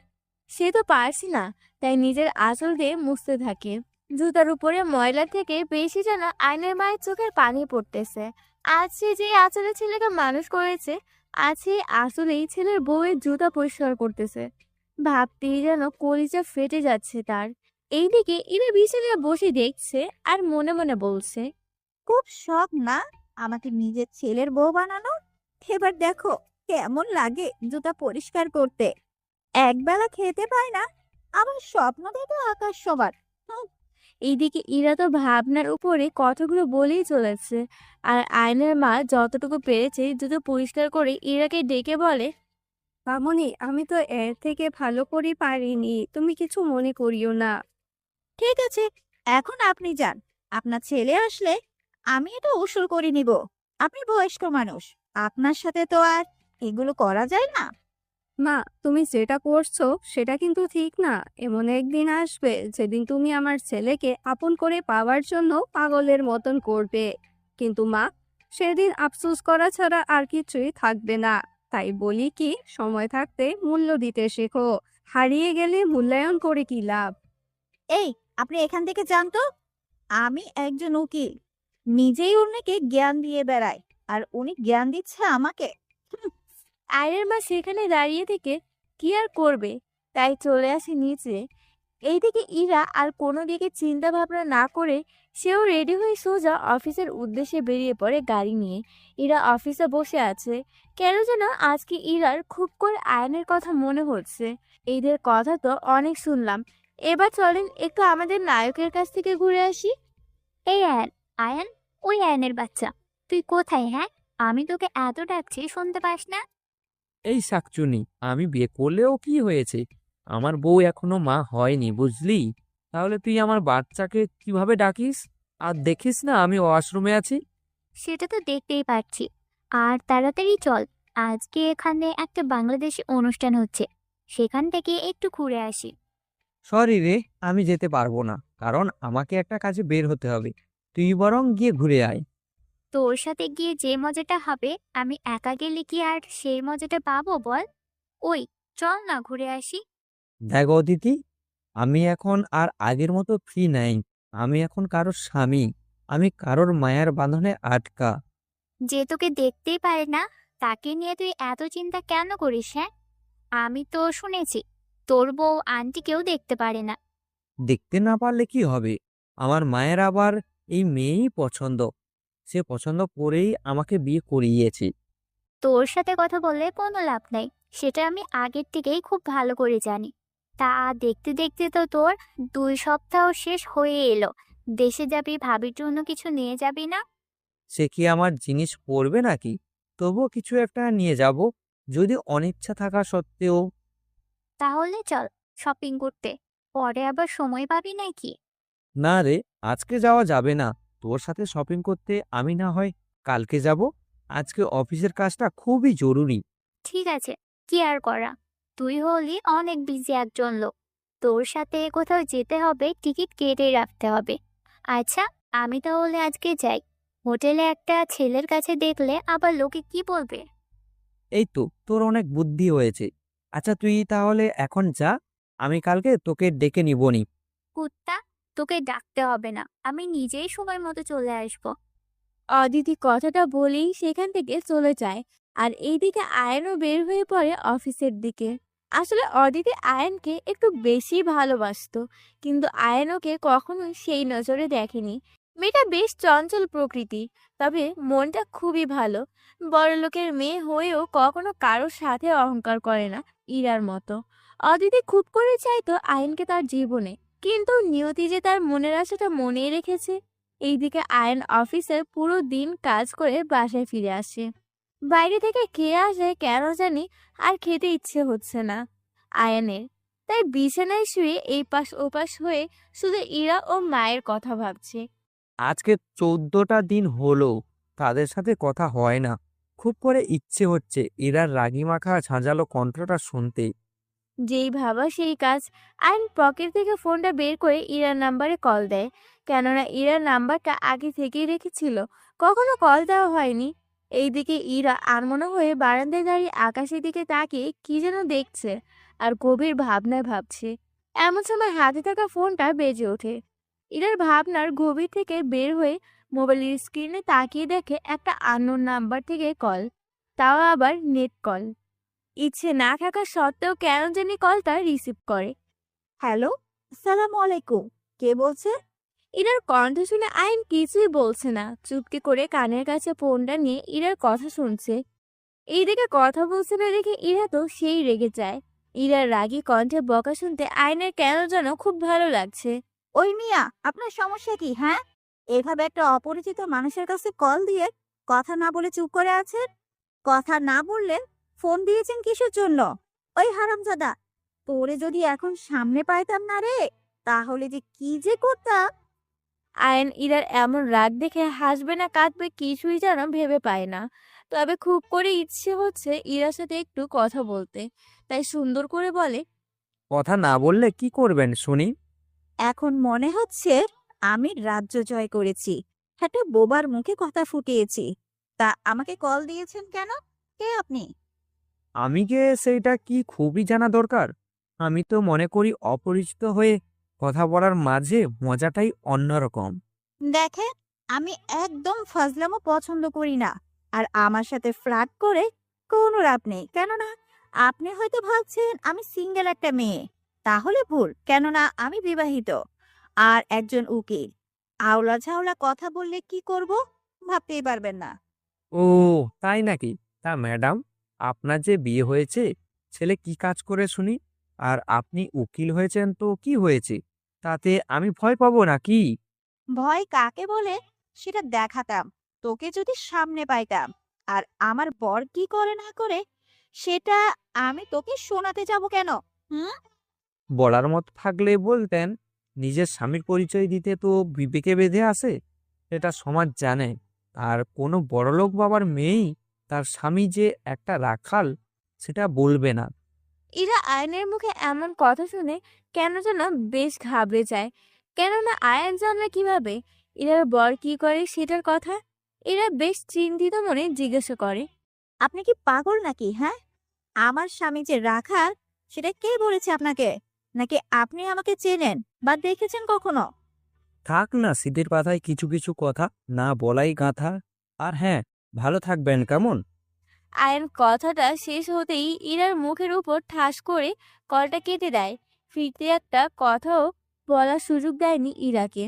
সে তো পারছি না, তাই নিজের আঁচল দিয়ে মুছতে থাকে। জুতার উপরে ময়লা থেকে বেশি যেন আয়নের মায়ের চোখের পানি পড়তেছে। আজ সে যে আঁচলে ছেলেকে মানুষ করেছে, আজ সেই আঁচলেই ছেলের বউয়ের জুতা পরিষ্কার করতেছে। ভাবতেই যেন কলিজা ফেটে যাচ্ছে তার। এইদিকে ইরা বিছানায় বসে দেখছে আর মনে মনে বলছে, খুব শখ না আমাকে নিজের ছেলের বউ বানানো? এবার দেখো কেমন লাগে জুতা পরিষ্কার করতে। একবেলা খেতে পায় না, আমার স্বপ্ন দেখো আকাশ সবার। এইদিকে ইরা তো ভাবনার উপরে কথাগুলো বলেই চলেছে। আর আয়নের মা যতটুকু পেরেছে জুতো পরিষ্কার করে ইরাকে ডেকে বলে, মামুনি, আমি তো এর থেকে ভালো করে পারিনি, তুমি কিছু মনে করিও না। ঠিক আছে, এখন আপনি যান। আপনার ছেলে আসলে আমি এটা উসুল করে নিব। আপনি বয়স্ক মানুষ, আপনার সাথে তো আর এগুলো করা যায় না। মা, তুমি যেটা করছো সেটা কিন্তু ঠিক না। এমন একদিন আসবে যেদিন তুমি আমার ছেলেকে আপন করে পাওয়ার জন্য পাগলের মতন করবে। কিন্তু মা, সেদিন আফসোস করা ছাড়া আর কিছুই থাকবে না। তাই বলি কি, সময় থাকতে মূল্য দিতে শেখো। হারিয়ে গেলে মূল্যায়ন করে কি লাভ? এই, আপনি এখান থেকে যান তো। আমি একজন উকিল, নিজেই অন্যকে জ্ঞান দিয়ে বেড়াই, আর উনি জ্ঞান দিচ্ছে আমাকে। আয়নের মা সেখানে দাঁড়িয়ে থেকে কি আর করবে, তাই চলে আসে নিচে। এইদিকে ইরা আর কোনো দিকে চিন্তা ভাবনা না করে সেও রেডি হয়ে সোজা অফিসের উদ্দেশ্যে বেরিয়ে পড়ে গাড়ি নিয়ে। ইরা অফিসে বসে আছে, কেন যেন আজকে ইরার খুব করে আয়নের কথা মনে হচ্ছে। এদের কথা তো অনেক শুনলাম, এবার চলেন একটু আমাদের নায়কের কাছ থেকে ঘুরে আসি। এই আয়ান, আয়ান, ওই আয়ানের বাচ্চা, তুই কোথায়? হ্যাঁ, আমি তোকে এত ডাকছি, শুনতে পাস না? এই শাকচুনি, আমি বিয়ে করলেও কি হয়েছে? আমার বউ এখনো মা হয়নি, বুঝলি? তাহলে তুই আমার বাচ্চাকে কিভাবে ডাকিস? আর দেখিস না আমি ওয়াশরুমে আছি। সেটা তো দেখতেই পাচ্ছি। আর তাড়াতাড়ি চল, আজকে এখানে একটা বাংলাদেশি অনুষ্ঠান হচ্ছে, সেখান থেকে একটু ঘুরে আসি। সরি রে, আমি যেতে পারবো না, কারণ আমাকে একটা কাজে বের হতে হবে। তুই বরং গিয়ে ঘুরে আয়। তোর সাথে গিয়ে যে মজাটা হবে, আমি একা গেলে কি আর সেই মজাটা পাবো বল? ওই, চল না ঘুরে আসি। দেখো অদিতি, আমি এখন আর আগের মতো ফ্রি নাই। আমি এখন কারোর স্বামী। আমি কারোর মায়ার বাঁধনে আটকা। যে তোকে দেখতেই পারে না তাকে নিয়ে তুই এত চিন্তা কেন করিস? হ্যাঁ, আমি তো শুনেছি তোর বউ আন্টিকেও দেখতে পারে না। দেখতে না পারলে কি হবে? আমার মায়ের আবার এই মেয়েই পছন্দ। সে পছন্দ করেই আমাকে বিয়ে করিয়েছে। তোর সাথে কথা বললে কোনো লাভ নাই, সেটা আমি আগের থেকেই খুব ভালো করে জানি। তা দেখতে দেখতে তো তোর 2 সপ্তাহ শেষ হয়ে এলো। দেশে যাবি, ভাবির জন্য কিছু নিয়ে যাবি না? সে কি আমার জিনিস পরবে নাকি? তবুও কিছু একটা নিয়ে যাব, যদি অনিচ্ছা থাকা সত্ত্বেও। তাহলে চল শপিং করতে, পরে আবার সময় পাবি নাকি? না রে, আজকে যাওয়া যাবে না। তোর সাথে শপিং করতে আমি না হয় কালকে যাব। আজকে অফিসের কাজটা খুবই জরুরি। ঠিক আছে, কি আর করা, তুই হলি অনেক বিজি একজন লোক। তোর সাথে কোথাও যেতে হবে, টিকিট কেটে রাখতে হবে। আচ্ছা, আমি তাহলে আজকে যাই। হোটেলে একটা ছেলের কাছে দেখলে আবার লোকে কি বলবে? এই তো, তোর অনেক বুদ্ধি হয়েছে। আচ্ছা, তুই তাহলে এখন যা, আমি কালকে তোকে ডেকে নিবনি। কুত্তা, তোকে ডাকতে হবে না, আমি নিজেই সময় মতো চলে আসবো। অদিতি কথাটা বলেই সেখান থেকে চলে যায়। আর এইদিকে আয়নও বের হয়ে পড়ে অফিসের দিকে। আসলে অদিতি আয়নকে একটু বেশি ভালোবাসতো, কিন্তু আয়ন ওকে কখনোই সেই নজরে দেখেনি। মেয়েটা বেশ চঞ্চল প্রকৃতি, তবে মনটা খুবই ভালো। বড়লোকের মেয়ে হয়েও কখনো কারোর সাথে অহংকার করে না ইরার মতো। অদিতি খুব করে চাইতো আয়নকে তার জীবনে, কিন্তু নিয়তি যে তার মনের আশাটা মনেই রেখেছে। এইদিকে আয়ন অফিসে পুরো দিন কাজ করে বাসায় ফিরে আসে। বাইরে থেকে খেয়ে আসে কেন জানি আর খেতে ইচ্ছে হচ্ছে না আয়নের। তাই বিছানায় শুয়ে এই পাশ ওপাশ হয়ে শুধু ইরা ও মায়ের কথা ভাবছে। আজকে 14টা দিন হলো তাদের সাথে কথা হয় না। খুব করে ইচ্ছে হচ্ছে এরার রাগি মাখা ঝাঁঝালো কণ্ঠটা শুনতে। যেই ভাবা সেই কাজ। আয়ন পকেট থেকে ফোনটা বের করে ইরার নাম্বারে কল দেয়, কেননা ইরার নাম্বারটা আগে থেকেই রেখেছিল, কখনো কল দেওয়া হয়নি। এইদিকে ইরা আনমনা হয়ে বারান্দায় দাঁড়িয়ে আকাশের দিকে তাকিয়ে কি যেন দেখছে আর গভীর ভাবনায় ভাবছে। এমন সময় হাতে থাকা ফোনটা বেজে ওঠে। ইরার ভাবনার গভীর থেকে বের হয়ে মোবাইলের স্ক্রিনে তাকিয়ে দেখে একটা আননোন নাম্বার থেকে কল, তাও আবার নেট কল। ইচ্ছে না থাকা সত্ত্বেও কেন জানি কলটা রিসিভ করে। হ্যালো, আসসালামু আলাইকুম। কে বলছে? ইরার কণ্ঠ শুনে আইন কিছুই বলছে না, চুপটি করে কানের কাছে ফোনটা নিয়ে ইরার কথা শুনছে। এইদিকে কথা বলছে না দেখে ইরা তো সেই রেগে যায়। ইরার রাগী কণ্ঠে বকা শুনতে আইনের কেন যেন খুব ভালো লাগছে। ওই মিয়া, আপনার সমস্যা কি? হ্যাঁ, এভাবে একটা অপরিচিত মানুষের কাছে কল দিয়ে কথা না বলে চুপ করে আছেন? কথা না বললে ফোন দিয়েছেন কিসের জন্য? ওই হারামজাদা, তোরে যদি এখন সামনে পাইতাম না রে, তাহলে যে কি যে করতাম। আয়ন ইরার এমন রাগ দেখে হাসবে না কাঁদবে কিছুই যেন ভেবে পায় না। তবে খুব করে ইচ্ছে হচ্ছে ইরার সাথে একটু কথা বলতে, তাই সুন্দর করে বলে, কথা না বললে কি করবেন শুনি? এখন মনে হচ্ছে আমি রাজ্য জয় করেছি, একটা বোবার মুখে কথা ফুটিয়েছি। তা আমাকে কল দিয়েছেন কেন? কে আপনি? আমি কে সেইটা কি খুবই জানা দরকার? আমি তো মনে করি অপরিচিত হয়ে কথা বলার মাঝে মজাটাই অন্যরকম। দেখেন, আমি একদম ফাজলামো পছন্দ করি না। আর আমার সাথে ফ্লার্ট করে কোনো লাভ নেই, কেননা আপনি হয়তো ভাবছেন আমি সিঙ্গেল একটা মেয়ে। তাহলে ভুল, কেননা আমি বিবাহিত আর একজন উকিল। আওলা ঝাওলা কথা বললে কি করব ভাবতেই পারবেন না। ও, তাই নাকি? তা ম্যাডাম, আপনার যে বিয়ে হয়েছে, ছেলে কি কাজ করে শুনি? আর আপনি উকিল হয়েছেন তো কি হয়েছে? তাতে আমি ভয় পাবো নাকি? ভয় কাকে বলে সেটা দেখাতাম তোকে যদি সামনে পাইতাম। আর আমার বর কি করে না করে সেটা আমি তোকে শোনাতে যাব কেন? হুম। বলার মতো থাকলে বলতেন। নিজের স্বামীর পরিচয় দিতে তো বিবেকে বেঁধে আছে, এটা সমাজ জানে। আর কোনো বড়লোক বাবার মেয়েই তার স্বামী যে একটা রাখাল সেটা বলবে না। ইরা আয়নের মুখে এমন কথা শুনে কেন যেন বেশ ঘাবড়ে যায়, কেননা আয়ন জানলে কিভাবে ইরার বর কি করে সেটার কথা। এরা বেশ চিন্তিত মনে জিজ্ঞাসা করে, আপনি কি পাগল নাকি? হ্যাঁ, আমার স্বামী যে রাখাল সেটা কে বলেছে আপনাকে? নাকি আপনি আমাকে চেনেন বা দেখেছেন কখনো? থাক না সিটের পাতায় কিছু কিছু কথা না বলাই গাঁথা। আর হ্যাঁ, ভালো থাকবেন কেমন? আয়ন কথাটা শেষ হতেই ইরার মুখের উপর ঠাস করে কলটা কেটে দেয়। ফিরতে একটা কথাও বলার সুযোগ দেয়নি ইরাকে।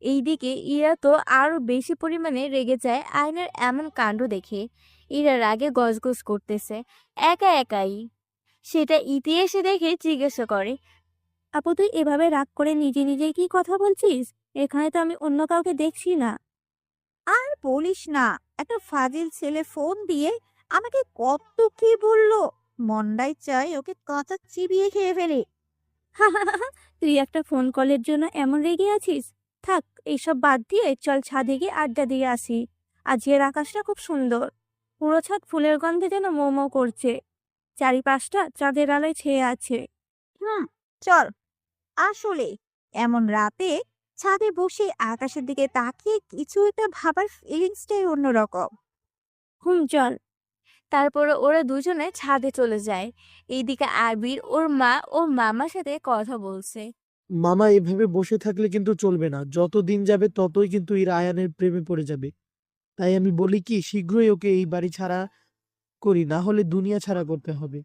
এইদিকে ইরা তো আরো বেশি পরিমাণে রেগে যায় আয়নের এমন কাণ্ড দেখে। ইরা রাগে গজগজ করতেছে একা একাই। সেটা ইতি এসে দেখে জিজ্ঞাসা করে, আপু তুই এভাবে রাগ করে নিজে নিজেই কি কথা বলছিস? এখানে তো আমি অন্য কাউকে দেখছি না। আর বলিস না, একটা ফাজিল ছেলে ফোন দিয়ে আমাকে কত কি বললো। মন্ডাই চাই ওকে কাঁচা চিবিয়ে খেয়ে ফেলে। তুই একটা ফোন কলের জন্য এমন রেগে আছিস? থাক, এইসব বাদ দিয়ে চল ছাদে গিয়ে আড্ডা দিয়ে আসি। আজকের আকাশটা খুব সুন্দর, পুরো ছাদ ফুলের গন্ধে যেন মৌ মৌ করছে। চারিপাশটা চাঁদের আলোয় ছেয়ে আছে। হুম, চল। আসলে এমন রাতে ছাদে বসে আকাশের দিকে তাকিয়ে কিছু একটা ভাবার ফিলিংসটাই অন্যরকম। চল। তারপরে ওরা দুজনে ছাদে চলে যায়। এইদিকে আবির ওর মা ও মামার সাথে কথা বলছে। মামা এভাবে বসে থাকলে কিন্তু চলবে না, যত দিন যাবে ততই কিন্তু ইরা আয়ানের প্রেমে পড়ে যাবে। তাই আমি বলি কি শীঘ্রই ওকে এই বাড়ি ছাড়া করি, না হলে দুনিয়া ছাড়া করতে হবে।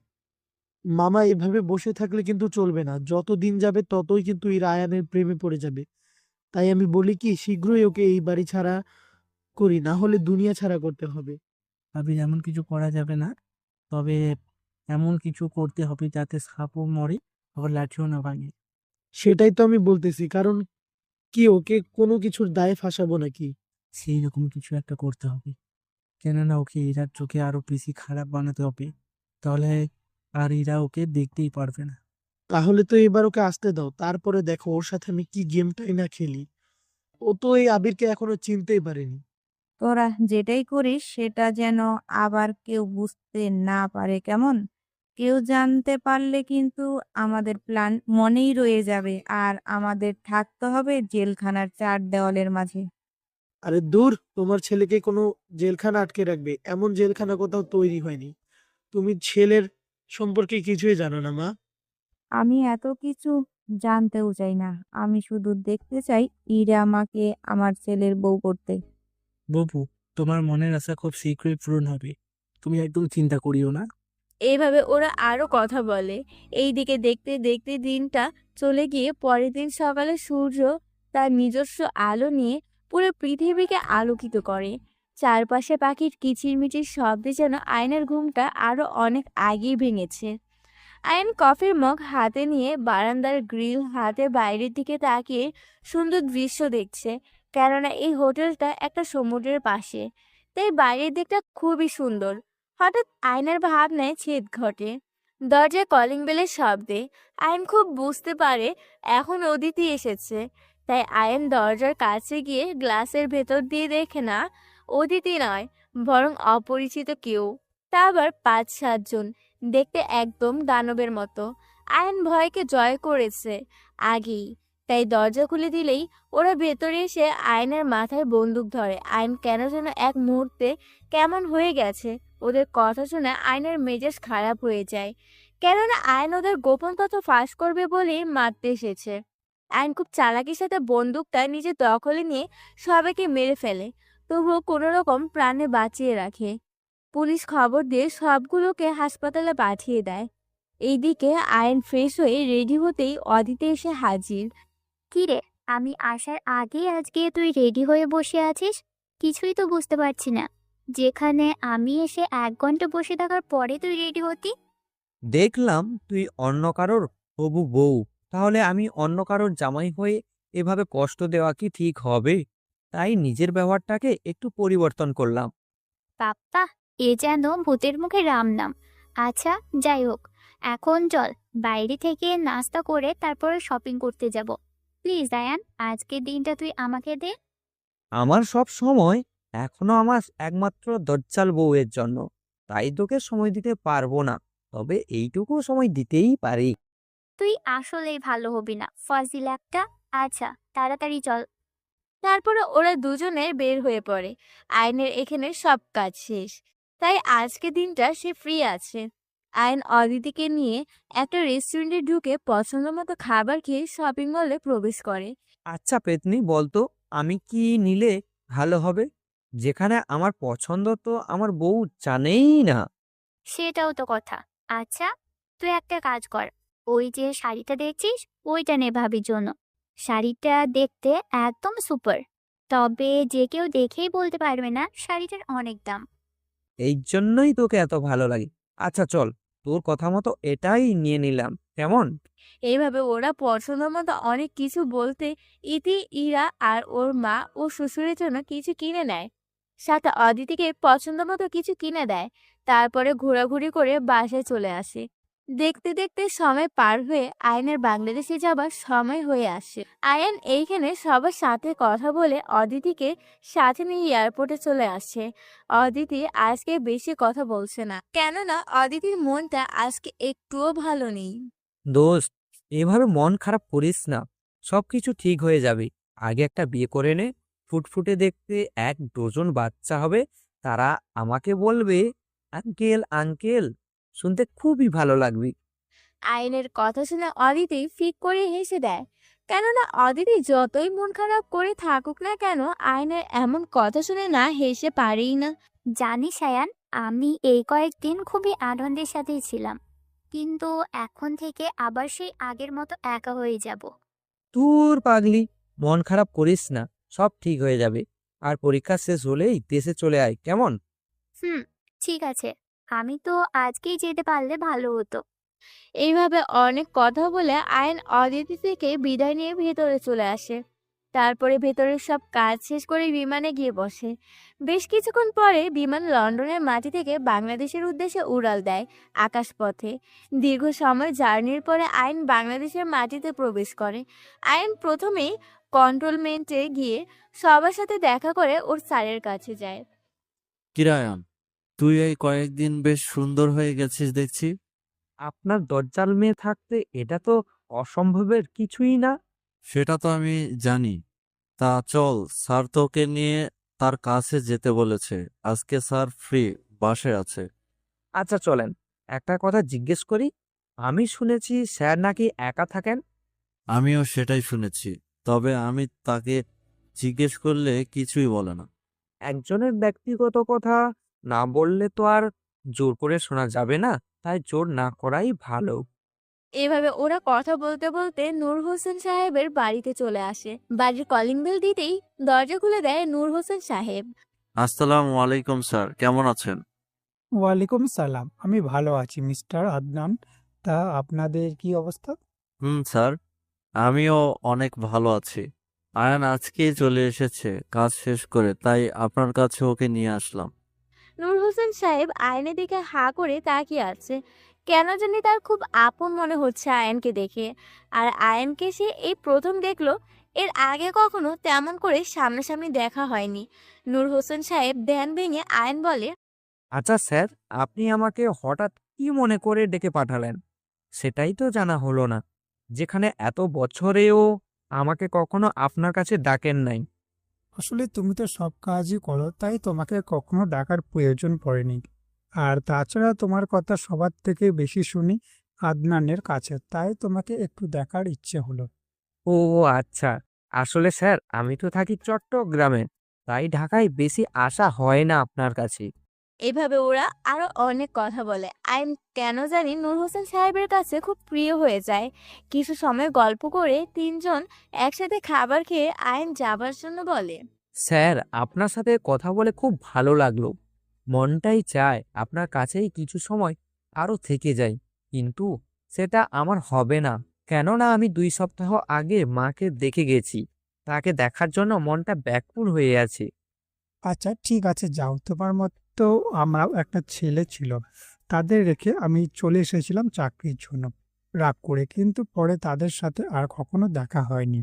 মামা এভাবে বসে থাকলে কিন্তু চলবে না, যত দিন যাবে ততই কিন্তু ইরা আয়ানের প্রেমে পড়ে যাবে। তাই আমি বলি কি শীঘ্রই ওকে এই বাড়ি ছাড়া করি, না হলে দুনিয়া ছাড়া করতে হবে। আবির, এমন কিছু করা যাবে না, তবে এমন কিছু করতে হবে যাতে সাপও মরে আবার লাঠিও না ভাঙে। সেটাই তো আমি বলতেছি, কারণ কি ওকে কোনো কিছুর দায়ে ফাঁসাবো নাকি? সেই রকম কিছু একটা করতে হবে, কেননা ওকে ইরার চোখে আরো বেশি খারাপ বানাতে হবে, তাহলে আর ইরা ওকে দেখতেই পারবে না। তাহলে তো এবার ওকে আসতে দাও, তারপরে দেখো ওর সাথে আমি কি গেমটাই না খেলি। ও তো এই আবিরকে এখনো চিনতেই পারেনি। তোরা যেটাই করিস সেটা যেন আবার কেউ বুঝতে না পারে, কেমন? কেউ জানতে পারলে কিন্তু আমাদের প্ল্যান মনেই রয়ে যাবে, আর আমাদের থাকতে হবে জেলখানার চার দেওয়ালের মাঝে। আরে দূর, তোমার ছেলেকে কোনো জেলখানা আটকে রাখবে? এমন জেলখানা কোথাও তৈরি হয়নি। তুমি ছেলের সম্পর্কে কিছুই জানো না, মা। আমি এত কিছু জানতেও চাই না, আমি শুধু দেখতে চাই ইরা আমাকে আমার ছেলের বউ করতে। বপু, তোমার মনের আশা খুব শীঘ্রই পূরণ হবে, তুমি একদম চিন্তা করিও না। এইভাবে ওরা আরো কথা বলে। এইদিকে দেখতে দেখতে দিনটা চলে গিয়ে পরের দিন সকালে সূর্য তার নিজস্ব আলো নিয়ে পুরো পৃথিবীকে আলোকিত করে। চারপাশে পাখির কিচিরমিচির শব্দে যেন আয়নার ঘুমটা আরো অনেক আগেই ভেঙেছে। আয়ন কফির মগ হাতে নিয়ে বারান্দার গ্রিল হাতে বাইরের দিকে তাকিয়ে সুন্দর দৃশ্য দেখছে। কেননা এই হোটেলটা একটা সমুদ্রের পাশে, তাই বাইরের দিকটা খুবই সুন্দর। হঠাৎ আয়নের ভাবনায় ছেদ ঘটে। দরজায় কলিং বেলের শব্দে আয়ন খুব বুঝতে পারে এখন অদিতি এসেছে। তাই আয়ন দরজার কাছে গিয়ে গ্লাসের ভেতর দিয়ে দেখে না অদিতি নয়, বরং অপরিচিত কেউ। তা আবার ৫-৭ জন, দেখতে একদম দানবের মতো। আয়ন ভয়কে জয় করেছে আগেই, তাই দরজা খুলে দিলেই ওরা ভেতরে এসে আয়নের মাথায় বন্দুক ধরে। আয়ন কেন যেন এক মুহূর্তে কেমন হয়ে গেছে। ওদের কথা শুনে আয়নের মেজাজ খারাপ হয়ে যায়, কেননা আয়ন ওদের গোপন তথ্য ফাঁস করবে বলেই মারতে এসেছে। আয়ন খুব চালাকির সাথে বন্দুকটা নিজের দখলে নিয়ে সবাইকে মেরে ফেলে, তবুও কোনো রকম প্রাণে বাঁচিয়ে রাখে। পুলিশ খবর দিয়ে সবগুলোকে হাসপাতালে পাঠিয়ে দেয়। এইদিকে আয়ন ফ্রেশ হয়ে রেডি হতেই অদিতি এসে হাজির। কি রে, আমি আসার আগেই আজকে তুই রেডি হয়ে বসে আছিস? কিছুই তো বুঝতে পারছি না, যেখানে আমি এসে 1 ঘন্টা বসে থাকার পরে তুই রেডি হতি। দেখলাম তুই অন্য কারোর হবু বউ, তাহলে আমি অন্য কারোর জামাই হয়ে এভাবে কষ্ট দেওয়া কি ঠিক হবে? তাই নিজের ব্যবহারটাকে একটু পরিবর্তন করলাম। বাপ্পা, এ যেন ভূতের মুখে রাম নাম। আচ্ছা, যাই হোক, এখন চল বাইরে থেকে নাস্তা করে তারপরে শপিং করতে যাব। প্লিজ আয়ান, আজকের দিনটা তুই আমাকে দে। আমার সব সময় এখনো আমার একমাত্র দজ্জাল বউয়ের জন্য, তাই তোকে সময় দিতে পারবো না, তবে এইটুকু সময় দিতেই পারি। তুই আসলেই ভালো হবি না, ফাজিল একটা। আচ্ছা, তাড়াতাড়ি চল। তারপরে ওরা দুজনে বের হয়ে পড়ে। আয়নের এখানে সব কাজ শেষ, তাই আজকে দিনটা সে ফ্রি আছে। আয়ন অদিতিকে নিয়ে একটা রেস্টুরেন্টে ঢুকে পছন্দ মতো খাবার খেয়ে শপিং মলে প্রবেশ করে। আচ্ছা পেতনি, বলতো আমি কি নিলে ভালো হবে? যেখানে আমার পছন্দ তো আমার বউ জানেই না। সেটাও তো কথা। আচ্ছা, তুই একটা কাজ কর, ওই যে শাড়িটা দেখছিস ওইটা নে ভাবির জন্য। শাড়িটা দেখতে একদম সুপার, তবে যে কেউ দেখেই বলতে পারবে না শাড়িটার অনেক দাম। এই জন্যই তোকে এত ভালো লাগে। আচ্ছা চল, তোর কথা মতো এটাই নিয়ে নিলাম, কেমন? এইভাবে ওরা পছন্দ মতো অনেক কিছু বলতে ইতি ইরা আর ওর মা ও শ্বশুরের জন্য কিছু কিনে নেয়, সাথে অদিতিকে পছন্দ মতো কিছু কিনে দেয়। তারপরে ঘোরাঘুরি করে বাসায় চলে আসে। দেখতে দেখতে সময় পার হয়ে আয়নের বাংলাদেশে যাবার সময় হয়ে আসে। আয়ন এইখানে সবার সাথে কথা বলে অদিতিকে সাথে নিয়ে এয়ারপোর্টে চলে আসে। অদিতি আজকে বেশি কথা বলছে না, কেননা অদিতির মনটা আজকে একটুও ভালো নেই। দোস্ত, এভাবে মন খারাপ করিস না, সবকিছু ঠিক হয়ে যাবে। আগে একটা বিয়ে করে নে, ফুটফুটে দেখতে 1 ডজন বাচ্চা হবে, তারা আমাকে বলবে আঙ্কেল আঙ্কেল, শুনতে খুবই ভালো লাগবে। আয়নের কথা শুনে অদিতি ফিক করে হেসে দেয়, কেননা অদিতি যতই মন খারাপ করে থাকুক না কেন আয়নের এমন কথা শুনে না হেসে পারেই না। জানিস আয়ান, আমি এই কয়েকদিন খুবই আনন্দের সাথেই ছিলাম, কিন্তু এখন থেকে আবার সেই আগের মতো একা হয়ে যাব। তোর পাগলি, মন খারাপ করিস না, সব ঠিক হয়ে যাবে। আর পরীক্ষা শেষ হলেই দেশে চলে আয়, কেমন? হুম, ঠিক আছে। আমি তো আজকেই যেতে পারলে ভালো হতো। এইভাবে অনেক কথা বলে আয়ন অদিতি থেকে বিদায় নিয়ে ভেতরে চলে আসে। তারপরে ভেতরের সব কাজ শেষ করে বিমানে গিয়ে বসে। বেশ কিছুক্ষণ পরে বিমান লন্ডনের মাটি থেকে বাংলাদেশের উদ্দেশ্যে উড়াল দেয় আকাশপথে। দীর্ঘ সময় জার্নির পরে আয়ন বাংলাদেশের মাটিতে প্রবেশ করে। আয়ন প্রথমেই কন্ট্রোলমেন্টে গিয়ে সবার সাথে দেখা করে ওর স্যারের কাছে যায়। কিরায়ন, তুই এই কয়েকদিন বেশ সুন্দর হয়ে গেছিস দেখছি। আপনার দজ্জাল মেয়ে থাকতে এটা তো অসম্ভবের কিছুই না। সেটা তো আমি জানি। তা চল, স্যার তোকে নিয়ে তার কাছে যেতে বলেছে। আজকে স্যার ফ্রি, বাসায় আছে। আচ্ছা চলেন, একটা কথা জিজ্ঞেস করি, আমি শুনেছি স্যার নাকি একা থাকেন। আমিও সেটাই শুনেছি, তবে আমি তাকে জিজ্ঞেস করলে কিছুই বলে না। একজনের ব্যক্তিগত কথা না বললে তো আর জোর করে শোনা যাবে না, তাই জোর না করাই ভালো। এভাবে ওরা কথা বলতে বলতে নূর হোসেন সাহেবের বাড়িতে চলে আসে। বাড়ির কলিং বেল দিতেই দরজা খুলে দেয় নূর হোসেন সাহেব। আসসালামু আলাইকুম স্যার, কেমন আছেন? ওয়ালাইকুম সালাম, আমি ভালো আছি মিস্টার আদনান। তা আপনাদের কি অবস্থা? স্যার, আমিও অনেক ভালো আছি। আয়ান আজকেই চলে এসেছে কাজ শেষ করে, তাই আপনার কাছে ওকে নিয়ে আসলাম। নূর হোসেন সাহেব আয়নের দিকে হা করে তাকিয়ে আছে। কেন জানি তার খুব আপন মনে হচ্ছে আয়নকে দেখে। আর আয়নকে সে এই প্রথম দেখলো, এর আগে কখনো তেমন করে সামনাসামনি দেখা হয়নি। নূর হোসেন সাহেব ধ্যান ভেঙে আয়ন বলে, আচ্ছা স্যার, আপনি আমাকে হঠাৎ কি মনে করে ডেকে পাঠালেন সেটাই তো জানা হলো না, যেখানে এত বছরেও আমাকে কখনো আপনার কাছে ডাকেন নাই। আসলে তুমি তো সব কাজই করো, তাই তোমাকে কখনো ডাকার প্রয়োজন পড়েনি। আর তাছাড়া তোমার কথা সবার থেকে বেশি শুনি আদনানের কাছে, তাই তোমাকে একটু দেখার ইচ্ছে হলো। ও আচ্ছা, আসলে স্যার আমি তো থাকি চট্টগ্রামে, তাই ঢাকায় বেশি আসা হয় না আপনার কাছে। এভাবে ওরা আরো অনেক কথা বলে। আইন কেন জানি নূর হোসেন সাহেবের কাছে খুব প্রিয় হয়ে যায়। কিছু সময় গল্প করে তিনজন একসাথে খাবার খেয়ে আইন যাবার জন্য বলে, স্যার আপনার সাথে কথা বলে খুব ভালো লাগলো, মনটাই চায় আপনার কাছেই কিছু সময় আরো থেকে যাই, কিন্তু সেটা আমার হবে না, কেননা আমি 2 সপ্তাহ আগে মাকে দেখে গেছি, তাকে দেখার জন্য মনটা ব্যাকুল হয়ে আছে। আচ্ছা ঠিক আছে, যাও। তোমার মতো আমরাও একটা ছেলে ছিল, তাদের রেখে আমি চলে এসেছিলাম চাকরির জন্য রাগ করে, কিন্তু পরে তাদের সাথে আর কখনো দেখা হয়নি।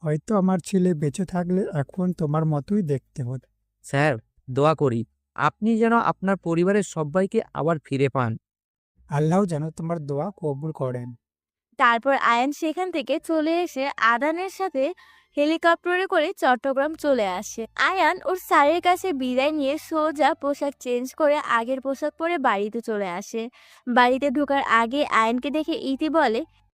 হয়তো আমার ছেলে বেঁচে থাকলে এখন তোমার মতোই দেখতে হতো। স্যার দোয়া করি আপনি যেন আপনার পরিবারের সবাইকে আবার ফিরে পান। আল্লাহ যেন তোমার দোয়া কবুল করেন। তারপর আয়ান সেখান থেকে চলে এসে আদানের সাথে হেলিকপ্টারে করে চট্টগ্রাম চলে আসে। আয়ান ওর স্যারের কাছে বিদায় নিয়ে সোজা পোশাক চেঞ্জ করে আগের পোশাক পরে বাড়িতে চলে আসে। বাড়িতে ঢোকার আগে আয়ানকে দেখে ইতি বলে,